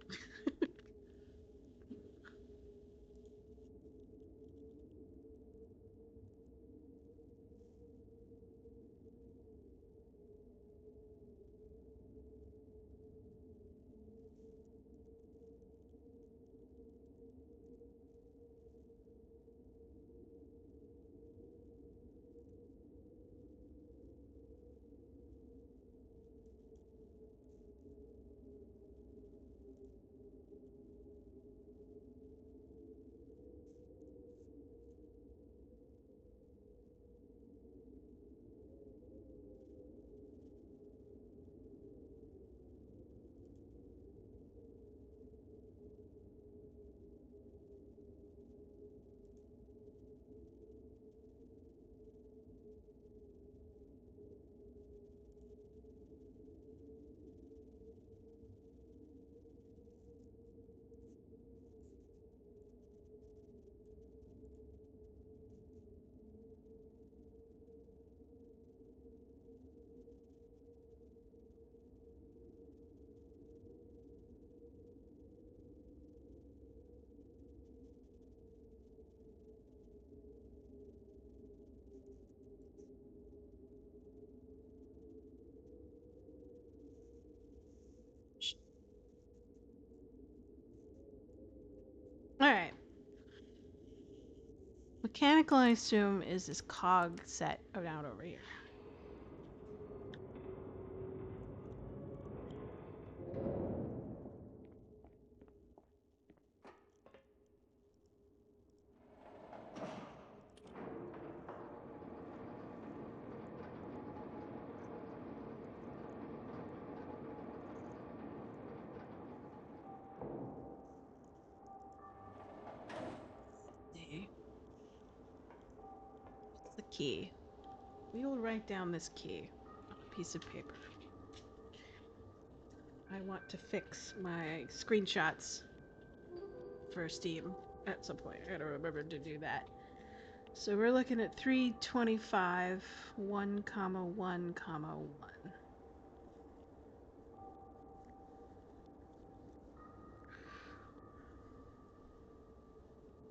A: Mechanical, I assume, is this cog set down over here. See. What's the key? We will write down this key on a piece of paper. I want to fix my screenshots for Steam at some point. I gotta remember to do that. So we're looking at 325, 1, 1, 1.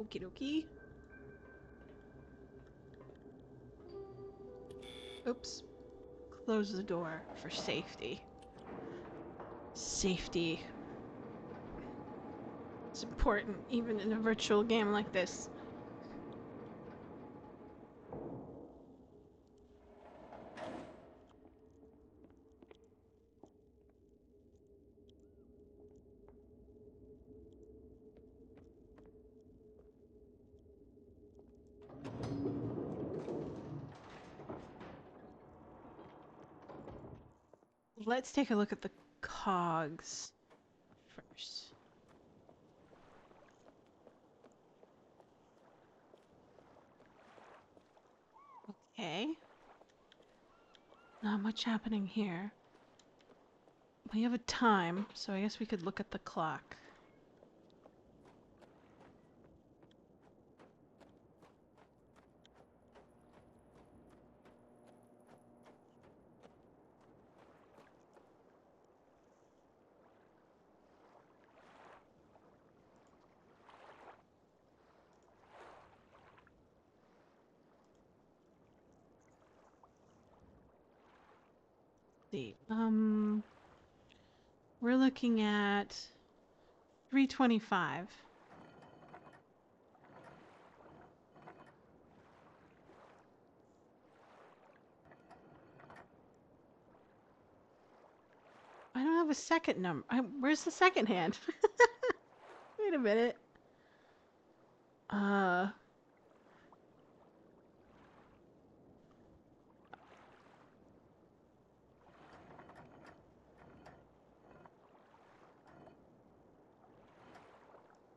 A: Okie dokie. Oops. Close the door for safety. Safety. It's important, even in a virtual game like this. Let's take a look at the cogs first. Okay. Not much happening here. We have a time, so I guess we could look at the clock. See. We're looking at 325. I don't have a second number. Where's the second hand? Wait a minute.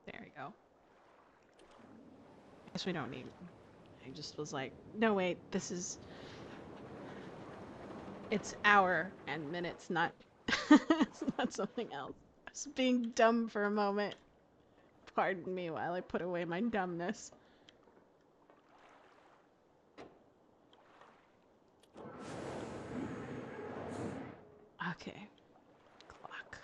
A: There we go. Guess we don't need. I just was like, no wait, this is. It's hour and minutes, not. It's not something else. I was being dumb for a moment. Pardon me while I put away my dumbness. Okay. Clock.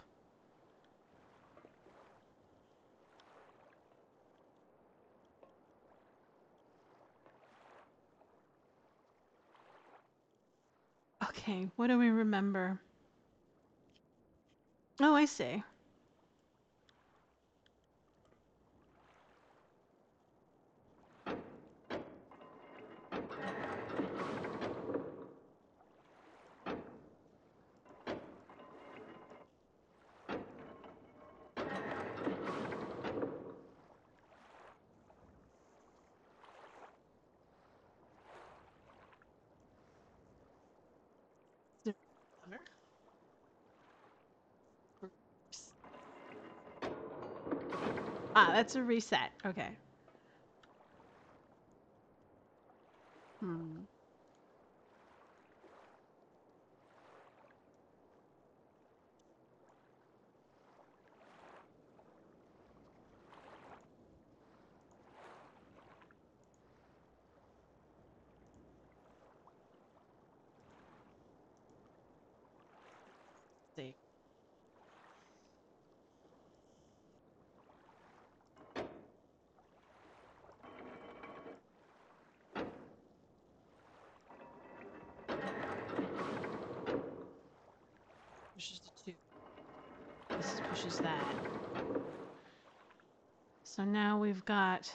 A: Okay, what do we remember? Oh, I see. Ah, that's a reset. Okay. Hmm. See. Pushes the two. This pushes that. So now we've got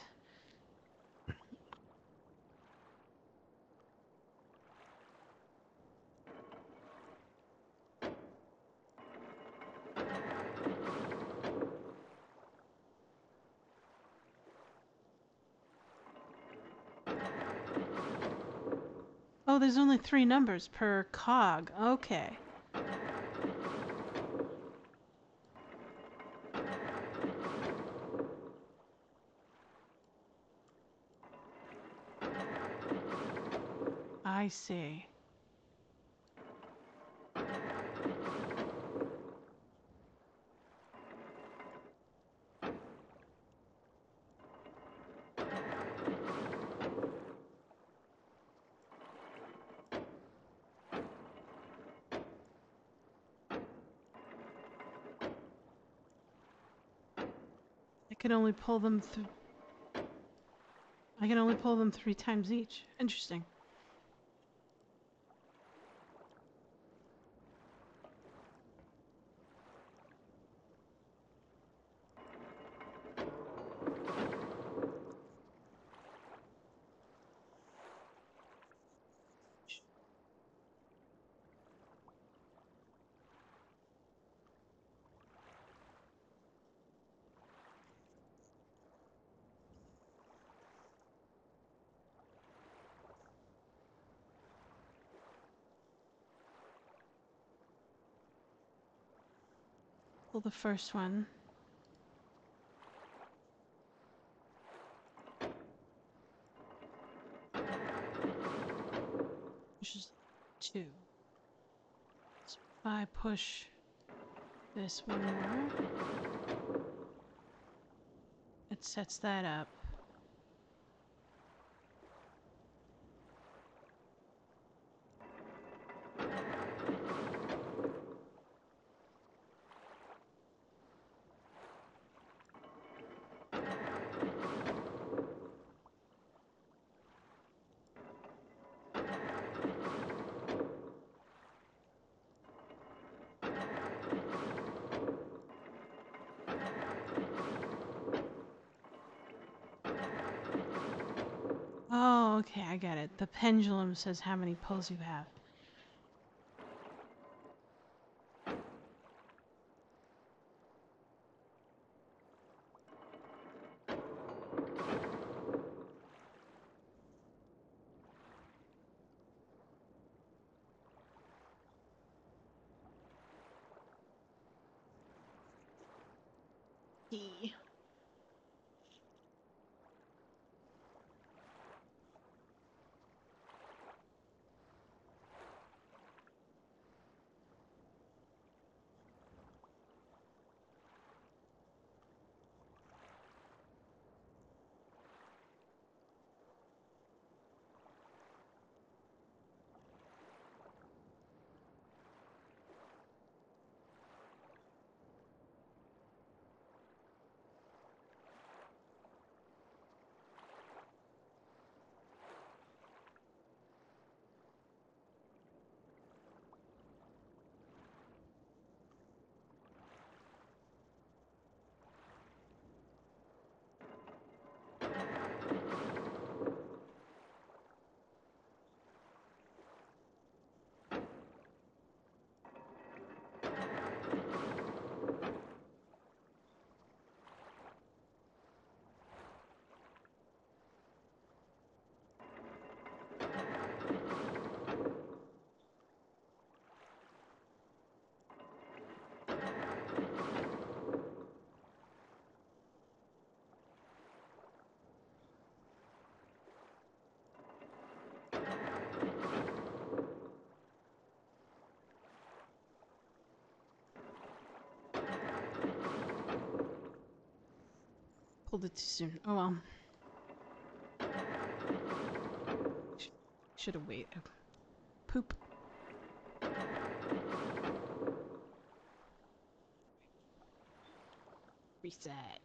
A: Oh, there's only 3 numbers per cog. Okay. I see. I can only pull them I can only pull them 3 times each. Interesting. Pull the first one. Which is 2. So if I push this one more, it sets that up. Oh, okay, I get it. The pendulum says how many pulls you have. E. Pulled it too soon. Oh well. Should have waited. Poop. Reset.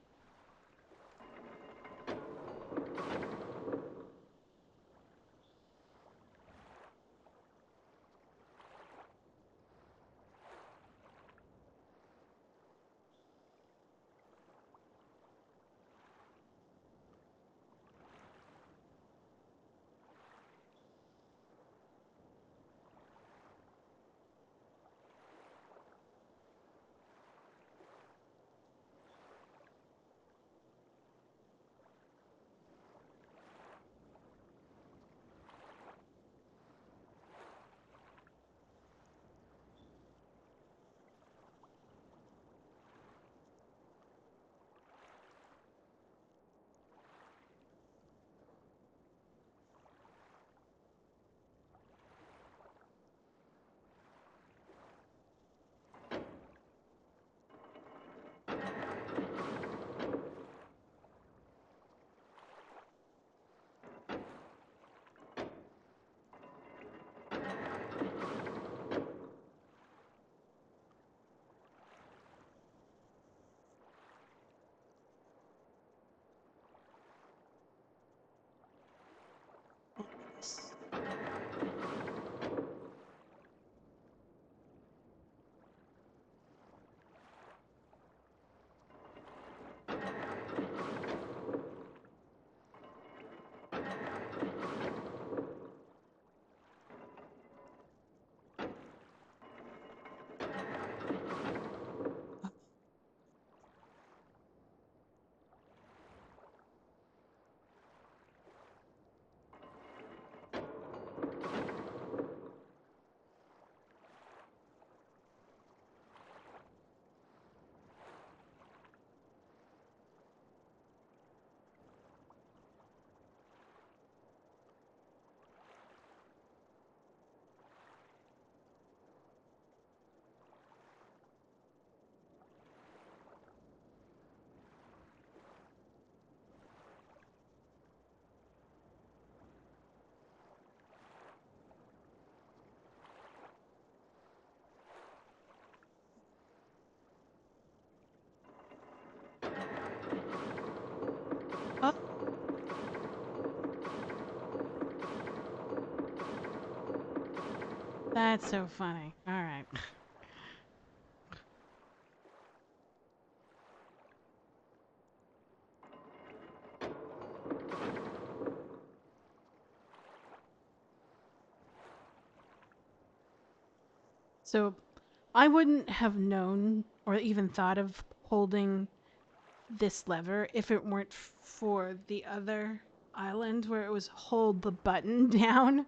A: That's so funny. All right. So I wouldn't have known or even thought of holding this lever if it weren't for the other island where it was hold the button down.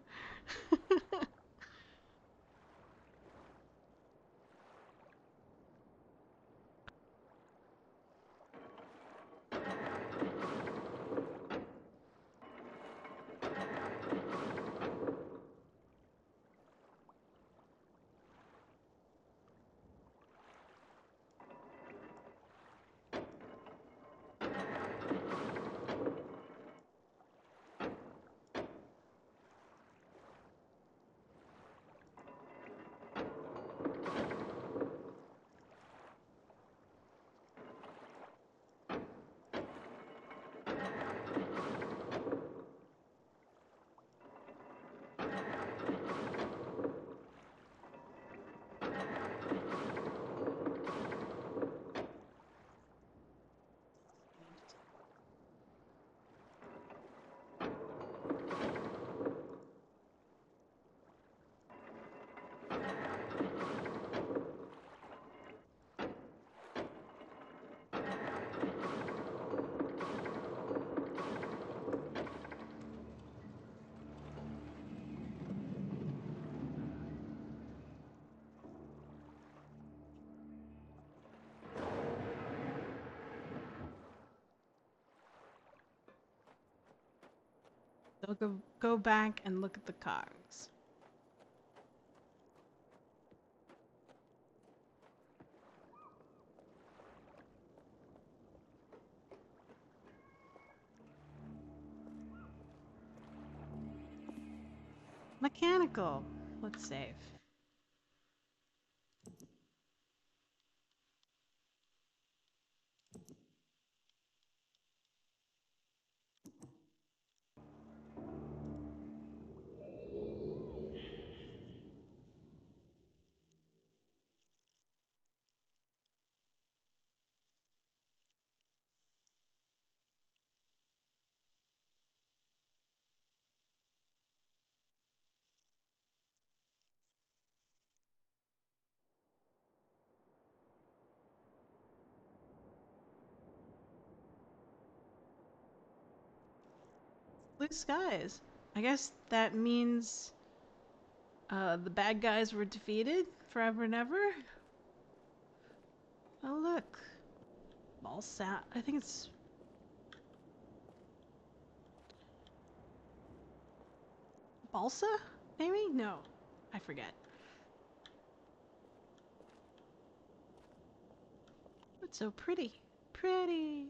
A: So go back and look at the cogs. Mechanical. Let's save. Blue skies. I guess that means the bad guys were defeated forever and ever. Oh look, balsa. I think it's balsa. Maybe no, I forget. It's so pretty, pretty.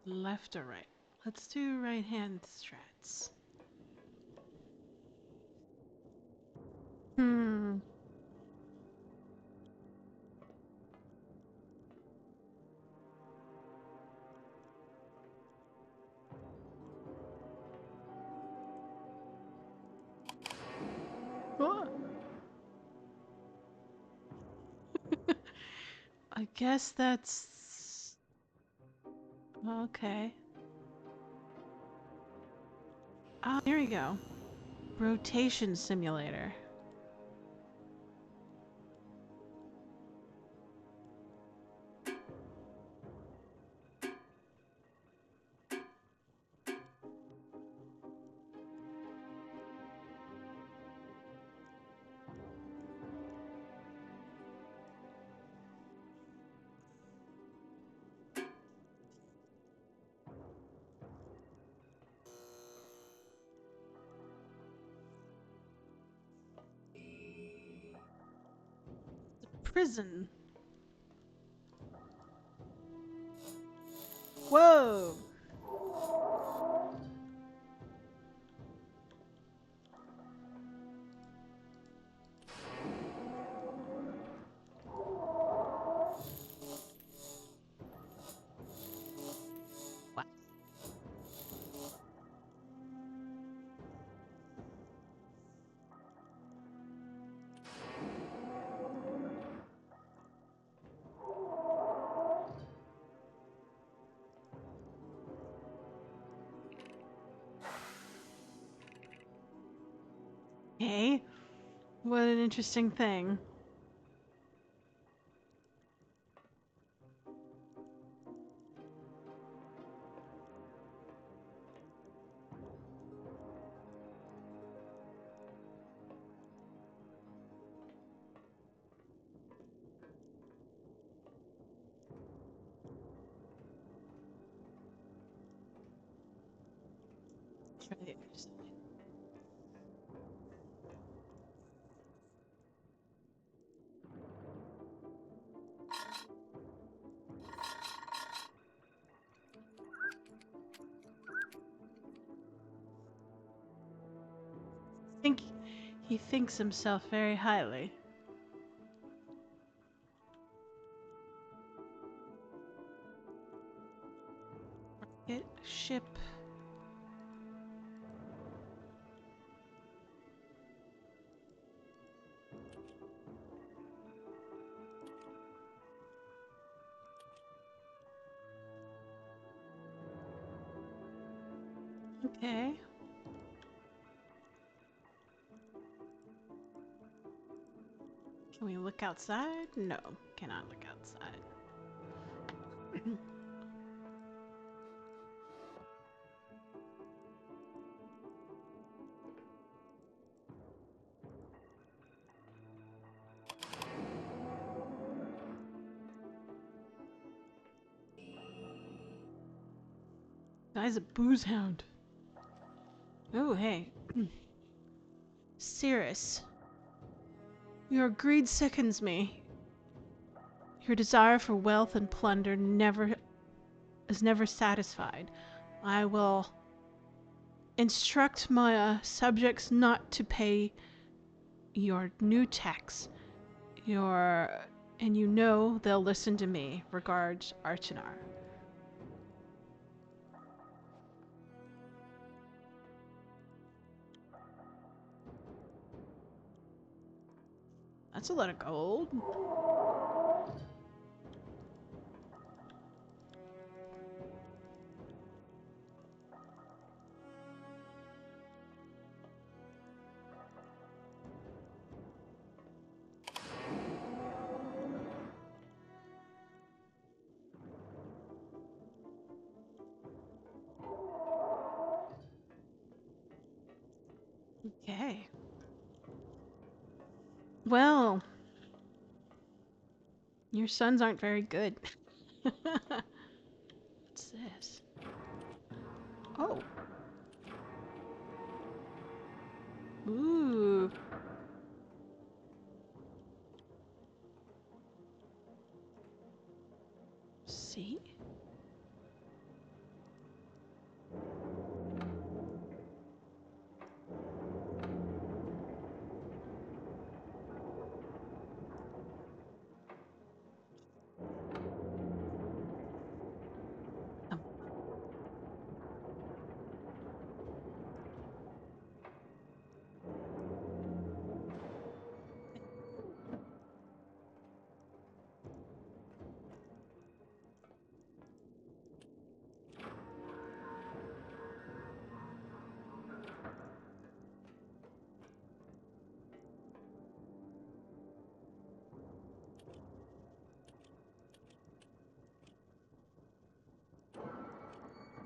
A: Left or right? Let's do right hand strats. Hmm. Oh. I guess that's okay. Oh, here we go. Rotation simulator. Prison. Whoa. Okay. What an interesting thing. Try the other side. Think he thinks himself very highly. Rocket ship. Okay. Can we look outside? No, cannot look outside. Guy's a booze hound. Oh, hey. Cirrus, your greed sickens me. Your desire for wealth and plunder is never satisfied. I will instruct my subjects not to pay your new tax. And you know they'll listen to me. Regards, Archinar. That's a lot of gold. Okay. Well, your sons aren't very good. What's this? Oh. Ooh. See? Um,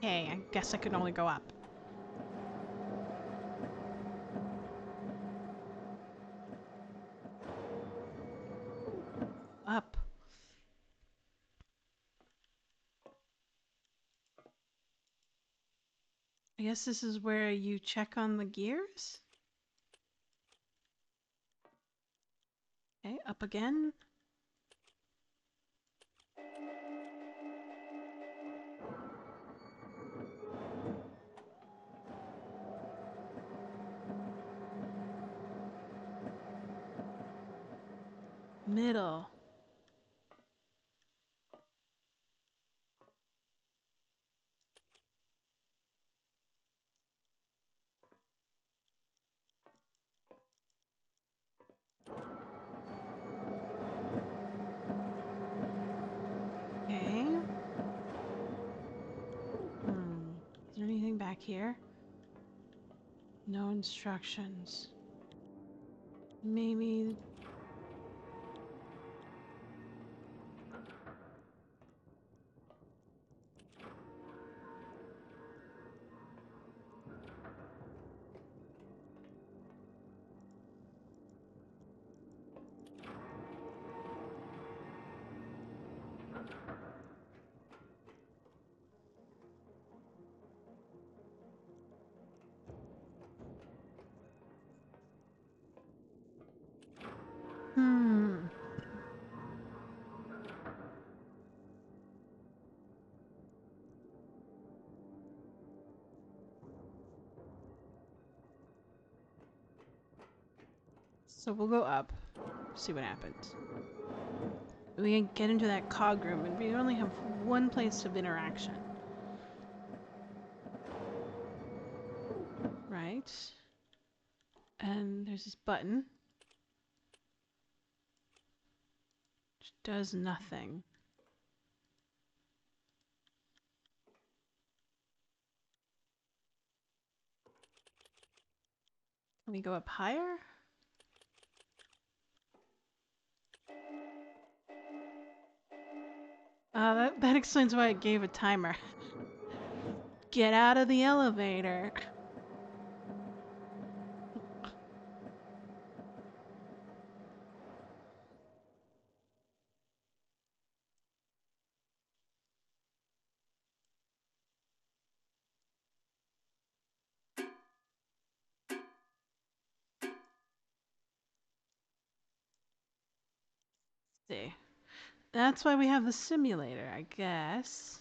A: hey, I guess I can only go up. Up. I guess this is where you check on the gears? Okay, up again. Middle. Okay. Is there anything back here? No instructions. Maybe. Hmm. So we'll go up, see what happens. We can get into that cog room, and we only have one place of interaction. Right? And there's this button, which does nothing. Can we go up higher? That explains why it gave a timer. Get out of the elevator. See. That's why we have the simulator, I guess.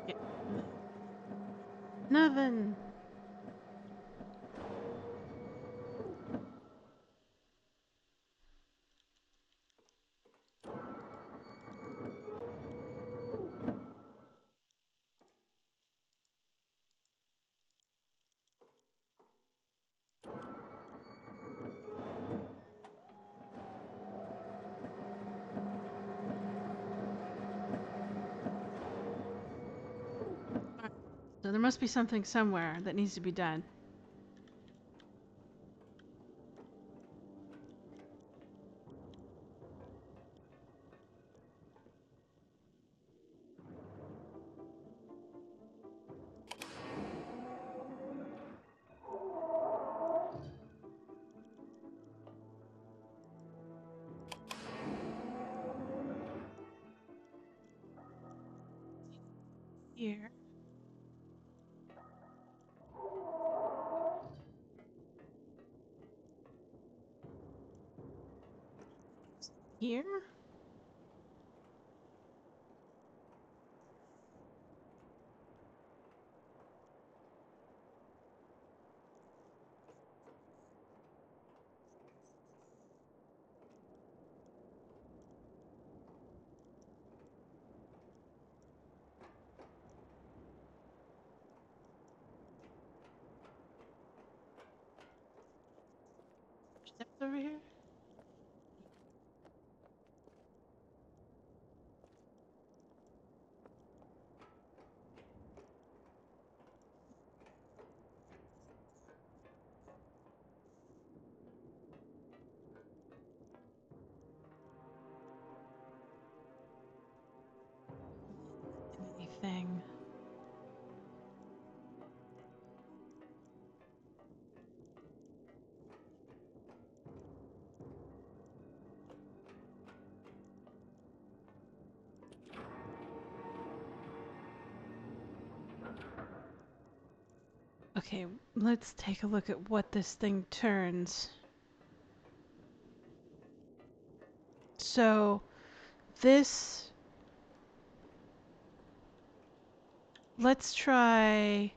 A: Yeah. Nothing. So there must be something somewhere that needs to be done. Here. Here? Steps over here? Anything. Okay, let's take a look at what this thing turns. So, this Let's try...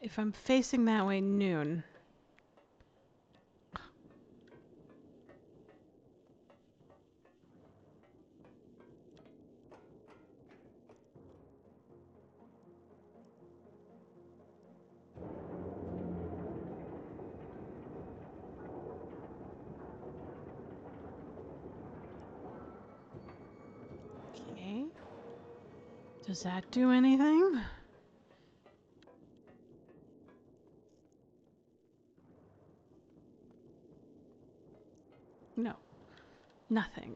A: if I'm facing that way, noon. Okay. Does that do anything? No. Nothing.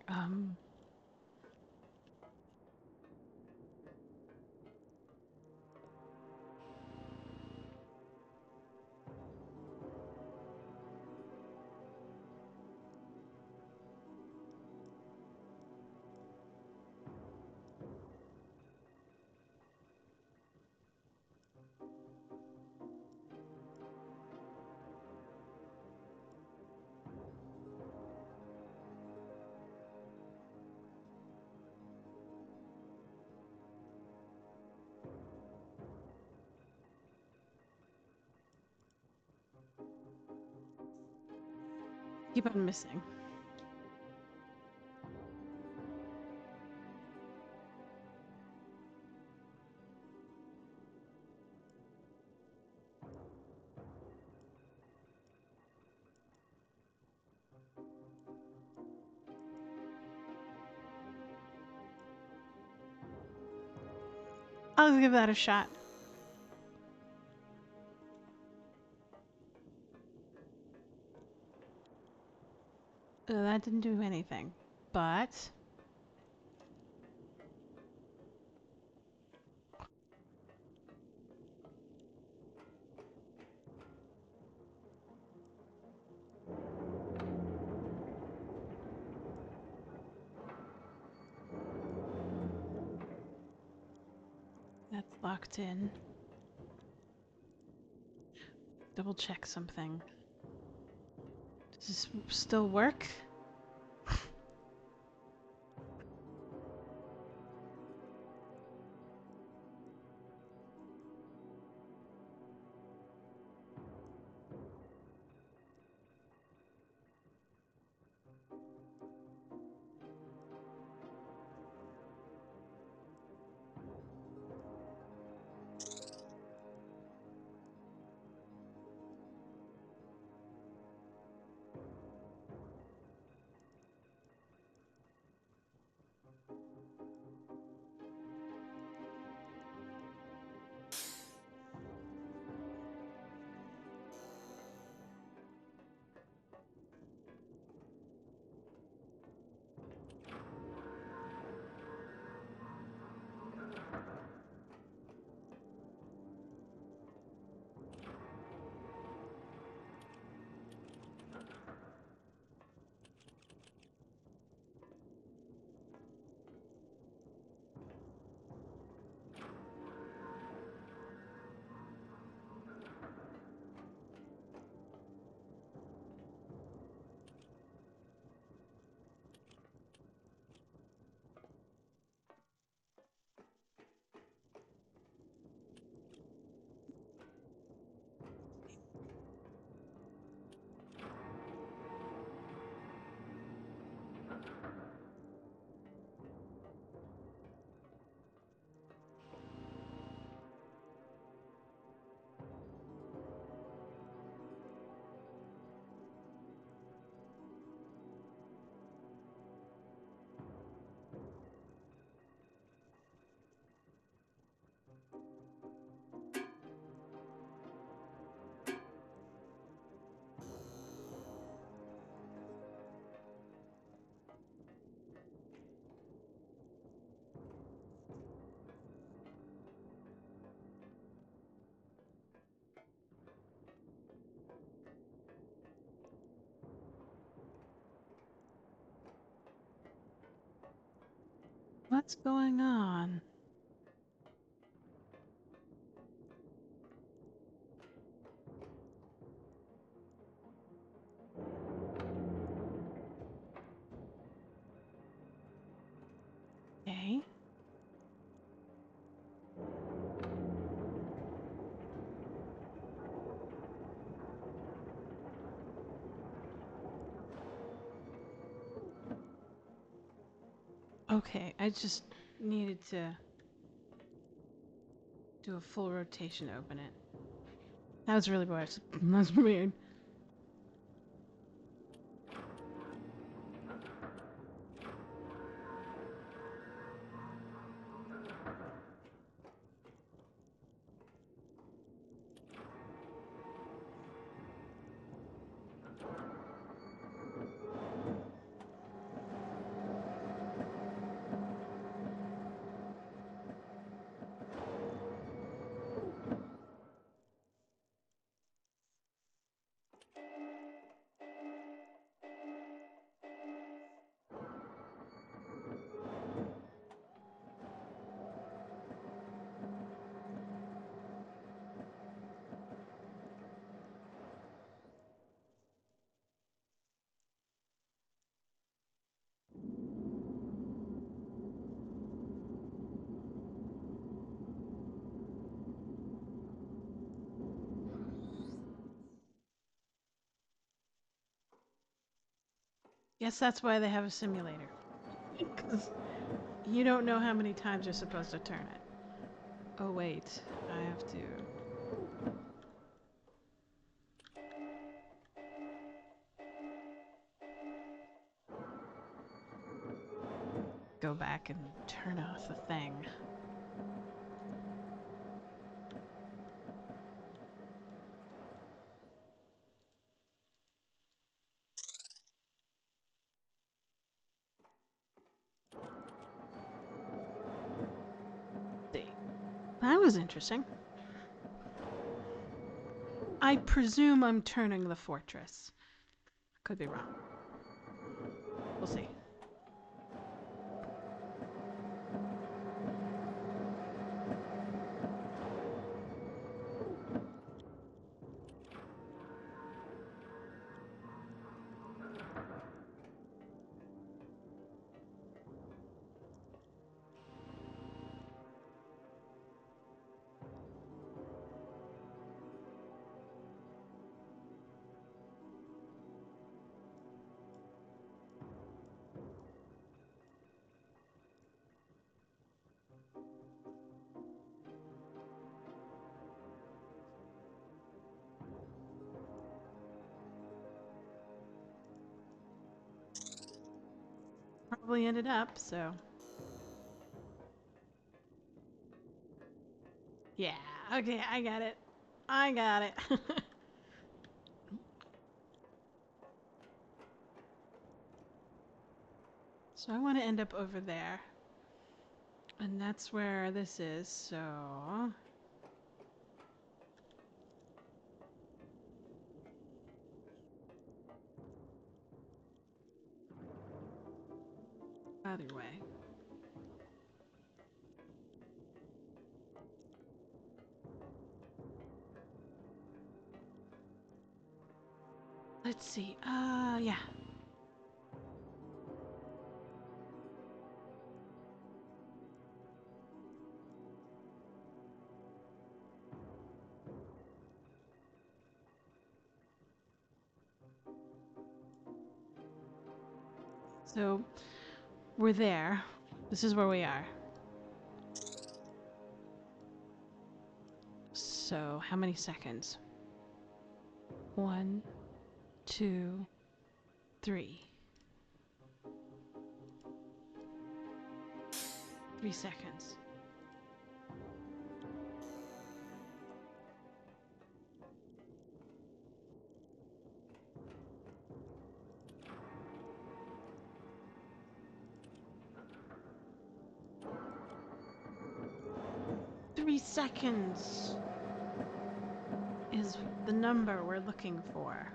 A: Keep on missing. I'll give that a shot. That didn't do anything. But... that's locked in. Double check something. Does this still work? What's going on? Okay. Okay, I just needed to do a full rotation to open it. That was really weird. That's weird. Guess that's why they have a simulator. Because you don't know how many times you're supposed to turn it. Oh wait, I have to... go back and turn off the thing. See, that was interesting. I presume I'm turning the fortress. Could be wrong. We'll see. Probably ended up, so... yeah, okay, I got it. I got it. So I want to end up over there. And that's where this is, so... either way. Let's see. Yeah. So, we're there. This is where we are. So, how many seconds? 1, 2, 3. 3 seconds. Three seconds is the number we're looking for.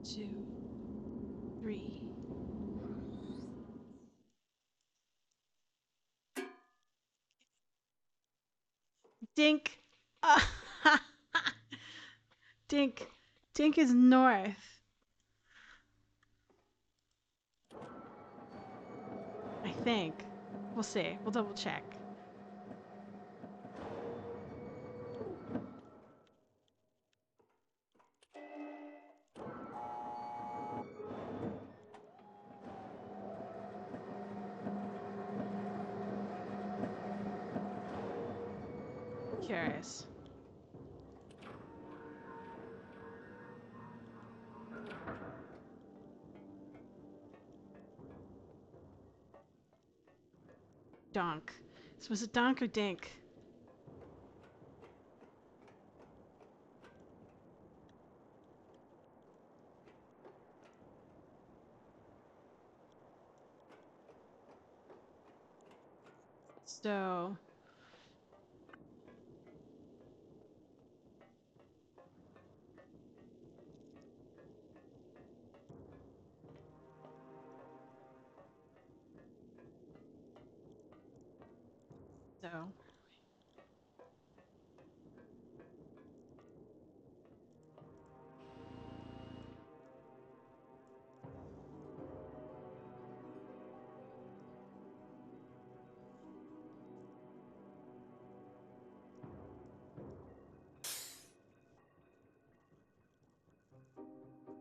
A: Two, 3. Dink. Dink. Dink is north. I think. We'll see. We'll double check. Curious. Donk. So was it Donk or Dink? So so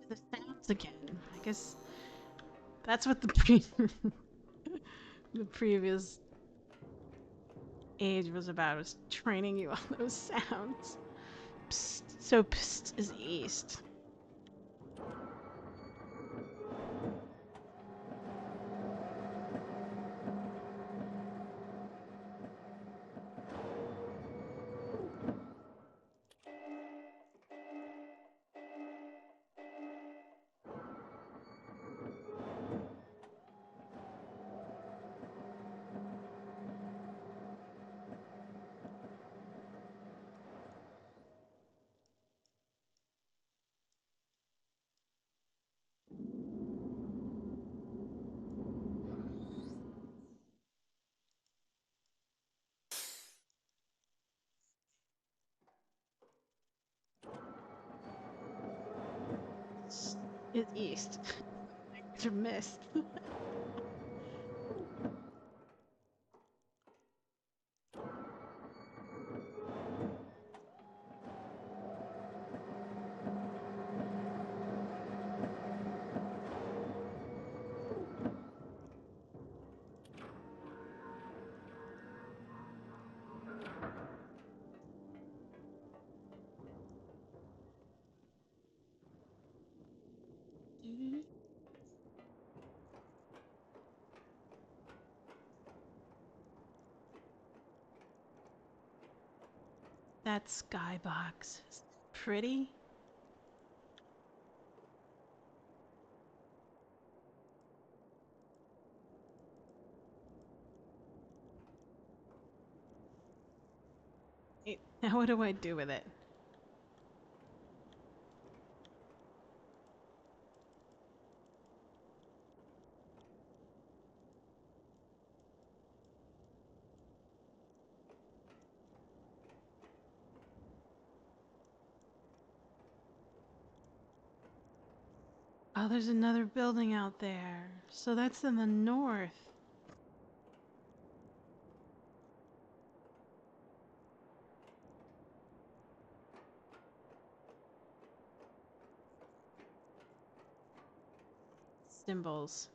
A: the sounds again. I guess that's what the the previous age was about, was training you on those sounds. Psst. So psst is east. Is east. To Myst. That skybox is pretty. Now what do I do with it? Oh, there's another building out there. So that's in the north. Symbols.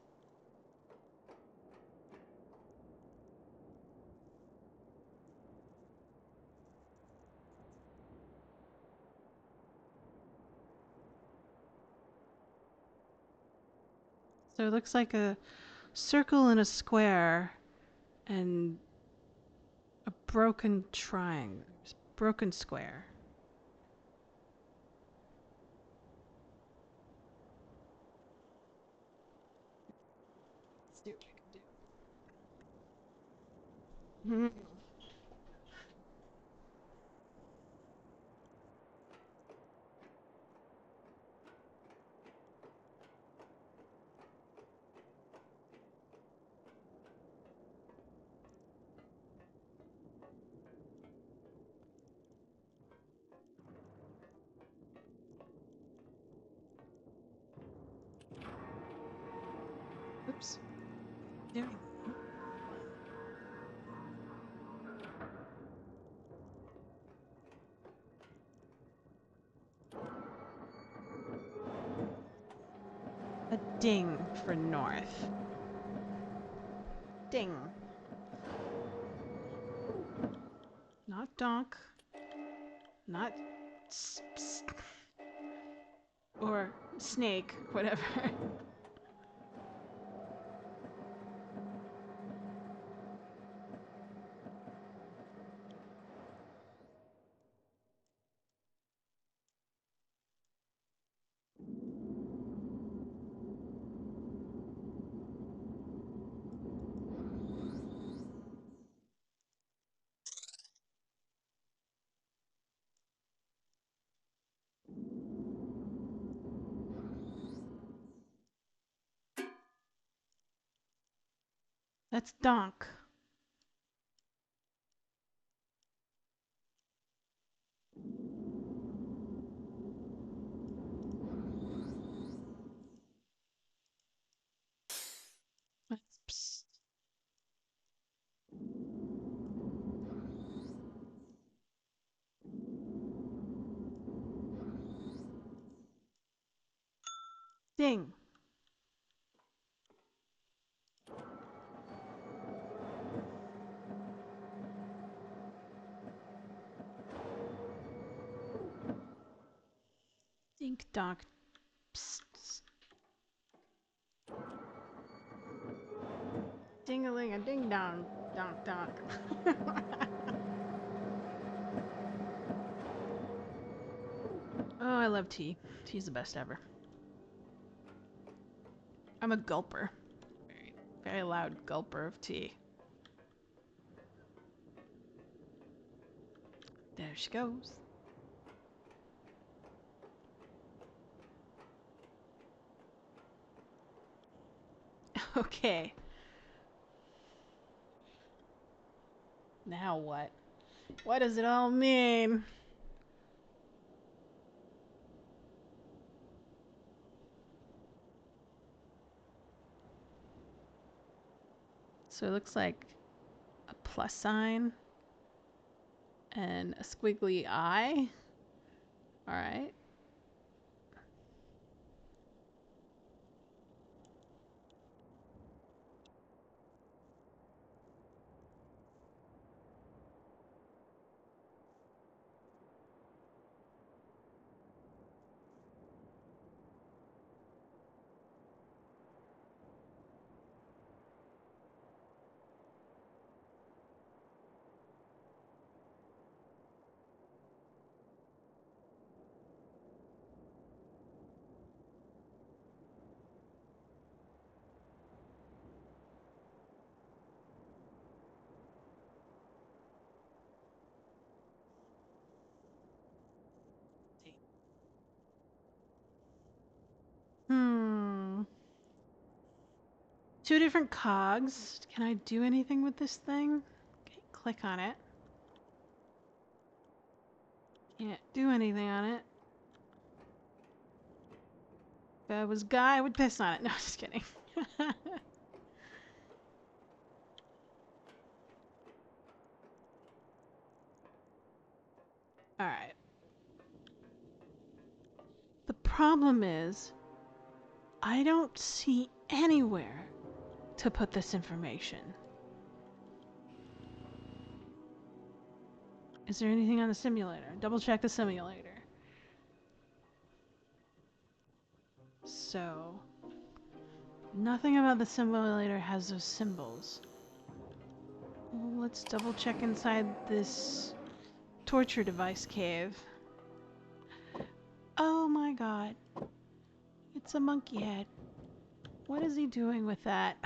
A: So it looks like a circle and a square and a broken triangle. Broken square. Let's see what we can do. Oops. There we go. A ding for north. Ding. Not donk. Not or snake, whatever. That's donk. That's psst. Ding. Dink donk. Psst. Ding-a-ling a ding dong. Donk donk. Oh, I love tea. Tea's the best ever. I'm a gulper. Very, very loud gulper of tea. There she goes. Okay. Now what? What does it all mean? So it looks like a plus sign and a squiggly eye. All right. Hmm. Two different cogs. Can I do anything with this thing? Okay, click on it. Can't do anything on it. If I was Guy, I would piss on it. No, just kidding. Alright. The problem is, I don't see anywhere to put this information. Is there anything on the simulator? Double check the simulator. So, nothing about the simulator has those symbols. Well, let's double check inside this torture device cave. Oh my god. It's a monkey head. What is he doing with that?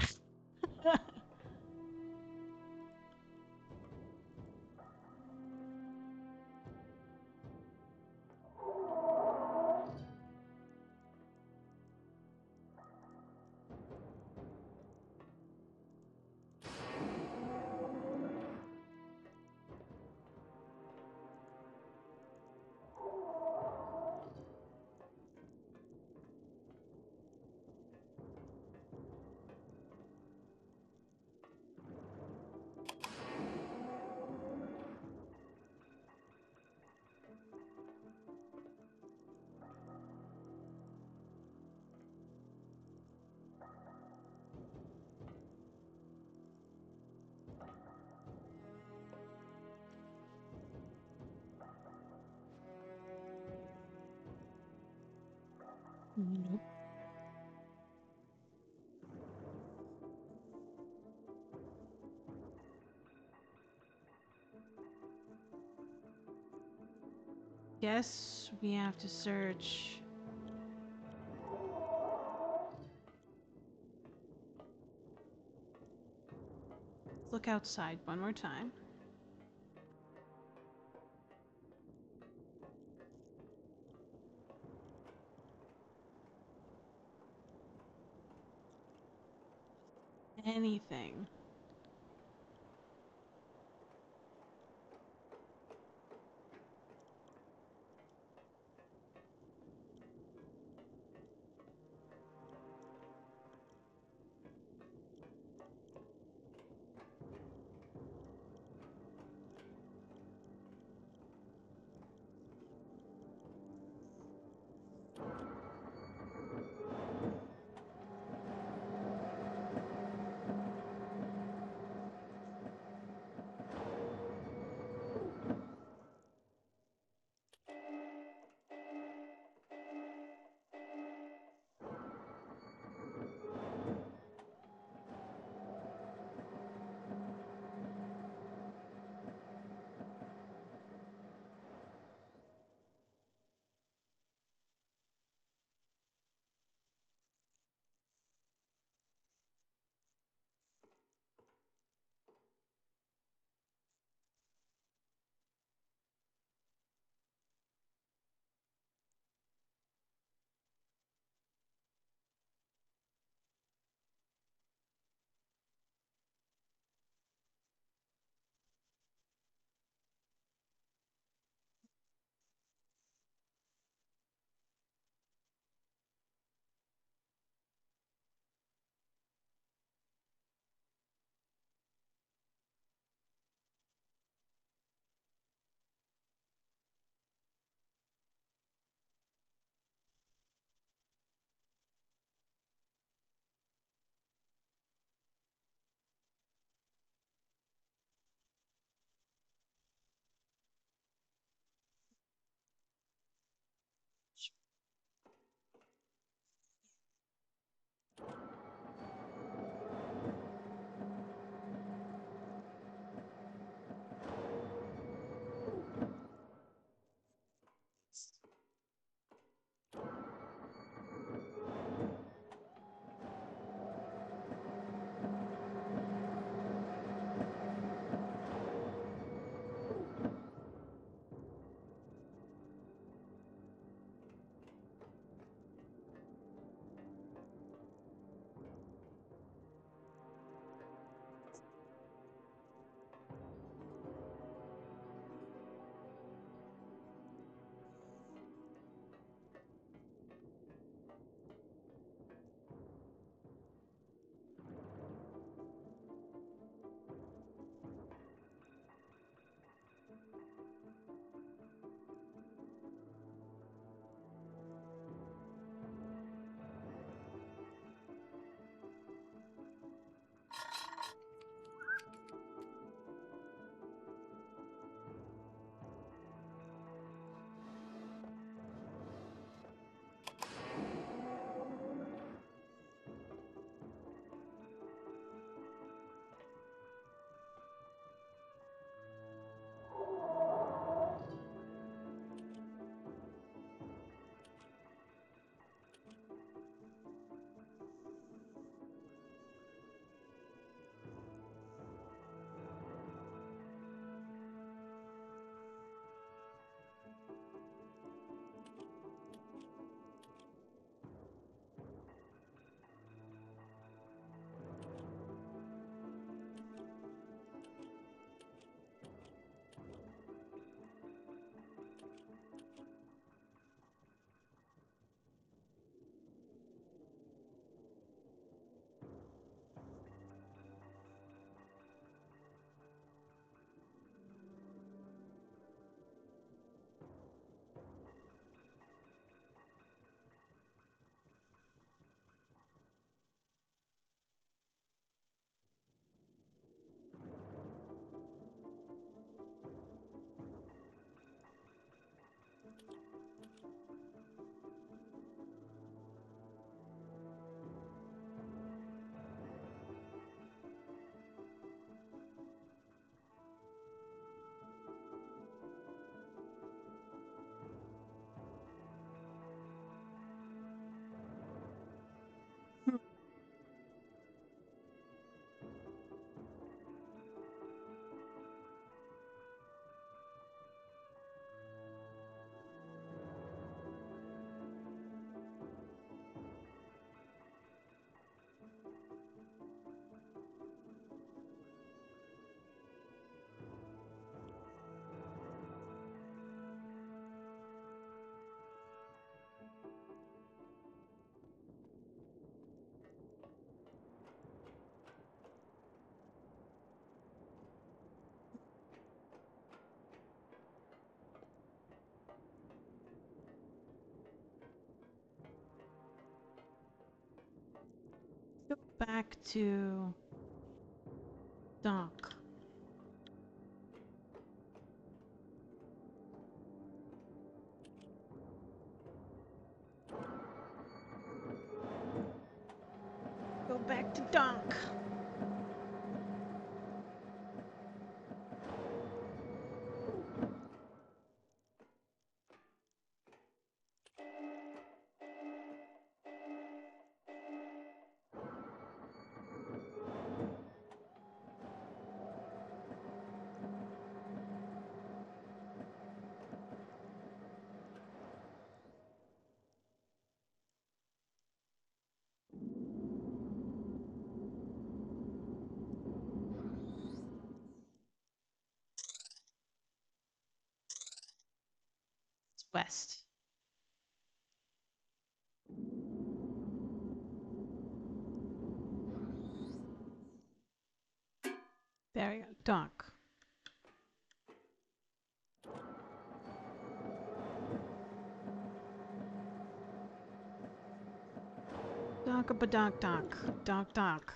B: Nope.
A: Guess we have to search. Look outside one more time. Anything. back to Doc. Go back to Doc. It's west. There we go. Doc. Doc-a-ba-doc, doc. Doc, doc.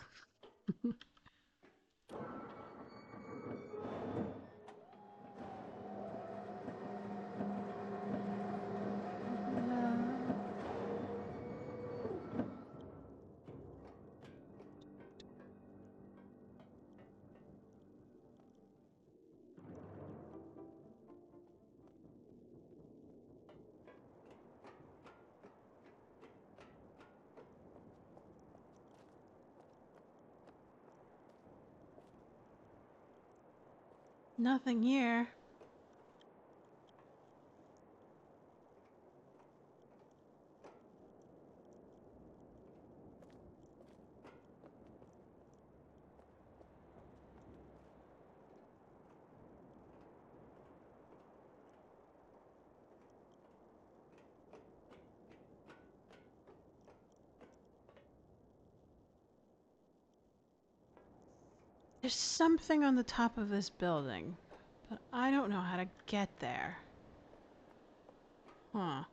A: Nothing here. There's something on the top of this building, but I don't know how to get there. Huh.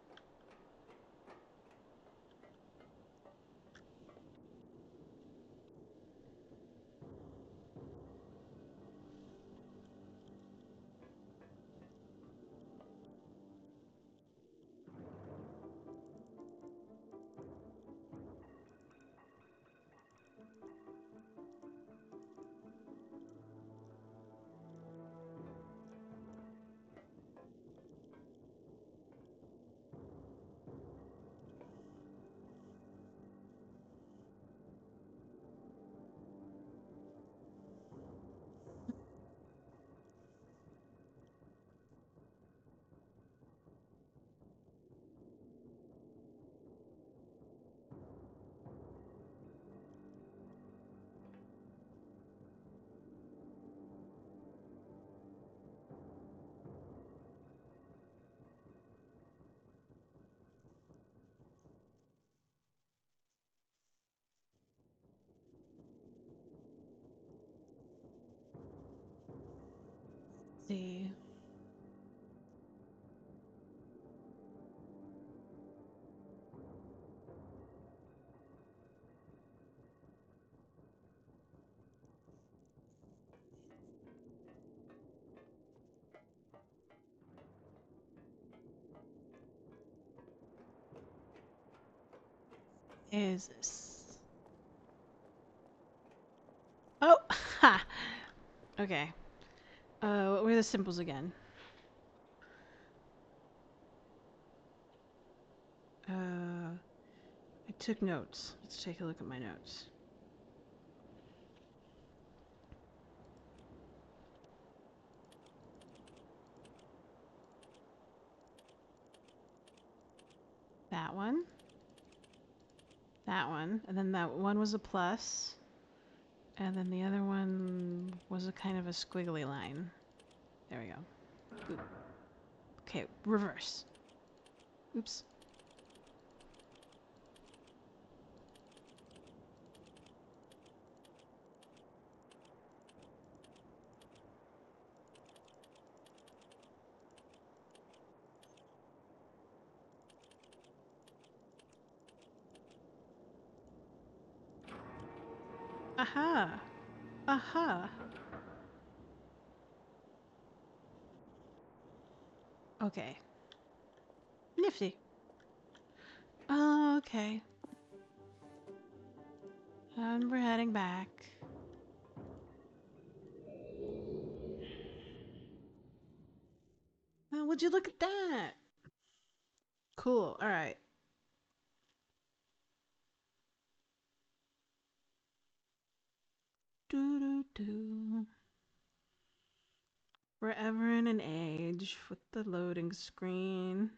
A: See. Is this? Oh, ha. Okay. What were the symbols again? I took notes. Let's take a look at my notes. That one. That one. And then that one was a plus. And then the other one was a kind of a squiggly line. There we go. Oop. Okay, reverse. Oops. Aha. Aha. Okay. Nifty. Okay. And we're heading back. Oh, would you look at that? Cool. All right. Do do do. We're ever in an age with the loading screen.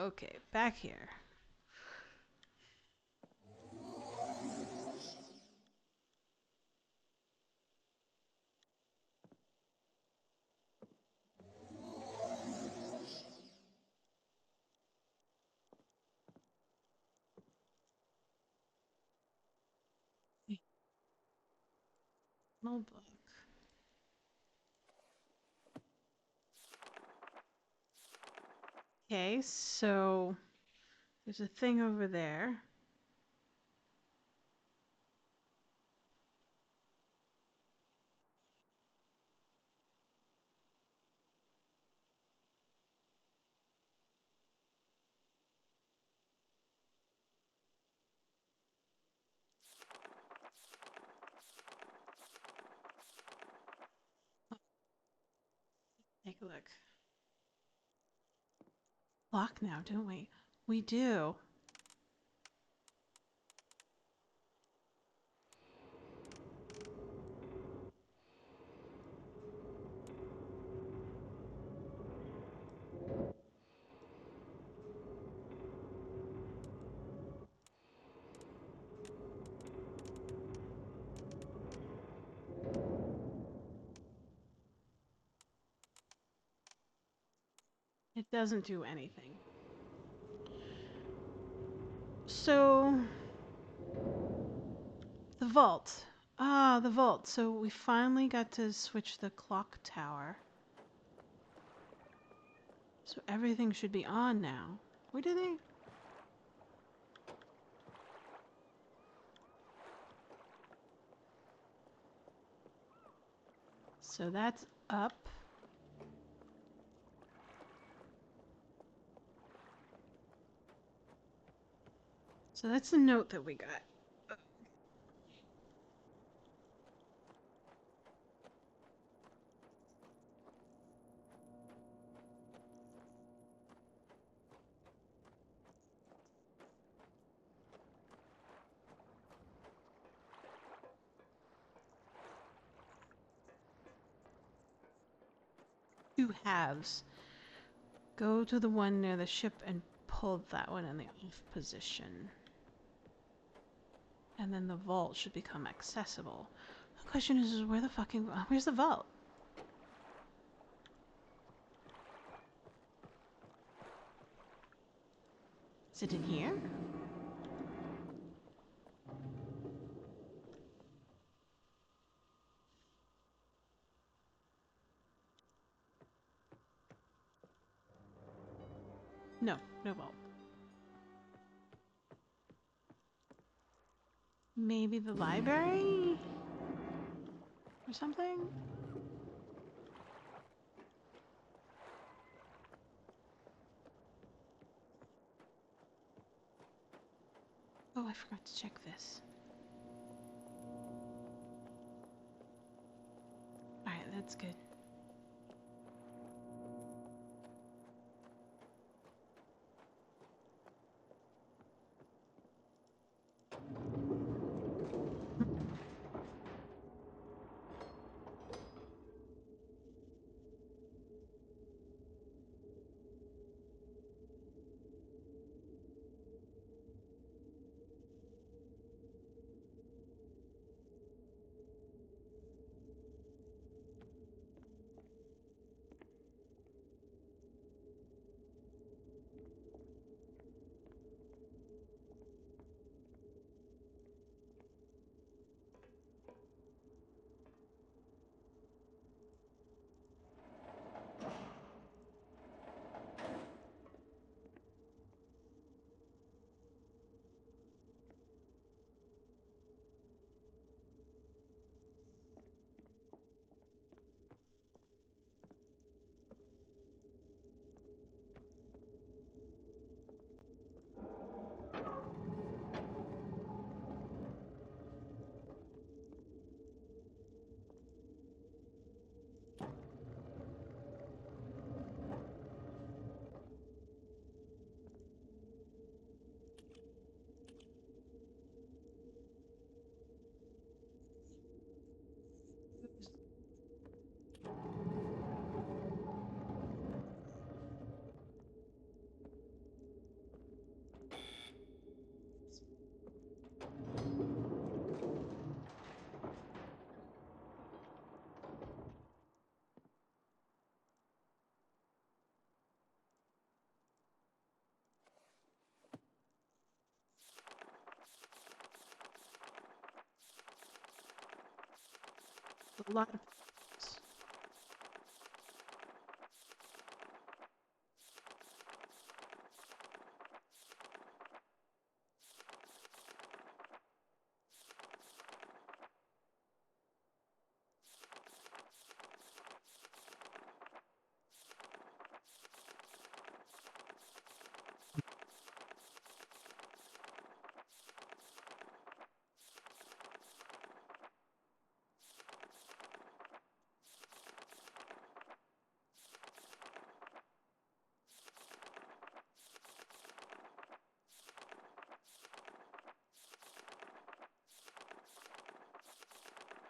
A: Okay, back here. Notebook. Okay, so there's a thing over there. Take a look. Lock now, don't we? We do. It doesn't do anything. So, the vault. Ah, the vault. So we finally got to switch the clock tower. So everything should be on now. Where did they? So that's up. So that's the note that we got. Two halves. Go to the one near the ship and pull that one in the off position. And then the vault should become accessible. The question is where the fucking... where's the vault? Is it in here? No, no vault. Maybe the library? Or something? Oh, I forgot to check this. Alright, that's good. A lot of.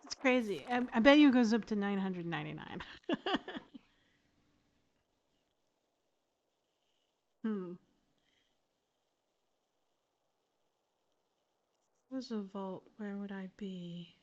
A: It's crazy. I bet you it goes up to 999. Hmm. If it was a vault, where would I be?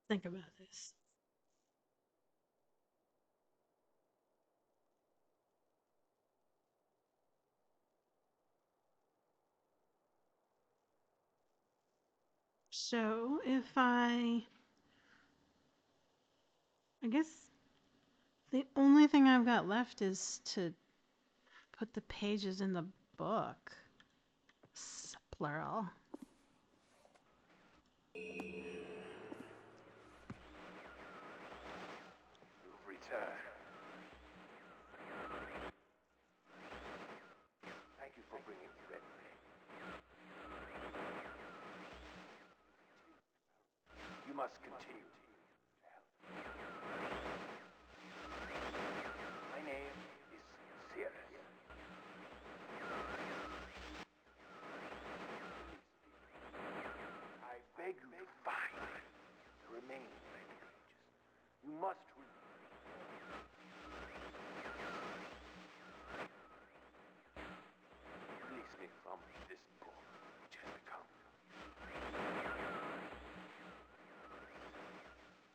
A: Think about this. So if I guess the only thing I've got left is to put the pages in the book. Plural.
B: You've returned. Thank you for bringing the red pen. You must continue to help. My name is Sirius. I beg you to find the remaining red pages. You must release me from this book which has become.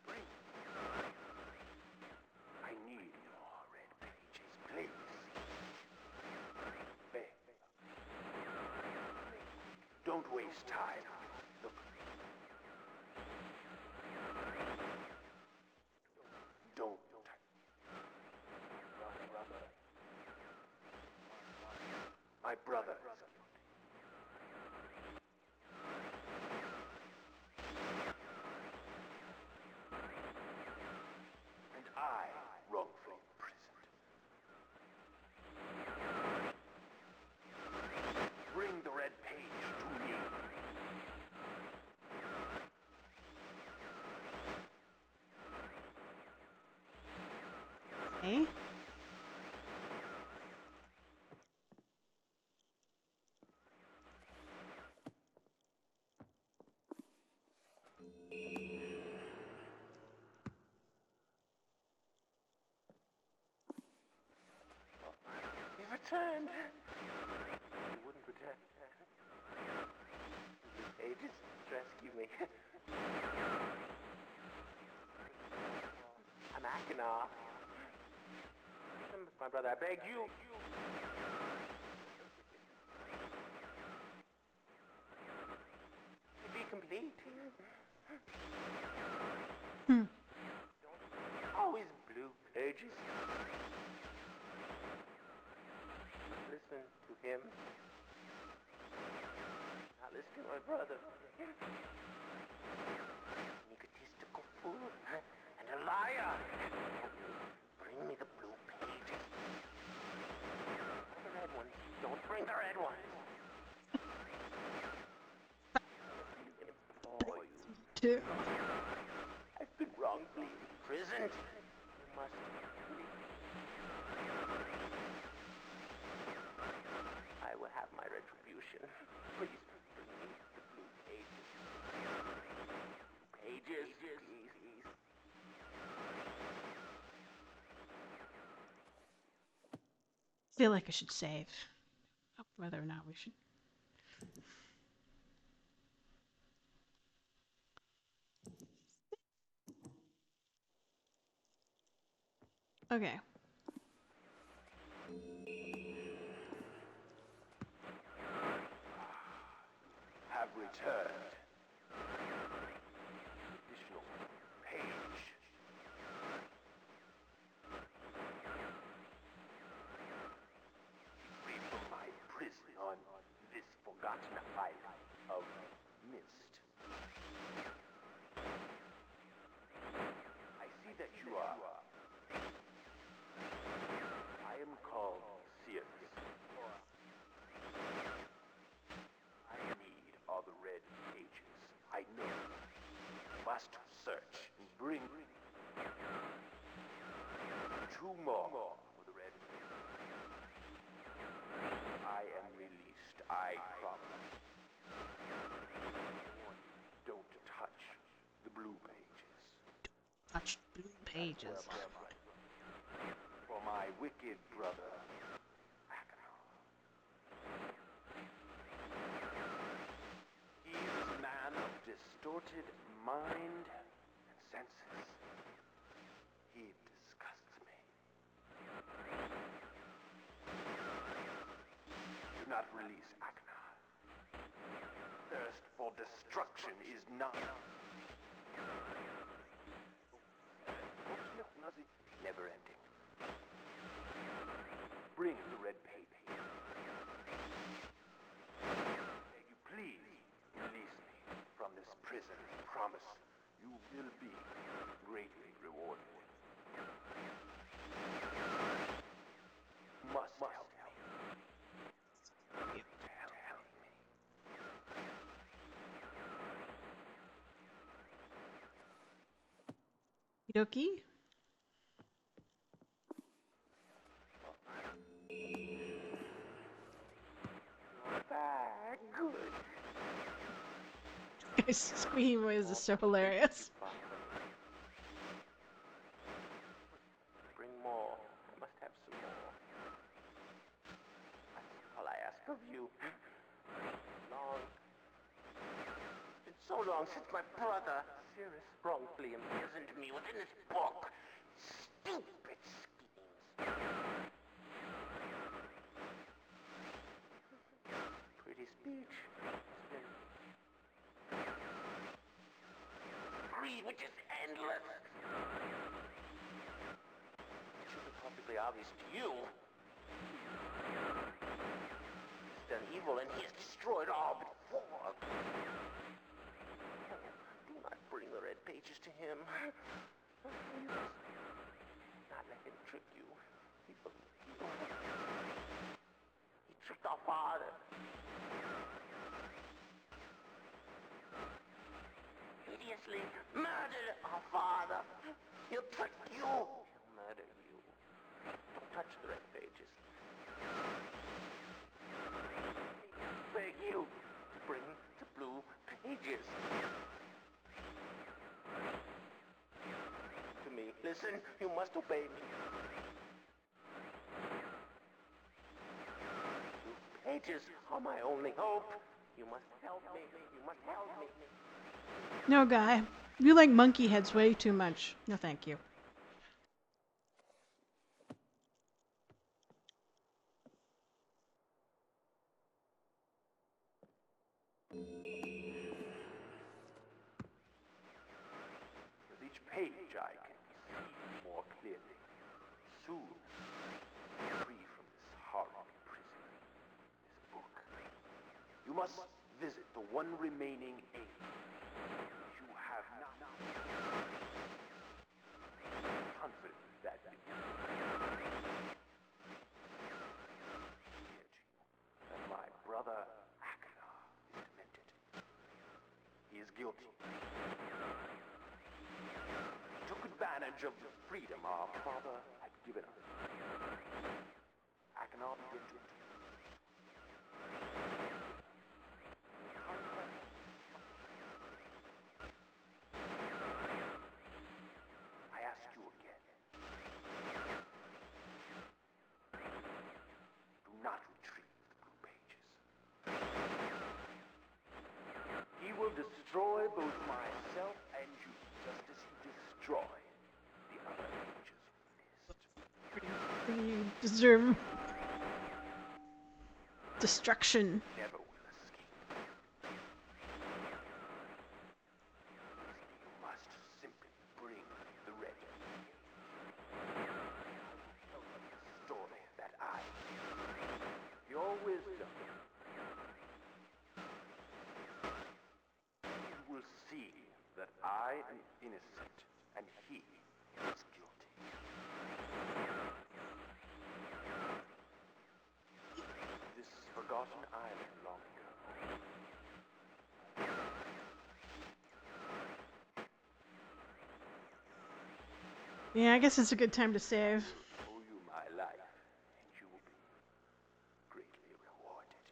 B: Bring. I need more red pages, please. Beg. Don't waste time. Look. Don't. My brother. And I wrongfully imprisoned. Bring the red page to me.
A: Okay.
B: He returned. He wouldn't return. The pages rescue me. I'm Akinar. My brother, I beg you. Be complete.
A: Hmm.
B: Always blue pages. Listen to him. Not listen to my brother. Egotistical fool and a liar. Bring me the blue pages. Not the red ones. Don't bring the red ones.
A: Two.
B: I've been wrongfully imprisoned. You must leave. I will have my retribution. Please bring me the blue pages. Pages, please.
A: feel like I should save. Whether or not we should. Okay.
B: Have returned. Additional page. Free from my prison on this forgotten island of Myst. I see that you are. I am called Cirrus. I need all the red pages. I know. Must search and bring 2 more for the red pages. I am released. I promise. Don't touch the blue pages.
A: Touch blue pages.
B: For my wicked brother, he is a man of distorted mind and senses. He disgusts me. Do not release Aknar. Thirst for destruction is not never ending. Bring the red paper. May you please release me from this prison. Promise you will be greatly rewarded. Must help me. Help me.
A: Okie
B: Good.
A: dokie. Scream is so hilarious.
B: Bring more. I must have some more. That's all I ask of you. It's been so long since my brother, Cirrus, wrongfully imprisoned me within this book. Stupid schemes. Pretty speech. Greed, which is endless. It should be perfectly obvious to you. He's done evil and he has destroyed all before. Do not bring the red pages to him. Not let him trick you. He tricked our father. Hideously murdered our father. He'll trick you. He'll murder you. Don't touch the red pages. I beg you to bring the blue pages. To me, listen, you must obey me. Blue pages are my only hope. You must help me. You must help me.
A: No, guy. You like monkey heads way too much. No, thank you.
B: With each page I can see more clearly. Soon, free from this horrible prison, this book. You must visit the one remaining age. You have not. Confident that my brother Aknar is demented. He is guilty. He took advantage of the freedom our father had given us. Aknar began to I ask you again. destroy both myself and you, just as he destroyed the other mages of Myst.
A: You deserve destruction.
B: Never will escape. You must simply bring the ready. The story that I your wisdom. You will see that I am innocent and he is guilty. This forgotten island long ago.
A: Yeah, I guess it's a good time to save.
B: I owe you my life, and you will be greatly rewarded.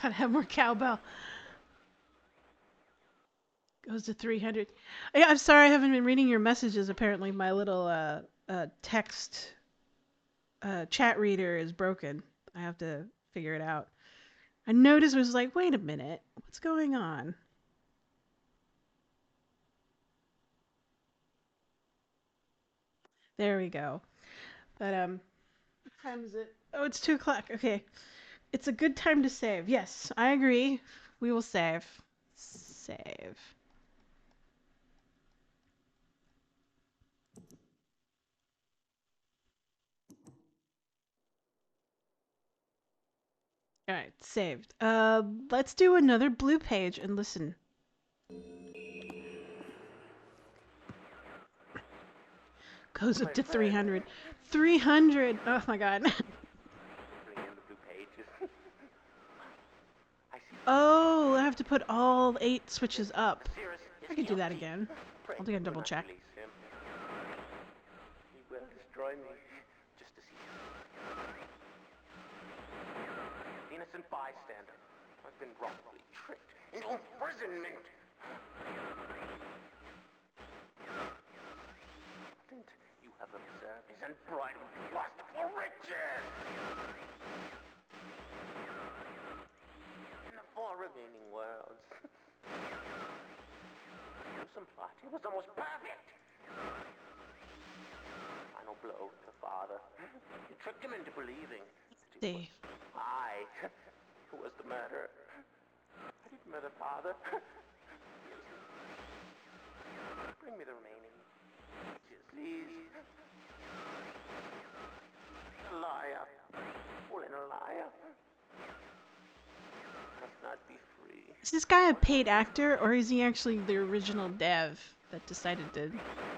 A: Gotta have more cowbell. Goes to 300. Yeah, I'm sorry I haven't been reading your messages. Apparently my little text chat reader is broken. I have to figure it out. I noticed it was like, wait a minute, what's going on? There we go. But what time is it? Oh, it's 2 o'clock. Okay. It's a good time to save. Yes, I agree. We will save. Save. Alright, saved. Let's do another blue page and listen. Goes up to 300. 300! Oh my god.
B: Bring in the blue pages. I see.
A: Oh, I have to put all 8 switches up. I could do that again. I'll do a double check.
B: He will destroy me, just as he did. Innocent bystander. I've been wrongfully tricked into imprisonment. Didn't you have observed his unbridled lust for riches? In the 4 remaining worlds, Gruesome plot. It was almost perfect. Final blow to the father. You tricked him into believing that it was I who was the murderer. I didn't murder father. Bring me the remaining. Please. A liar. All in a liar. Must not be free.
A: Is this guy a paid actor, or is he actually the original dev that decided to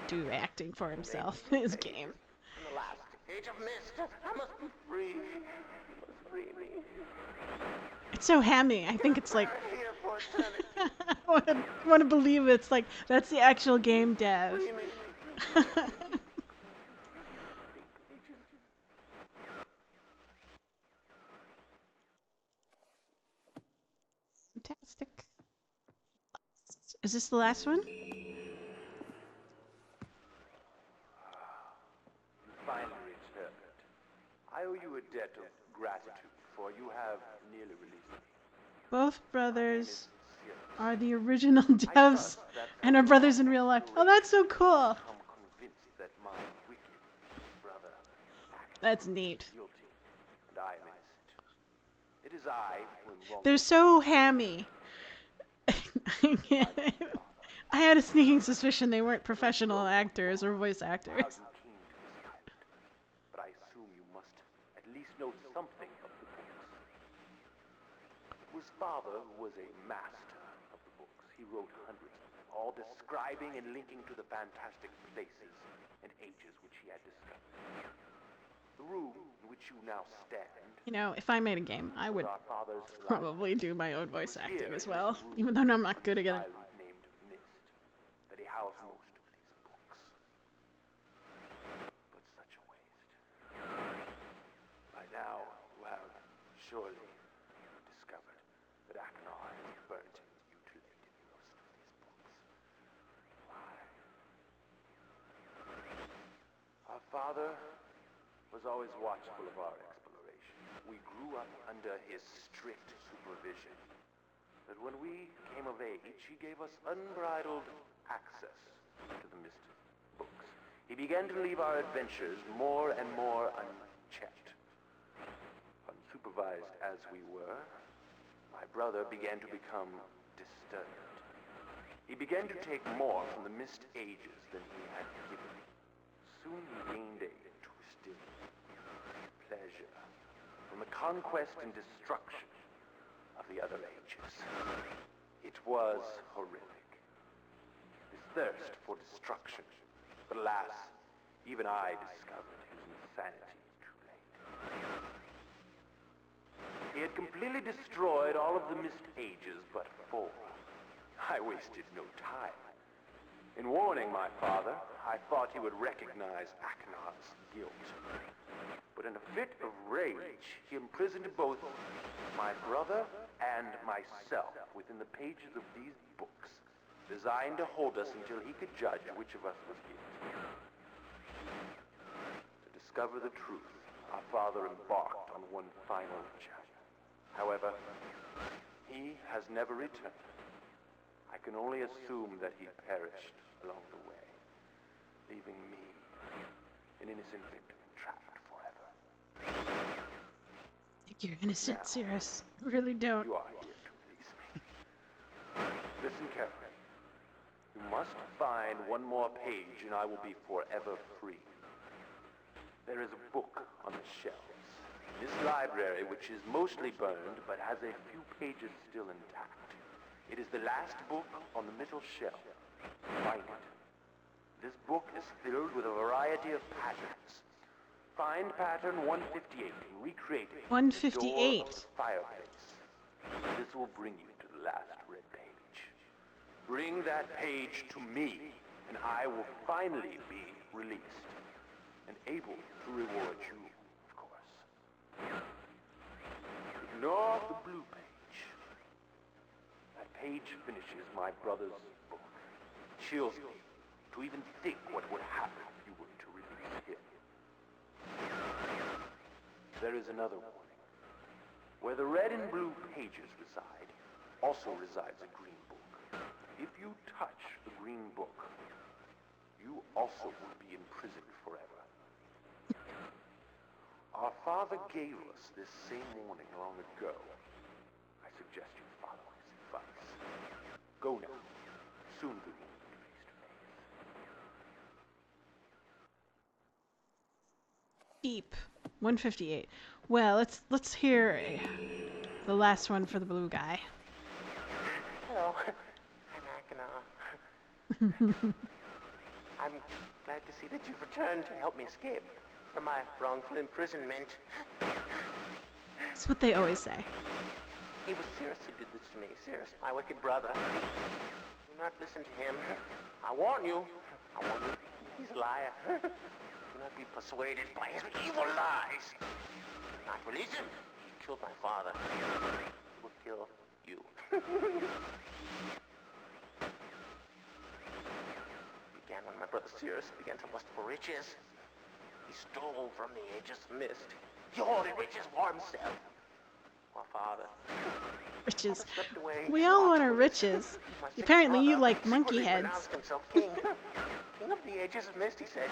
A: do acting for himself in his game?
B: In the last age of Myst, I must be free. You must free me.
A: It's so hammy. I think it's like...
B: Here for eternity.
A: I want to believe it's like, that's the actual game dev.
B: Free me.
A: Fantastic. Is this the last one?
B: You finally returned. I owe you a debt of gratitude, for you have nearly released me.
A: Both brothers are the original devs and are brothers in real life. Oh, that's so cool.
B: I'm convinced that my wicked brother
A: That's neat.
B: is guilty, and I am innocent. It is I who am wrong.
A: They're so hammy. I had a sneaking suspicion they weren't professional actors or voice actors.
B: How you came to this island, but I assume you must at least know something of the books. It was father who was a master of the books. He wrote hundreds of them, all describing and linking to the fantastic places and ages which he had discovered. The room in which you now stand.
A: You know, if I made a game, I would
B: Our father's
A: probably do my own voice acting as well, even though I'm not good at it.
B: island named Myst, that he housed most of these books. But such a waste. By now, you have surely discovered that Akhenaten has burnt and mutilated most of these books. Why? Our father was always watchful of our exploration. we grew up under his strict supervision. But when we came of age, he gave us unbridled access to the Myst books. He began to leave our adventures more and more unchecked. Unsupervised as we were, my brother began to become disturbed. He began to take more from the Myst ages than he had given. Soon he gained a twisted pleasure from the conquest and destruction of the other ages. It was horrific. This thirst for destruction. But alas, even I discovered his insanity too late. He had completely destroyed all of the Myst ages but 4. I wasted no time. In warning my father, I thought he would recognize Aknar's guilt. But in a fit of rage, he imprisoned both my brother and myself within the pages of these books, designed to hold us until he could judge which of us was guilty. To discover the truth, our father embarked on one final journey. However, he has never returned. I can only assume that he perished along the way, leaving me, an innocent victim, trapped forever.
A: I think you're innocent,
B: Now,
A: Cirrus. I really don't.
B: You are here to release me. Listen carefully. You must find one more page and I will be forever free. There is a book on the shelves. This library, which is mostly burned but has a few pages still intact. It is the last book on the middle shelf. Find it. This book is filled with a variety of patterns. Find pattern 158 and recreate it.
A: 158.
B: The fireplace. This will bring you to the last red page. Bring that page to me, and I will finally be released and able to reward you, of course. Ignore the blue page. That page finishes my brother's book. Chills me to even think what would happen if you were to release him. There is another warning. Where the red and blue pages reside, also resides a green book. If you touch the green book, you also will be imprisoned forever. Our father gave us this same warning long ago. I suggest you follow his advice. Go now. Soon we will meet face to face.
A: Deep. 158. Well, let's hear the last one for the blue guy.
C: Hello, I'm Akana. I'm glad to see that you've returned to help me escape from my wrongful imprisonment.
A: That's what they always say.
C: It was Cirrus who did this to me. Cirrus, my wicked brother. Do not listen to him. I warn you. He's a liar. Do not be persuaded by his evil lies. Do not release him. He killed my father. He will kill you. Began when my brother Cirrus began to lust for riches. He stole from the ages of Myst. He hoarded riches for himself. My father.
A: Riches.
C: Slipped away.
A: We all want our riches.
C: My sick
A: Apparently you
C: brother
A: like monkey
C: secretly
A: heads.
C: pronounced himself king. King of the ages of Myst, he said.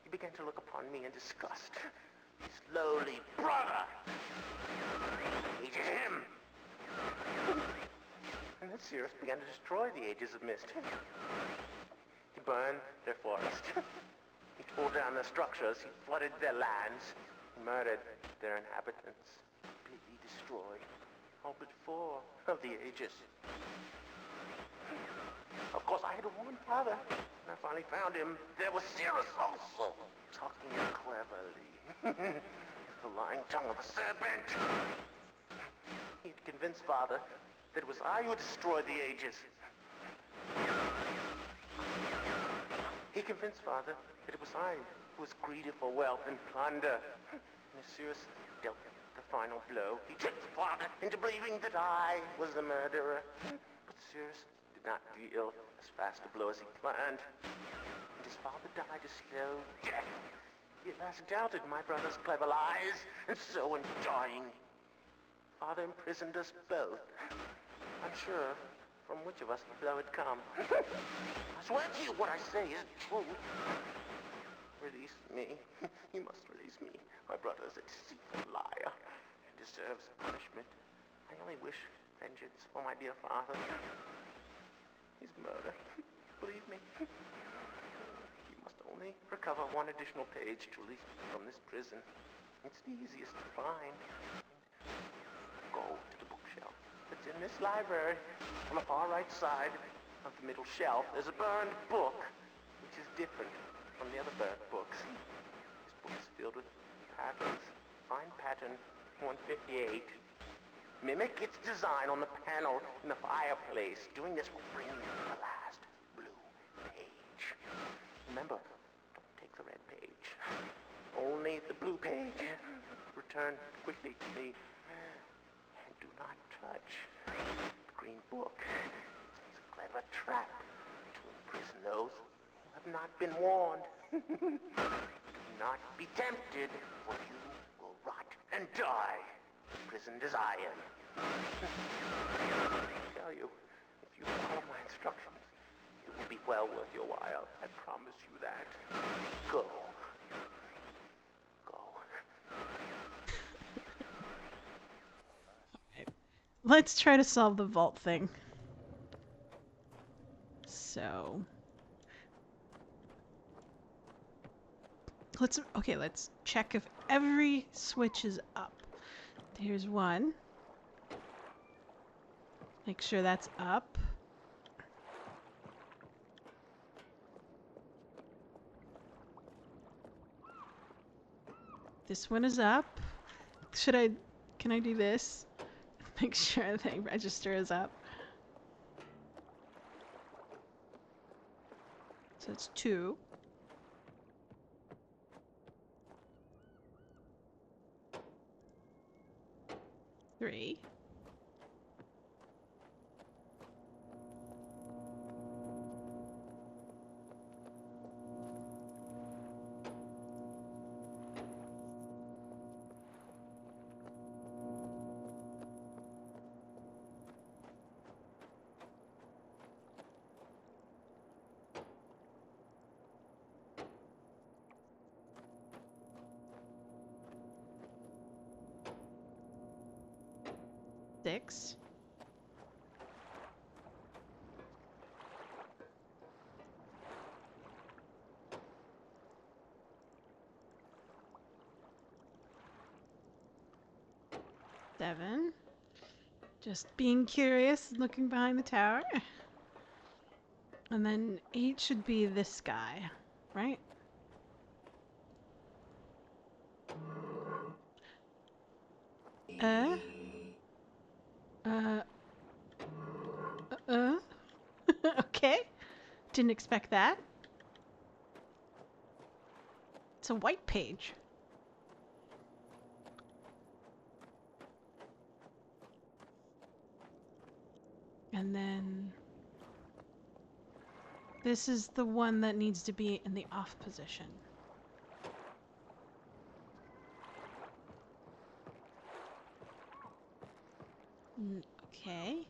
C: He began to look upon me in disgust. His lowly brother. Hated him. And then Cirrus began to destroy the ages of Myst. He burned their forest. He tore down their structures. He flooded their lands. He murdered their inhabitants. Completely destroyed all but 4 of the ages. Of course, I had to warn Father. When I finally found him, there was Cirrus also, talking cleverly. The lying tongue of a serpent. He had convinced Father that it was I who destroyed the ages. He convinced Father that it was I who was greedy for wealth and plunder. And as Cirrus dealt the final blow, he tricked Father into believing that I was the murderer. But Cirrus did not deal as fast a blow as he planned. And his father died a slow death He has doubted my brother's clever lies, and so enjoying. Father imprisoned us both. Unsure from which of us the blow had come. I swear to you what I say is true. Release me. You must release me. My brother is a deceitful liar. He deserves punishment. I only wish vengeance for my dear father. His murder. Believe me. You must only recover one additional page to release me from this prison. It's the easiest to find. Go to the bookshelf. It's in this library. On the far right side of the middle shelf, there's a burned book, which is different from the other burned books. This book is filled with patterns. Find pattern 158. Mimic its design on the panel in the fireplace. Doing this will bring you to the last blue page. Remember, don't take the red page. Only the blue page. Return quickly to me. And do not touch the green book. It's a clever trap to imprison those who have not been warned. Do not be tempted, for you will rot and die, imprisoned as I am. I tell you, if you follow my instructions, it will be well worth your while. I promise you that. Go. Go.
A: Let's try to solve the vault thing. So let's check if every switch is up. Here's one. Make sure that's up. This one is up. Can I do this? Make sure the register is up. So it's 2. Three. Six. Seven. Just being curious, looking behind the tower. And then 8 should be this guy, right? Okay. Didn't expect that. It's a white page. And then this is the one that needs to be in the off position. Okay.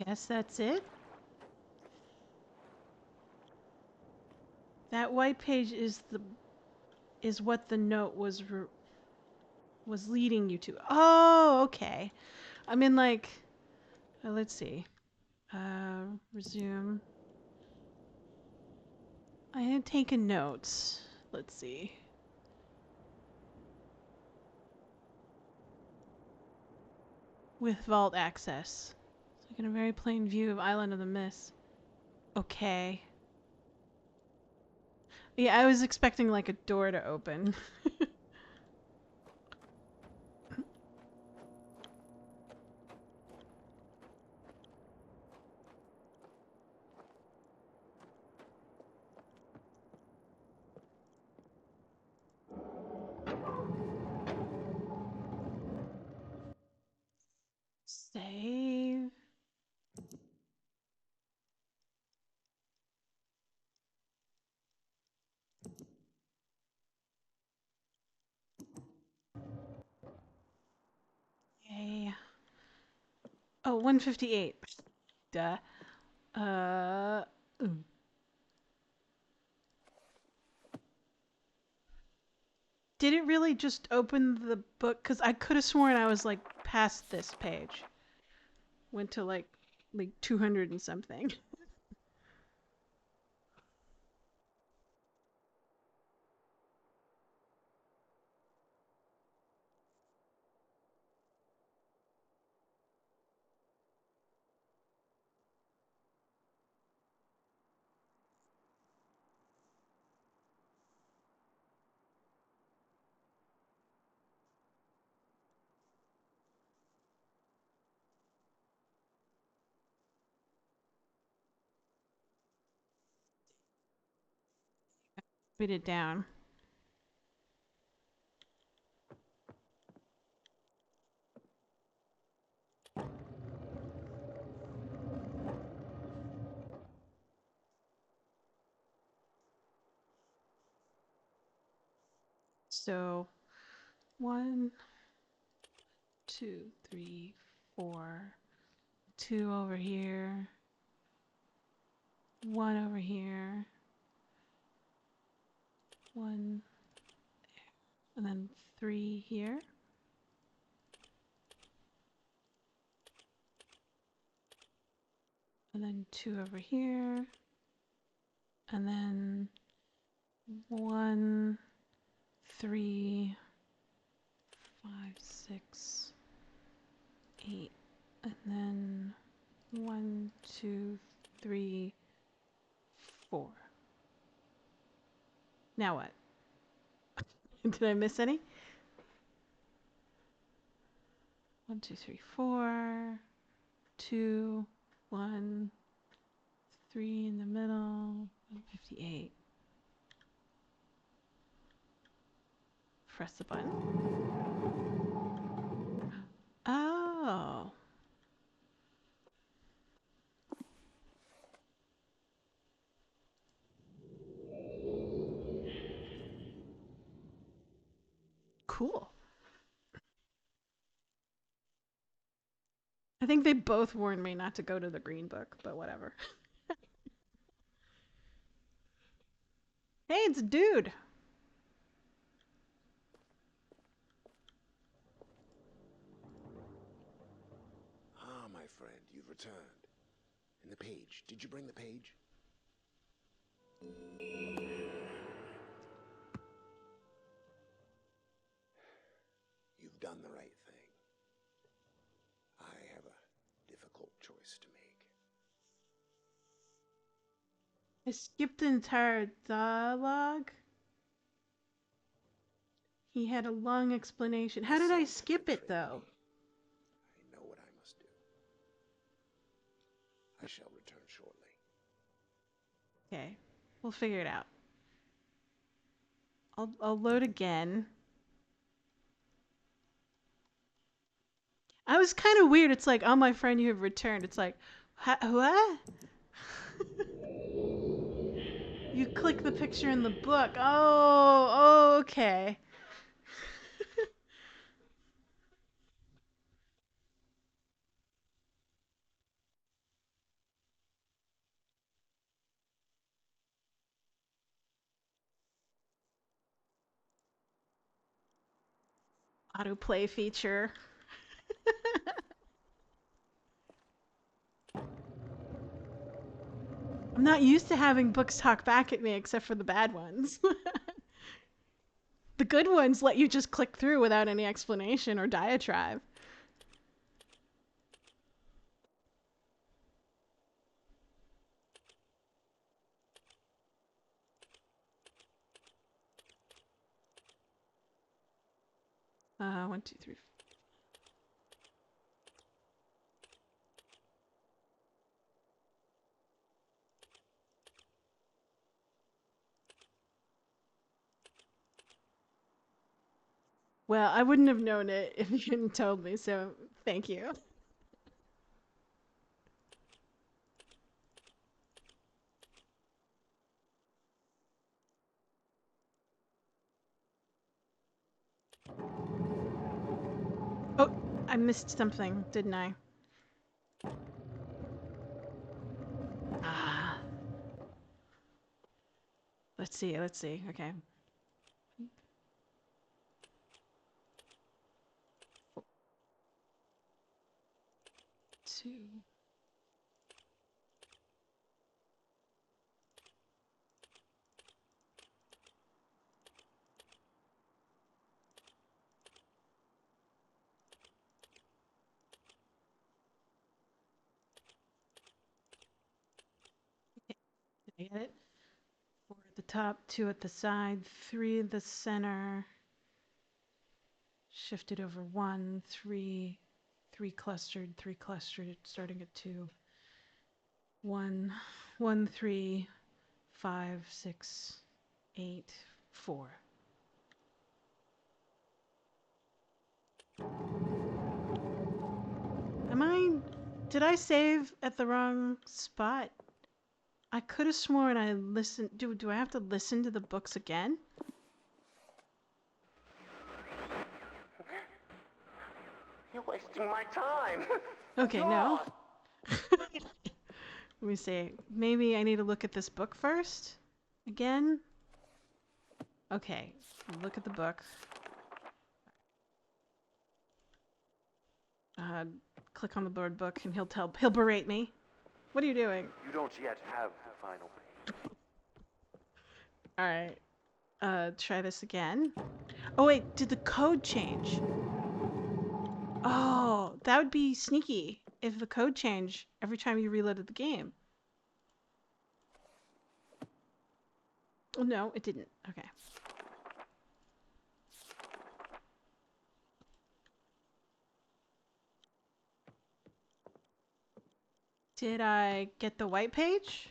A: Guess that's it. That white page is what the note was leading you to. Oh, okay. I mean, like, let's see. Resume. I had taken notes. Let's see. With vault access. So I get a very plain view of Island of the Myst. Okay. Yeah, I was expecting like a door to open. Oh, 158. Duh. Ooh. Did it really just open the book? Because I could have sworn I was like past this page. Went to like 200 and something. Put it down. So 1, 2, 3, 4. 2 over here. 1 over here. 1 and then 3 here. And then 2 over here. And then 1, 3, 5, 6, 8. And then 1, 2, 3, 4. Now what? Did I miss any? 1, 2, 3, 4. 2, 1, 3 in the middle. 158. Press the button. Oh. Cool. I think they both warned me not to go to the green book, but whatever. Hey, it's a dude.
D: Ah, my friend, you've returned. And the page. Did you bring the page? You've done the right thing. I have a difficult choice to make.
A: I skipped the entire dialogue. He had a long explanation. How did I skip it, though?
D: I know what I must do. I shall return shortly.
A: Okay, we'll figure it out. I'll load again. I was kind of weird. It's like, oh, my friend, you have returned. It's like, what? You click the picture in the book. Oh, okay. Autoplay feature. I'm not used to having books talk back at me except for the bad ones. The good ones let you just click through without any explanation or diatribe. One, two, three. Well, I wouldn't have known it if you hadn't told me, so thank you. Oh, I missed something, didn't I? Let's see. Okay. Two. Did I get it? 4 at the top, 2 at the side, 3 in the center. Shifted over 1, 3, 3 clustered, starting at 2. 1, 1, 3, 5, 6, 8, 4. Did I save at the wrong spot? I could have sworn I listened. Do I have to listen to the books again?
C: You're wasting my time.
A: Okay, no.
C: God.
A: Let me see. Maybe I need to look at this book first? Again? Okay, look at the book. Click on the board book and he'll berate me. What are you doing?
B: You don't yet have the final page.
A: Alright. Try this again. Oh wait, did the code change? Oh, that would be sneaky if the code changed every time you reloaded the game. Oh, no, it didn't. Okay. Did I get the white page?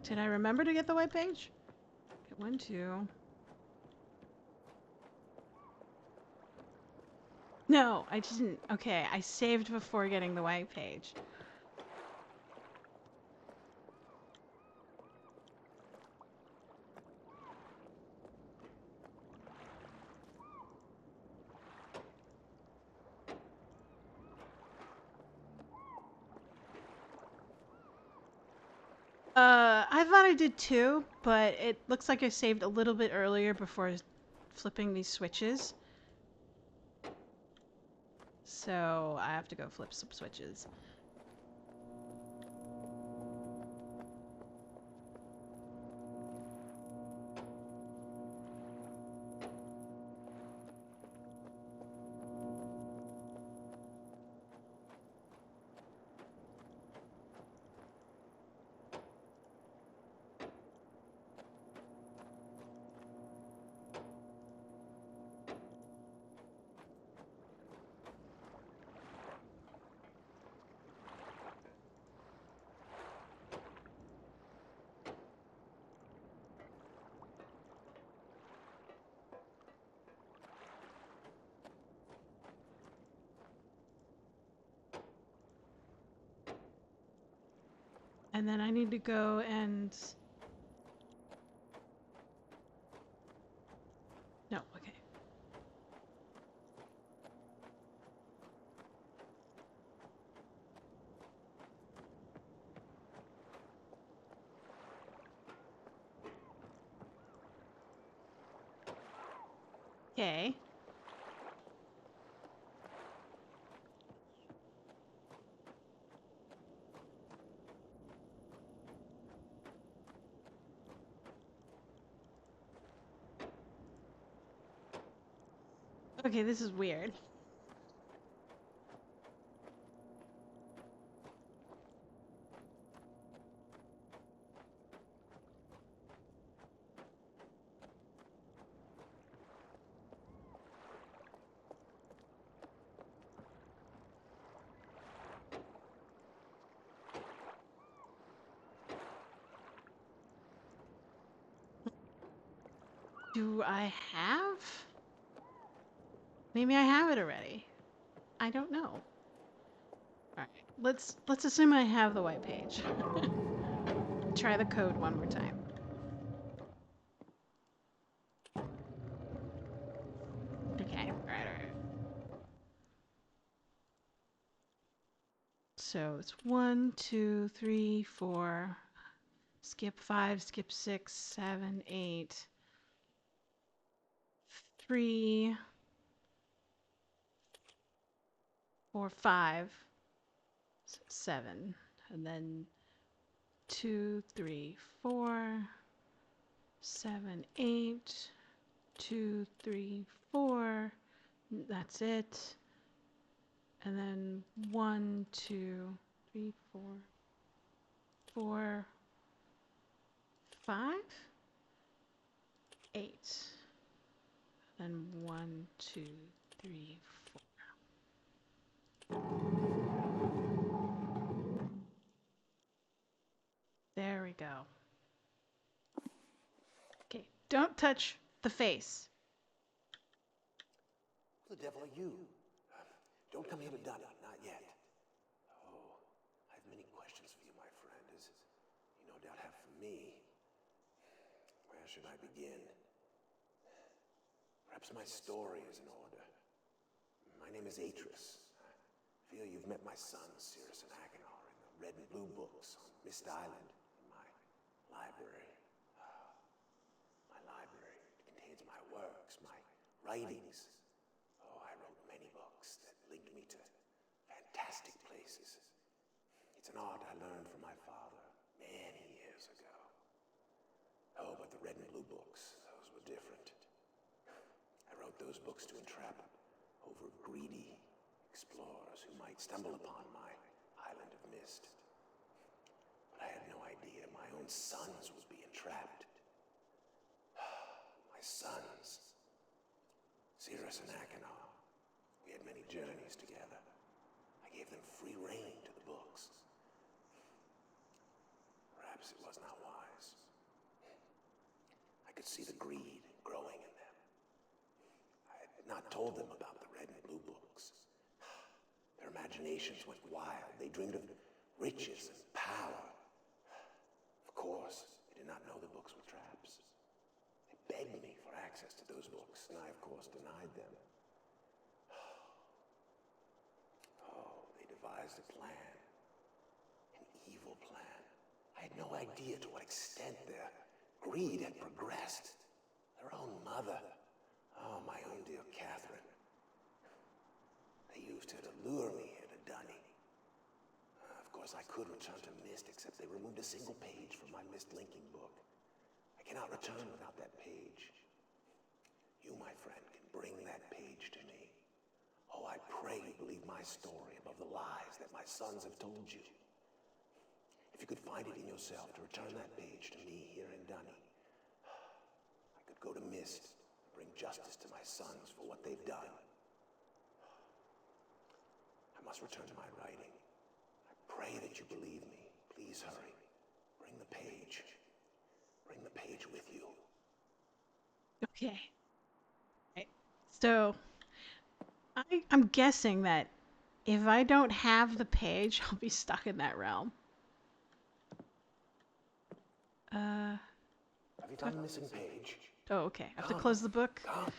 A: Did I remember to get the white page? Okay, 1, 2. No, I didn't. Okay, I saved before getting the white page. I thought I did too, but it looks like I saved a little bit earlier before flipping these switches. So I have to go flip some switches. And then I need to go and... No, okay. Okay. Okay, this is weird. Do I have? Maybe I have it already. I don't know. Alright, let's assume I have the white page. Try the code one more time. Okay, alright. So it's 1, 2, 3, 4. It's skip 5, skip 6, 7, 8, 3, 4, 5, 7, and then 2, 3, 4, 7, 8, 2, 3, 4. That's it. And then 1, 2, 3, 4, 4, 5, 8. Then 1, 2, 3, 4. There we go. Okay, don't touch the face.
D: Who the devil are you? Don't come here to Dunny, not yet. Oh, I have many questions for you, my friend, as you no doubt have for me. Where should I begin? Perhaps my story is in order. My name is Atris. I feel you've met my sons, Cirrus and Achenar, in the red and blue books on Myst Island, in my library. My library contains my works, my writings. Oh, I wrote many books that linked me to fantastic places. It's an art I learned from my father many years ago. Oh, but the red and blue books, those were different. I wrote those books to entrap over greedy explorers who might stumble upon my island of Myst. But I had no idea my own sons would be entrapped. My sons, Cirrus and Achenar. We had many journeys together. I gave them free rein to the books. Perhaps it was not wise. I could see the greed growing in them. I had not told them about the red and blue books. Their imaginations went wild. They dreamed of riches and power. Of course, they did not know the books were traps. They begged me for access to those books, and I, of course, denied them. Oh, they devised a plan. An evil plan. I had no idea to what extent their greed had progressed. Their own mother. Oh, my own dear Catherine. They used her to lure me here to Dunny. Of course, I could return to Myst, except they removed a single page from my Myst linking book. I cannot return without that page. You, my friend, can bring that page to me. Oh, I pray you believe my story above the lies that my sons have told you. If you could find it in yourself to return that page to me here in Dunny, I could go to Myst and bring justice to my sons for what they've done. I must return to my writing. I pray that you believe me. Please hurry. Bring the page. Bring the page with you.
A: Okay. Right. So I'm guessing that if I don't have the page, I'll be stuck in that realm.
D: Have you found the missing page?
A: Oh, okay. I have to close the book.
D: Come.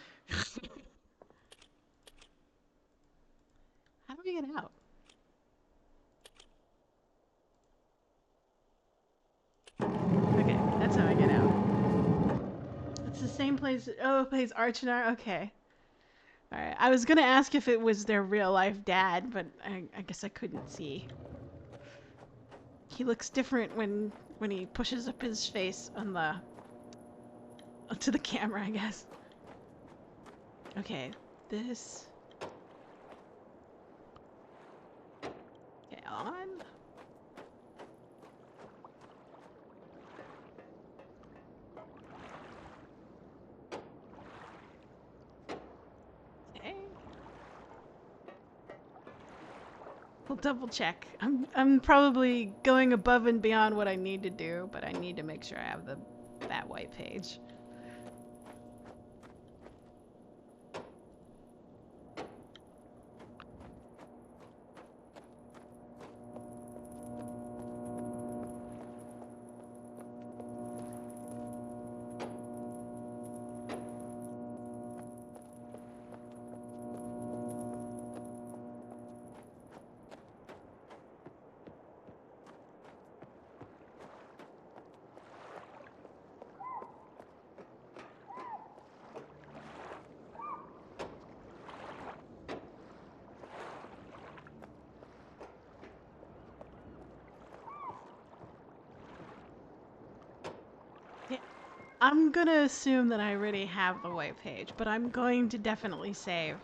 A: How do we get out? Okay, that's how I get out. It's the same place. Oh, it plays Archinar. Okay. All right. I was gonna ask if it was their real life dad, but I guess I couldn't see. He looks different when he pushes up his face on the to the camera, I guess. Okay, this. Okay, on. Okay. We'll double check. I'm probably going above and beyond what I need to do, but I need to make sure I have that white page. I'm gonna assume that I already have the white page, but I'm going to definitely save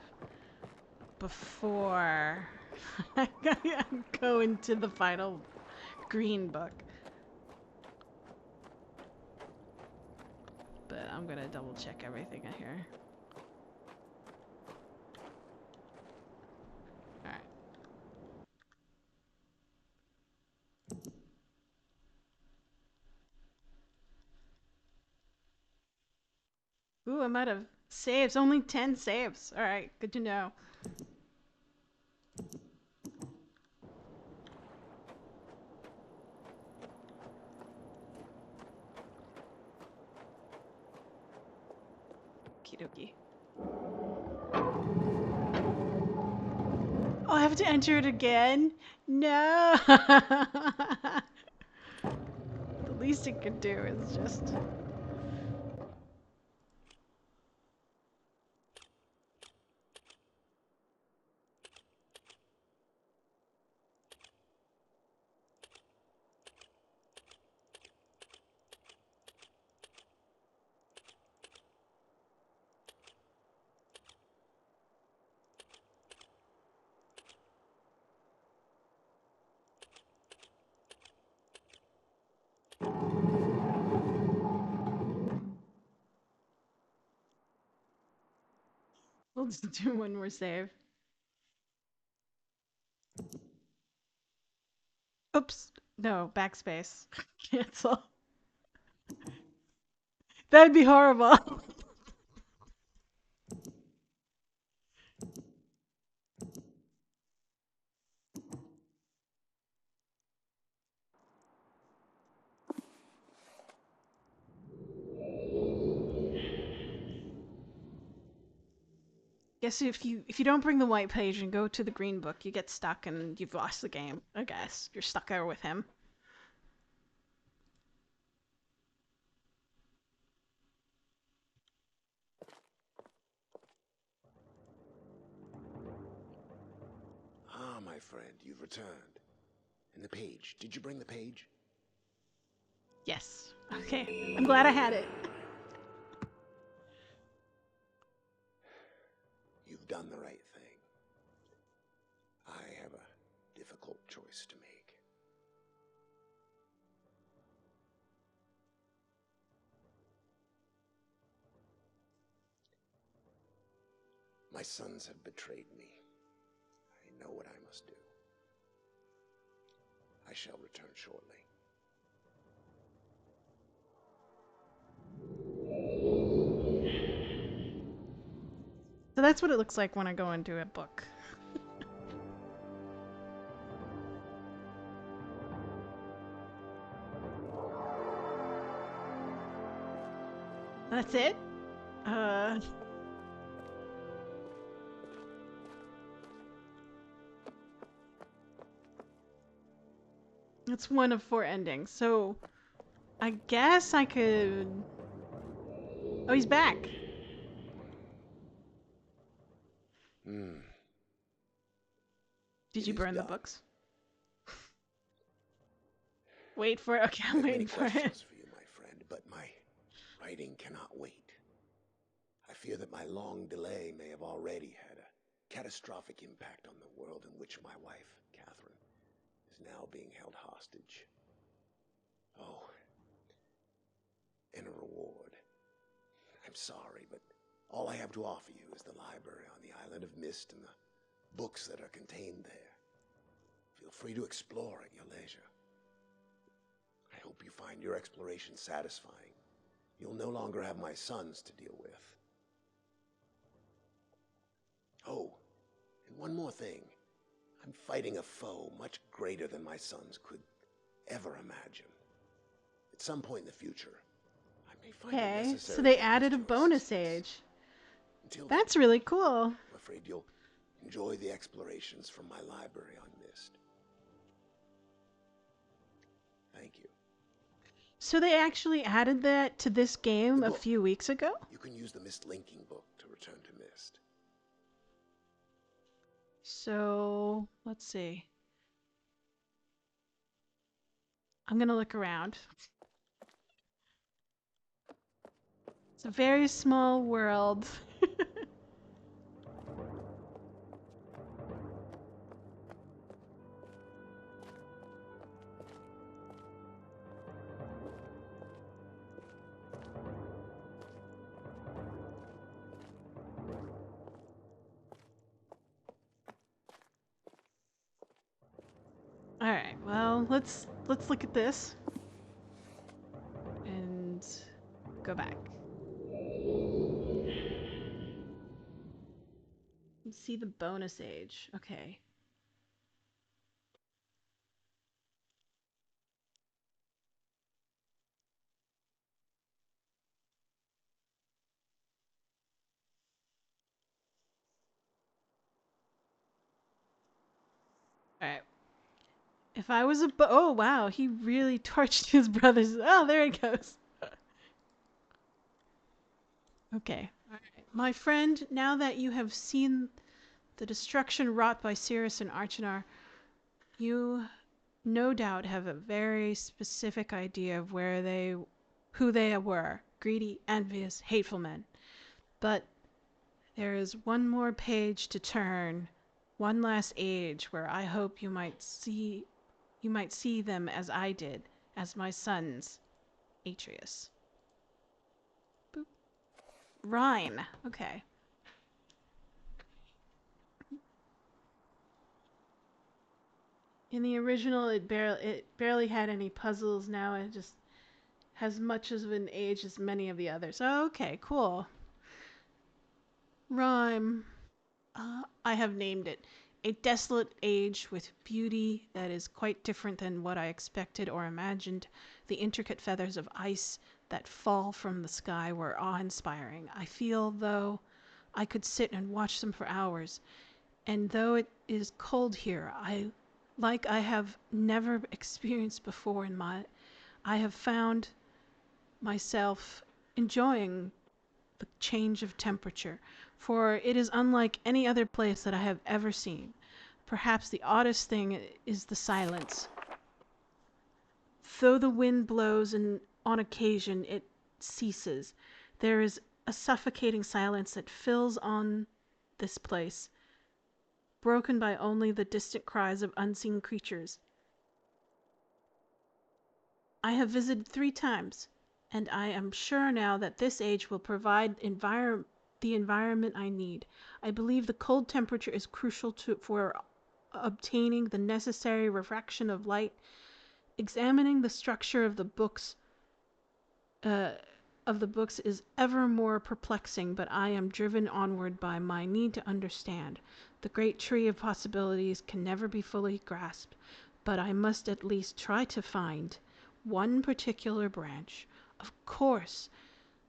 A: before I go into the final green book. But I'm gonna double check everything in here. Alright. Ooh, I'm out of saves. Only 10 saves. Alright, good to know. Okie dokie. Oh, I have to enter it again? No! The least it could do is just... We'll just do one more save. Oops. No, backspace. Cancel. That'd be horrible. Guess if you don't bring the white page and go to the green book, you get stuck and you've lost the game. I guess you're stuck there with him.
D: Ah, my friend, you've returned. And the page. Did you bring the page?
A: Yes. Okay. I'm glad I had it.
D: You've done the right thing. I have a difficult choice to make. My sons have betrayed me. I know what I must do. I shall return shortly.
A: So that's what it looks like when I go into a book. That's it? It's one of 4 endings. So I guess I could... Oh, he's back. Did you burn the books? Wait for it. Okay, I'm
D: I have
A: waiting
D: many
A: for it.
D: questions for you, my friend, but my writing cannot wait. I fear that my long delay may have already had a catastrophic impact on the world in which my wife, Catherine, is now being held hostage. Oh, and a reward. I'm sorry, but all I have to offer you is the library on the island of Myst and the books that are contained there. Feel free to explore at your leisure. I hope you find your exploration satisfying. You'll no longer have my sons to deal with. Oh, and one more thing. I'm fighting a foe much greater than my sons could ever imagine. At some point in the future, I may find it
A: Okay,
D: necessary
A: so they
D: to
A: added a
D: enlist your
A: bonus
D: assistance.
A: age.
D: Until
A: That's
D: then,
A: really cool.
D: I'm afraid you'll enjoy the explorations from my library on Myst. Thank you.
A: So they actually added that to this game
D: The
A: a
D: book.
A: few weeks ago?
D: You can use the Myst linking book to return to Myst.
A: So, let's see. I'm gonna look around. It's a very small world. All right. Well, let's look at this and go back. Let's see the bonus age. Okay. All right. If I was oh wow, he really torched his brothers. Oh, there it goes. Okay. All right. My friend, now that you have seen the destruction wrought by Cirrus and Archanar, you no doubt have a very specific idea of who they were. Greedy, envious, hateful men. But there is one more page to turn, one last age where I hope you might see them as I did, as my sons, Atreus. Boop. Rhine. Okay. In the original, it barely had any puzzles. Now it just has much of an age as many of the others. Okay, cool. Rhyme. I have named it. A desolate age with beauty that is quite different than what I expected or imagined. The intricate feathers of ice that fall from the sky were awe-inspiring. I feel, though, I could sit and watch them for hours. And though it is cold here, I have never experienced before I have found myself enjoying the change of temperature, for it is unlike any other place that I have ever seen. Perhaps the oddest thing is the silence. Though the wind blows and on occasion it ceases, there is a suffocating silence that fills on this place, broken by only the distant cries of unseen creatures. I have visited 3 times, and I am sure now that this age will provide the environment I need. I believe the cold temperature is crucial for obtaining the necessary refraction of light. Examining the structure of the books is ever more perplexing, but I am driven onward by my need to understand. The great tree of possibilities can never be fully grasped, but I must at least try to find one particular branch. Of course,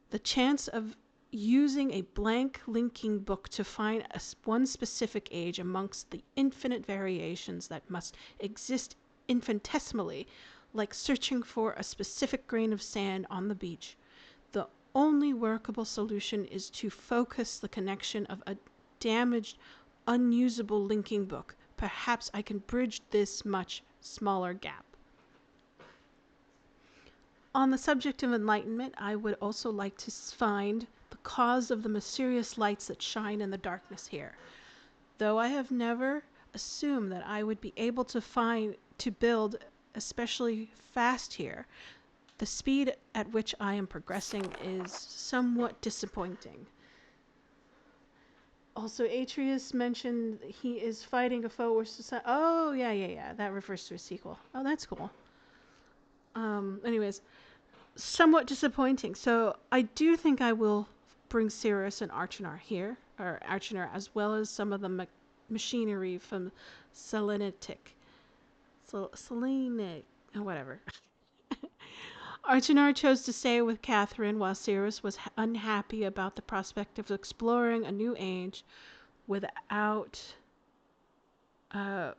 A: the chance of using a blank linking book to find one specific age amongst the infinite variations that must exist infinitesimally, like searching for a specific grain of sand on the beach. The only workable solution is to focus the connection of a damaged, unusable linking book. Perhaps I can bridge this much smaller gap. On the subject of enlightenment, I would also like to find the cause of the mysterious lights that shine in the darkness here. Though I have never assumed that I would be able to build especially fast here, the speed at which I am progressing is somewhat disappointing. Also, Atreus mentioned he is fighting a foe or society. Oh, yeah. That refers to a sequel. Oh, that's cool. Anyways, somewhat disappointing. So I do think I will bring Cirrus and Archanar here, or Archanar, as well as some of the machinery from Selenitic. Whatever. Archanar chose to stay with Catherine while Cirrus was unhappy about the prospect of exploring a new age without uh,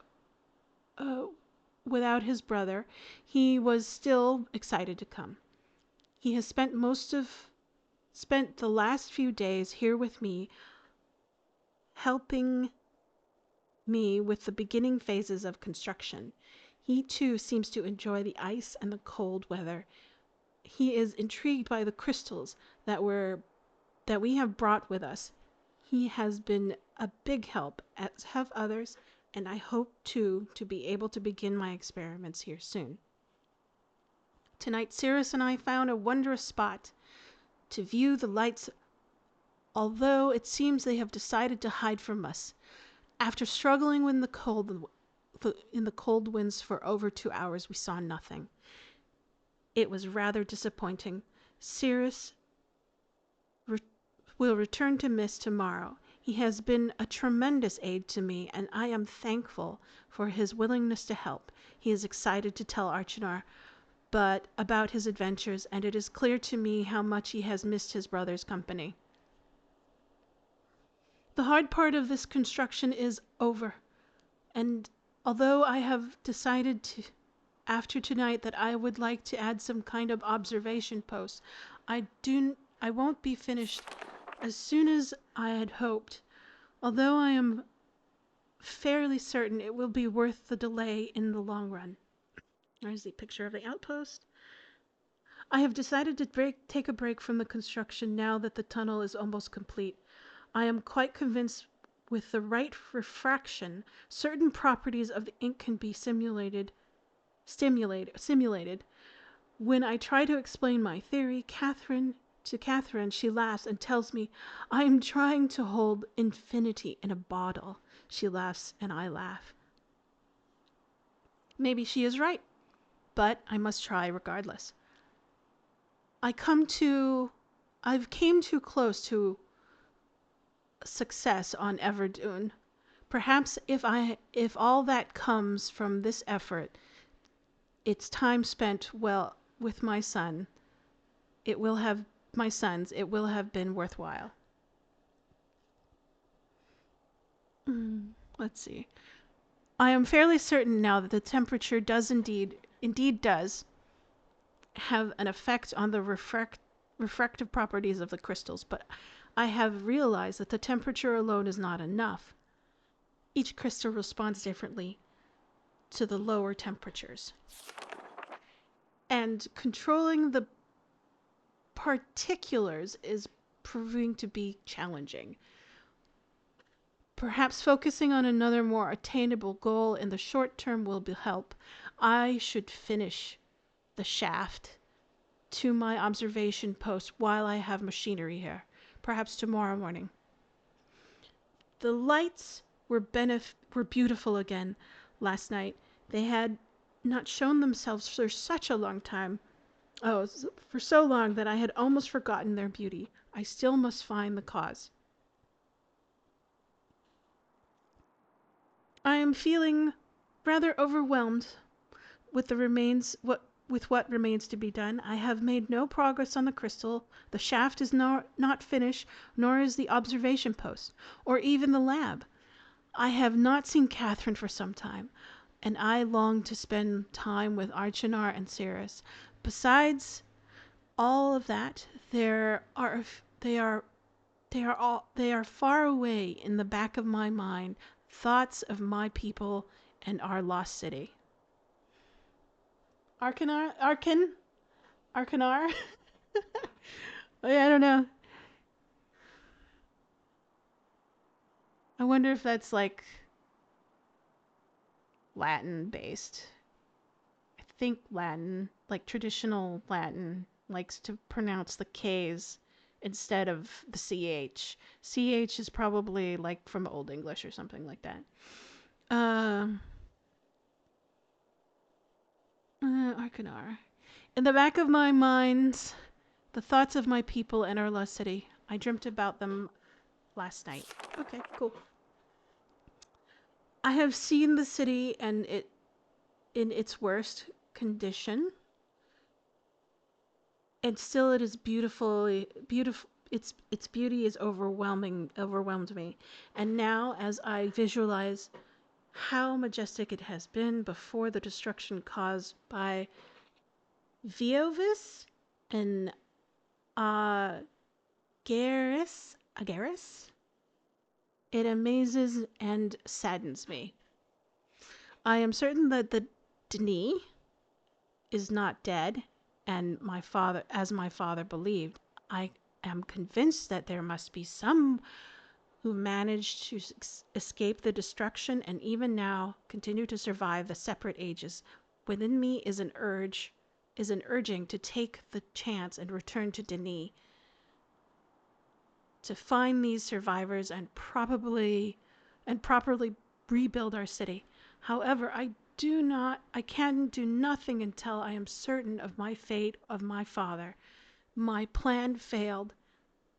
A: without his brother. He was still excited to come. He has spent the last few days here with me, helping me with the beginning phases of construction. He too seems to enjoy the ice and the cold weather. he is intrigued by the crystals that we have brought with us. He has been a big help, as have others, and I hope too to be able to begin my experiments here soon. Tonight, Cirrus and I found a wondrous spot to view the lights, although it seems they have decided to hide from us. After struggling in the cold winds for over 2 hours, we saw nothing. It was rather disappointing. Cirrus will return to Myst tomorrow. He has been a tremendous aid to me, and I am thankful for his willingness to help. He is excited to tell Archinor about his adventures, and it is clear to me how much he has missed his brother's company. The hard part of this construction is over, and although I have decided after tonight that I would like to add some kind of observation post, I won't be finished as soon as I had hoped, although I am fairly certain it will be worth the delay in the long run. There's the picture of the outpost. I have decided to take a break from the construction now that the tunnel is almost complete. I am quite convinced with the right refraction, certain properties of the ink can be simulated. When I try to explain my theory, Catherine, she laughs and tells me I am trying to hold infinity in a bottle. She laughs and I laugh. Maybe she is right, but I must try regardless. I've came too close to success on Everdune. Perhaps if all that comes from this effort, it's time spent well with my sons, it will have been worthwhile. Let's see. I am fairly certain now that the temperature does indeed does have an effect on the refractive properties of the crystals, but I have realized that the temperature alone is not enough. Each crystal responds differently to the lower temperatures. And controlling the particulars is proving to be challenging. Perhaps focusing on another more attainable goal in the short term will help. I should finish the shaft to my observation post while I have machinery here, perhaps tomorrow morning. The lights were beautiful again last night. They had not shown themselves for such a long time. Oh, for so long that I had almost forgotten their beauty. I still must find the cause. I am feeling rather overwhelmed with what remains to be done. I have made no progress on the crystal. The shaft is not finished, nor is the observation post, or even the lab. I have not seen Catherine for some time, and I long to spend time with Archinor and Cirrus. Besides all of that, they are far away in the back of my mind, thoughts of my people and our lost city. Arcanar? I don't know. I wonder if that's like Latin based. I think Latin, like traditional Latin, likes to pronounce the K's instead of the CH. CH is probably like from Old English or something like that. Arcanar. In the back of my mind, the thoughts of my people and our lost city. I dreamt about them last night. Okay, cool. I have seen the city and it in its worst condition. And still it is beautiful. Its beauty is overwhelmed me. And now as I visualize how majestic it has been before the destruction caused by Viovis and Agaris, it amazes and saddens me. I am certain that the Denis is not dead, and as my father believed. I am convinced that there must be some who managed to escape the destruction and even now continue to survive the separate ages. Within me is an urging to take the chance and return to Denis, to find these survivors and properly rebuild our city. However, I can do nothing until I am certain of my fate, of my father. My plan failed.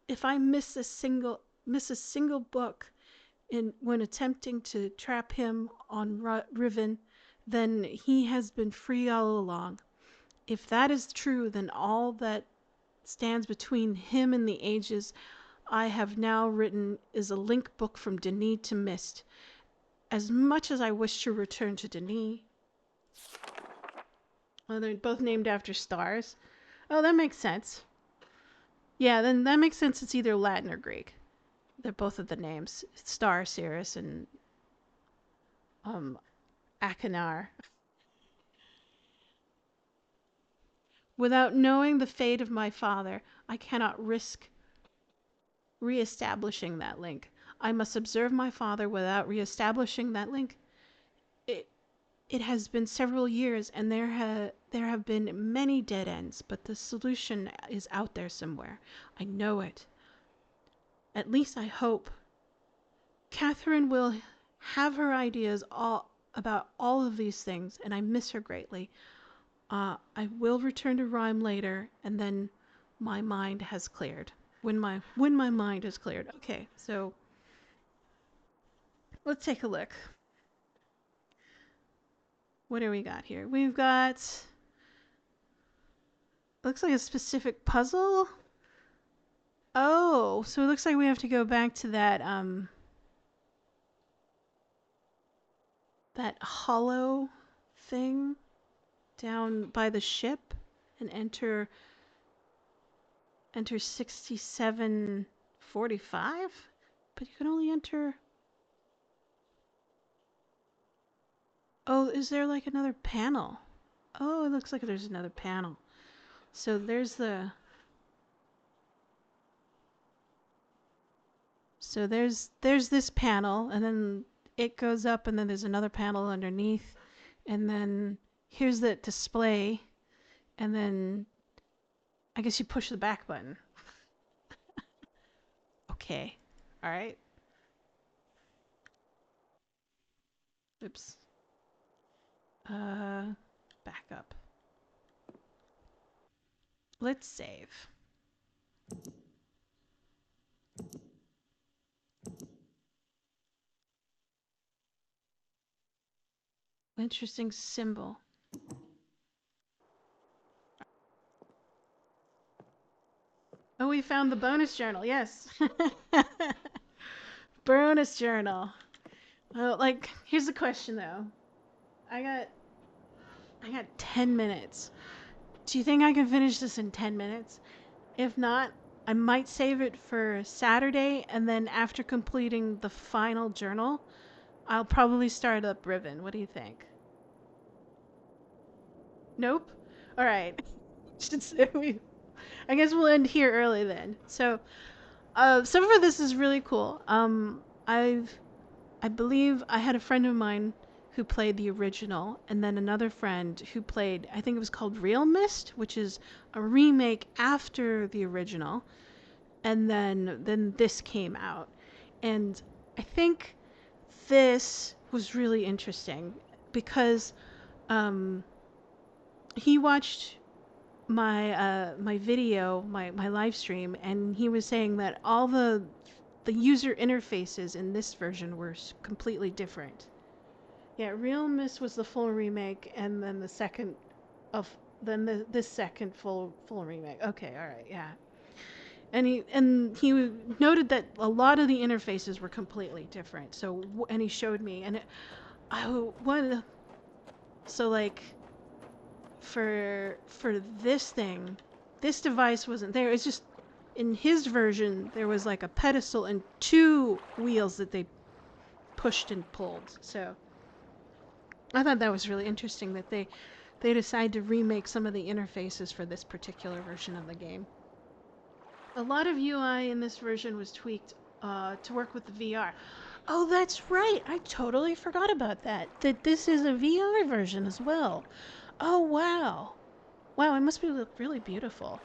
A: If I miss a single book when attempting to trap him on Riven, then he has been free all along. If that is true, then all that stands between him and the ages I have now written is a link book from Denis to Myst. As much as I wish to return to Denis... Well, they're both named after stars. Oh, that makes sense. Yeah, then that makes sense. It's either Latin or Greek. They're both of the names. Star, Sirius, and Achenar. Without knowing the fate of my father, I cannot risk re-establishing that link. I must observe my father without re-establishing that link. It has been several years, and there have been many dead ends, but the solution is out there somewhere. I know it. At least I hope. Catherine will have her ideas about all of these things, and I miss her greatly. I will return to Rhyme later, and then my mind has cleared. When my mind has cleared. Okay, so let's take a look. What do we got here? We've got... Looks like a specific puzzle. Oh, so it looks like we have to go back to that hollow thing down by the ship and enter 6745, but you can only enter... Oh, is there like another panel? Oh, it looks like there's another panel. So there's the... So there's this panel, and then it goes up, and then there's another panel underneath, and then here's the display, and then I guess you push the back button. Okay. All right. Oops. Back up. Let's save. Interesting symbol. Oh, we found the bonus journal. Yes. Bonus journal. Well, like, here's the question though. I got 10 minutes. Do you think I can finish this in 10 minutes? If not, I might save it for Saturday, and then after completing the final journal, I'll probably start up Riven. What do you think? Nope? Alright. I guess we'll end here early then. So, some of this is really cool. I believe I had a friend of mine who played the original, and then another friend who played, I think it was called Real Myst, which is a remake after the original, and then this came out. And I think this was really interesting because he watched my video, my live stream, and he was saying that all the user interfaces in this version were completely different. Yeah, Real Myst was the full remake, and then the second this second full remake. Okay, all right, yeah. And he noted that a lot of the interfaces were completely different. So and he showed me, and so like for this thing, this device wasn't there. It's just in his version there was like a pedestal and two wheels that they pushed and pulled. So I thought that was really interesting that they they decided to remake some of the interfaces for this particular version of the game. A lot of UI in this version was tweaked to work with the VR. Oh, that's right. I totally forgot about that. That this is a VR version as well. Oh, wow. Wow, it must be really beautiful.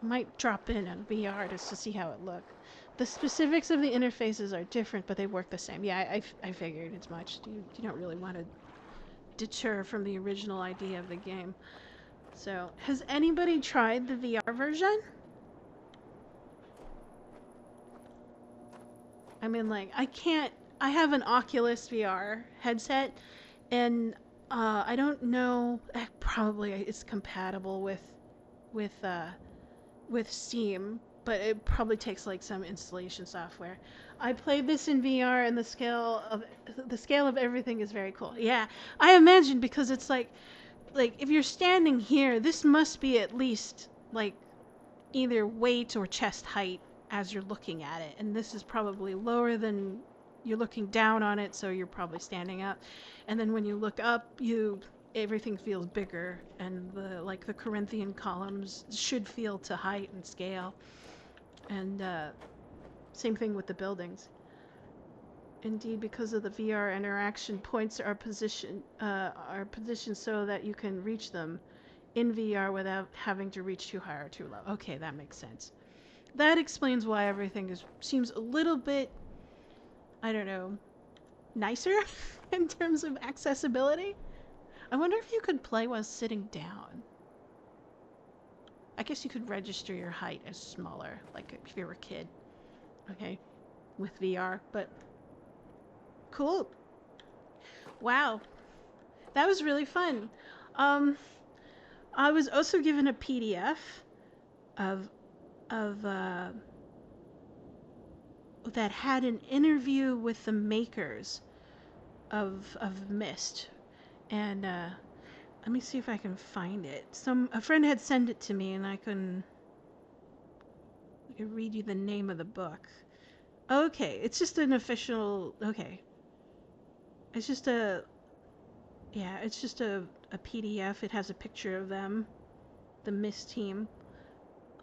A: I might drop in on VR just to see how it looks. The specifics of the interfaces are different, but they work the same. Yeah, I figured as much. You don't really want to deter from the original idea of the game. So, has anybody tried the VR version? I mean, like, I have an Oculus VR headset, and I don't know, probably it's compatible with Steam, but it probably takes like some installation software. I played this in VR, and the scale of everything is very cool. Yeah, I imagine, because it's like if you're standing here, this must be at least like either weight or chest height as you're looking at it, and this is probably lower than you're looking down on it, so you're probably standing up. And then when you look up, everything feels bigger, and the Corinthian columns should feel to height and scale. And same thing with the buildings. Indeed, because of the VR interaction, points are positioned so that you can reach them in VR without having to reach too high or too low. Okay, that makes sense. That explains why everything seems a little bit, I don't know, nicer in terms of accessibility. I wonder if you could play while sitting down. I guess you could register your height as smaller, like if you were a kid. Okay, with VR, but cool. Wow, that was really fun. I was also given a PDF of that had an interview with the makers of Myst, and let me see if I can find it. A friend had sent it to me, and I could read you the name of the book. Okay, it's just an official. Okay, it's just a PDF. It has a picture of them, the Myst team.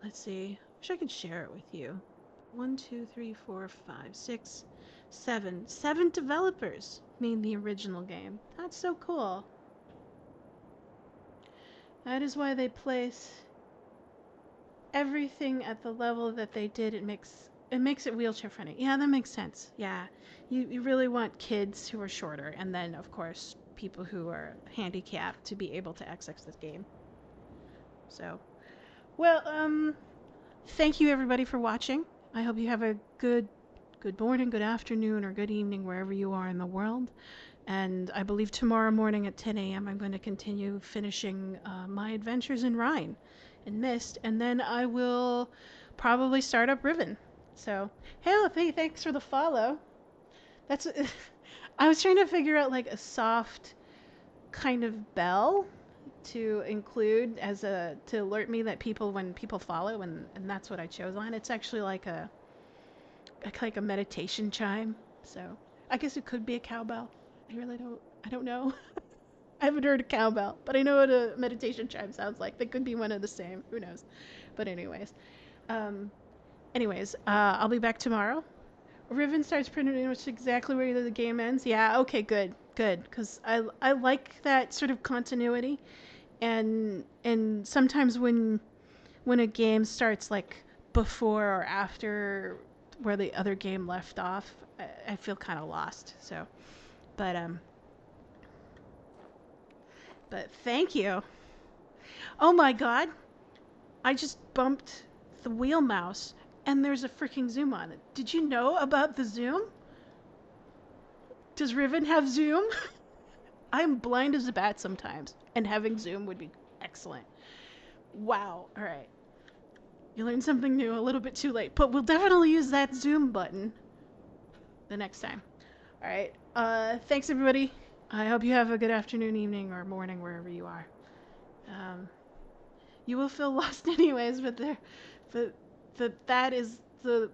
A: Let's see. Wish I could share it with you. 1, 2, 3, 4, 5, 6, 7. 7 developers made the original game. That's so cool. That is why they place everything at the level that they did. It makes it wheelchair friendly. Yeah, that makes sense. Yeah. You really want kids who are shorter, and then of course people who are handicapped to be able to access this game. So, well, thank you everybody for watching. I hope you have a good morning, good afternoon, or good evening wherever you are in the world. And I believe tomorrow morning at 10 a.m. I'm going to continue finishing my adventures in Rhine and Myst, and then I will probably start up Riven. So, hey, thanks for the follow. That's I was trying to figure out like a soft kind of bell to include to alert me that when people follow, and that's what I chose on. It's actually like a meditation chime. So I guess it could be a cowbell. I don't know. I haven't heard a cowbell, but I know what a meditation chime sounds like. They could be one of the same. Who knows? But anyways, I'll be back tomorrow. Riven starts pretty much exactly where the game ends. Yeah, okay, good. Because I like that sort of continuity, and sometimes when a game starts like before or after where the other game left off, I feel kind of lost. So, but thank you. Oh my god, I just bumped the wheel mouse, and there's a freaking zoom on it. Did you know about the zoom? Does Riven have zoom? I'm blind as a bat sometimes, and having zoom would be excellent. Wow. All right. You learned something new a little bit too late, but we'll definitely use that zoom button the next time. All right. Thanks, everybody. I hope you have a good afternoon, evening, or morning wherever you are. You will feel lost anyways, but that is the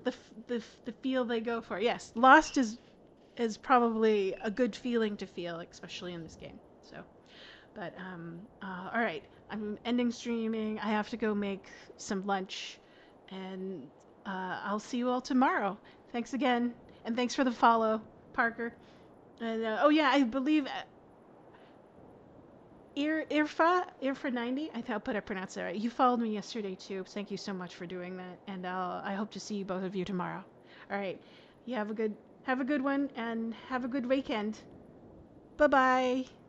A: feel they go for. Yes, lost is probably a good feeling to feel, especially in this game. So, But all right, I'm ending streaming. I have to go make some lunch, and I'll see you all tomorrow. Thanks again, and thanks for the follow, Parker. And oh yeah, I believe Irfa 90. I hope I pronounced that right. You followed me yesterday too. Thank you so much for doing that, and I hope to see both of you tomorrow. All right, you have a good one, and have a good weekend. Bye bye.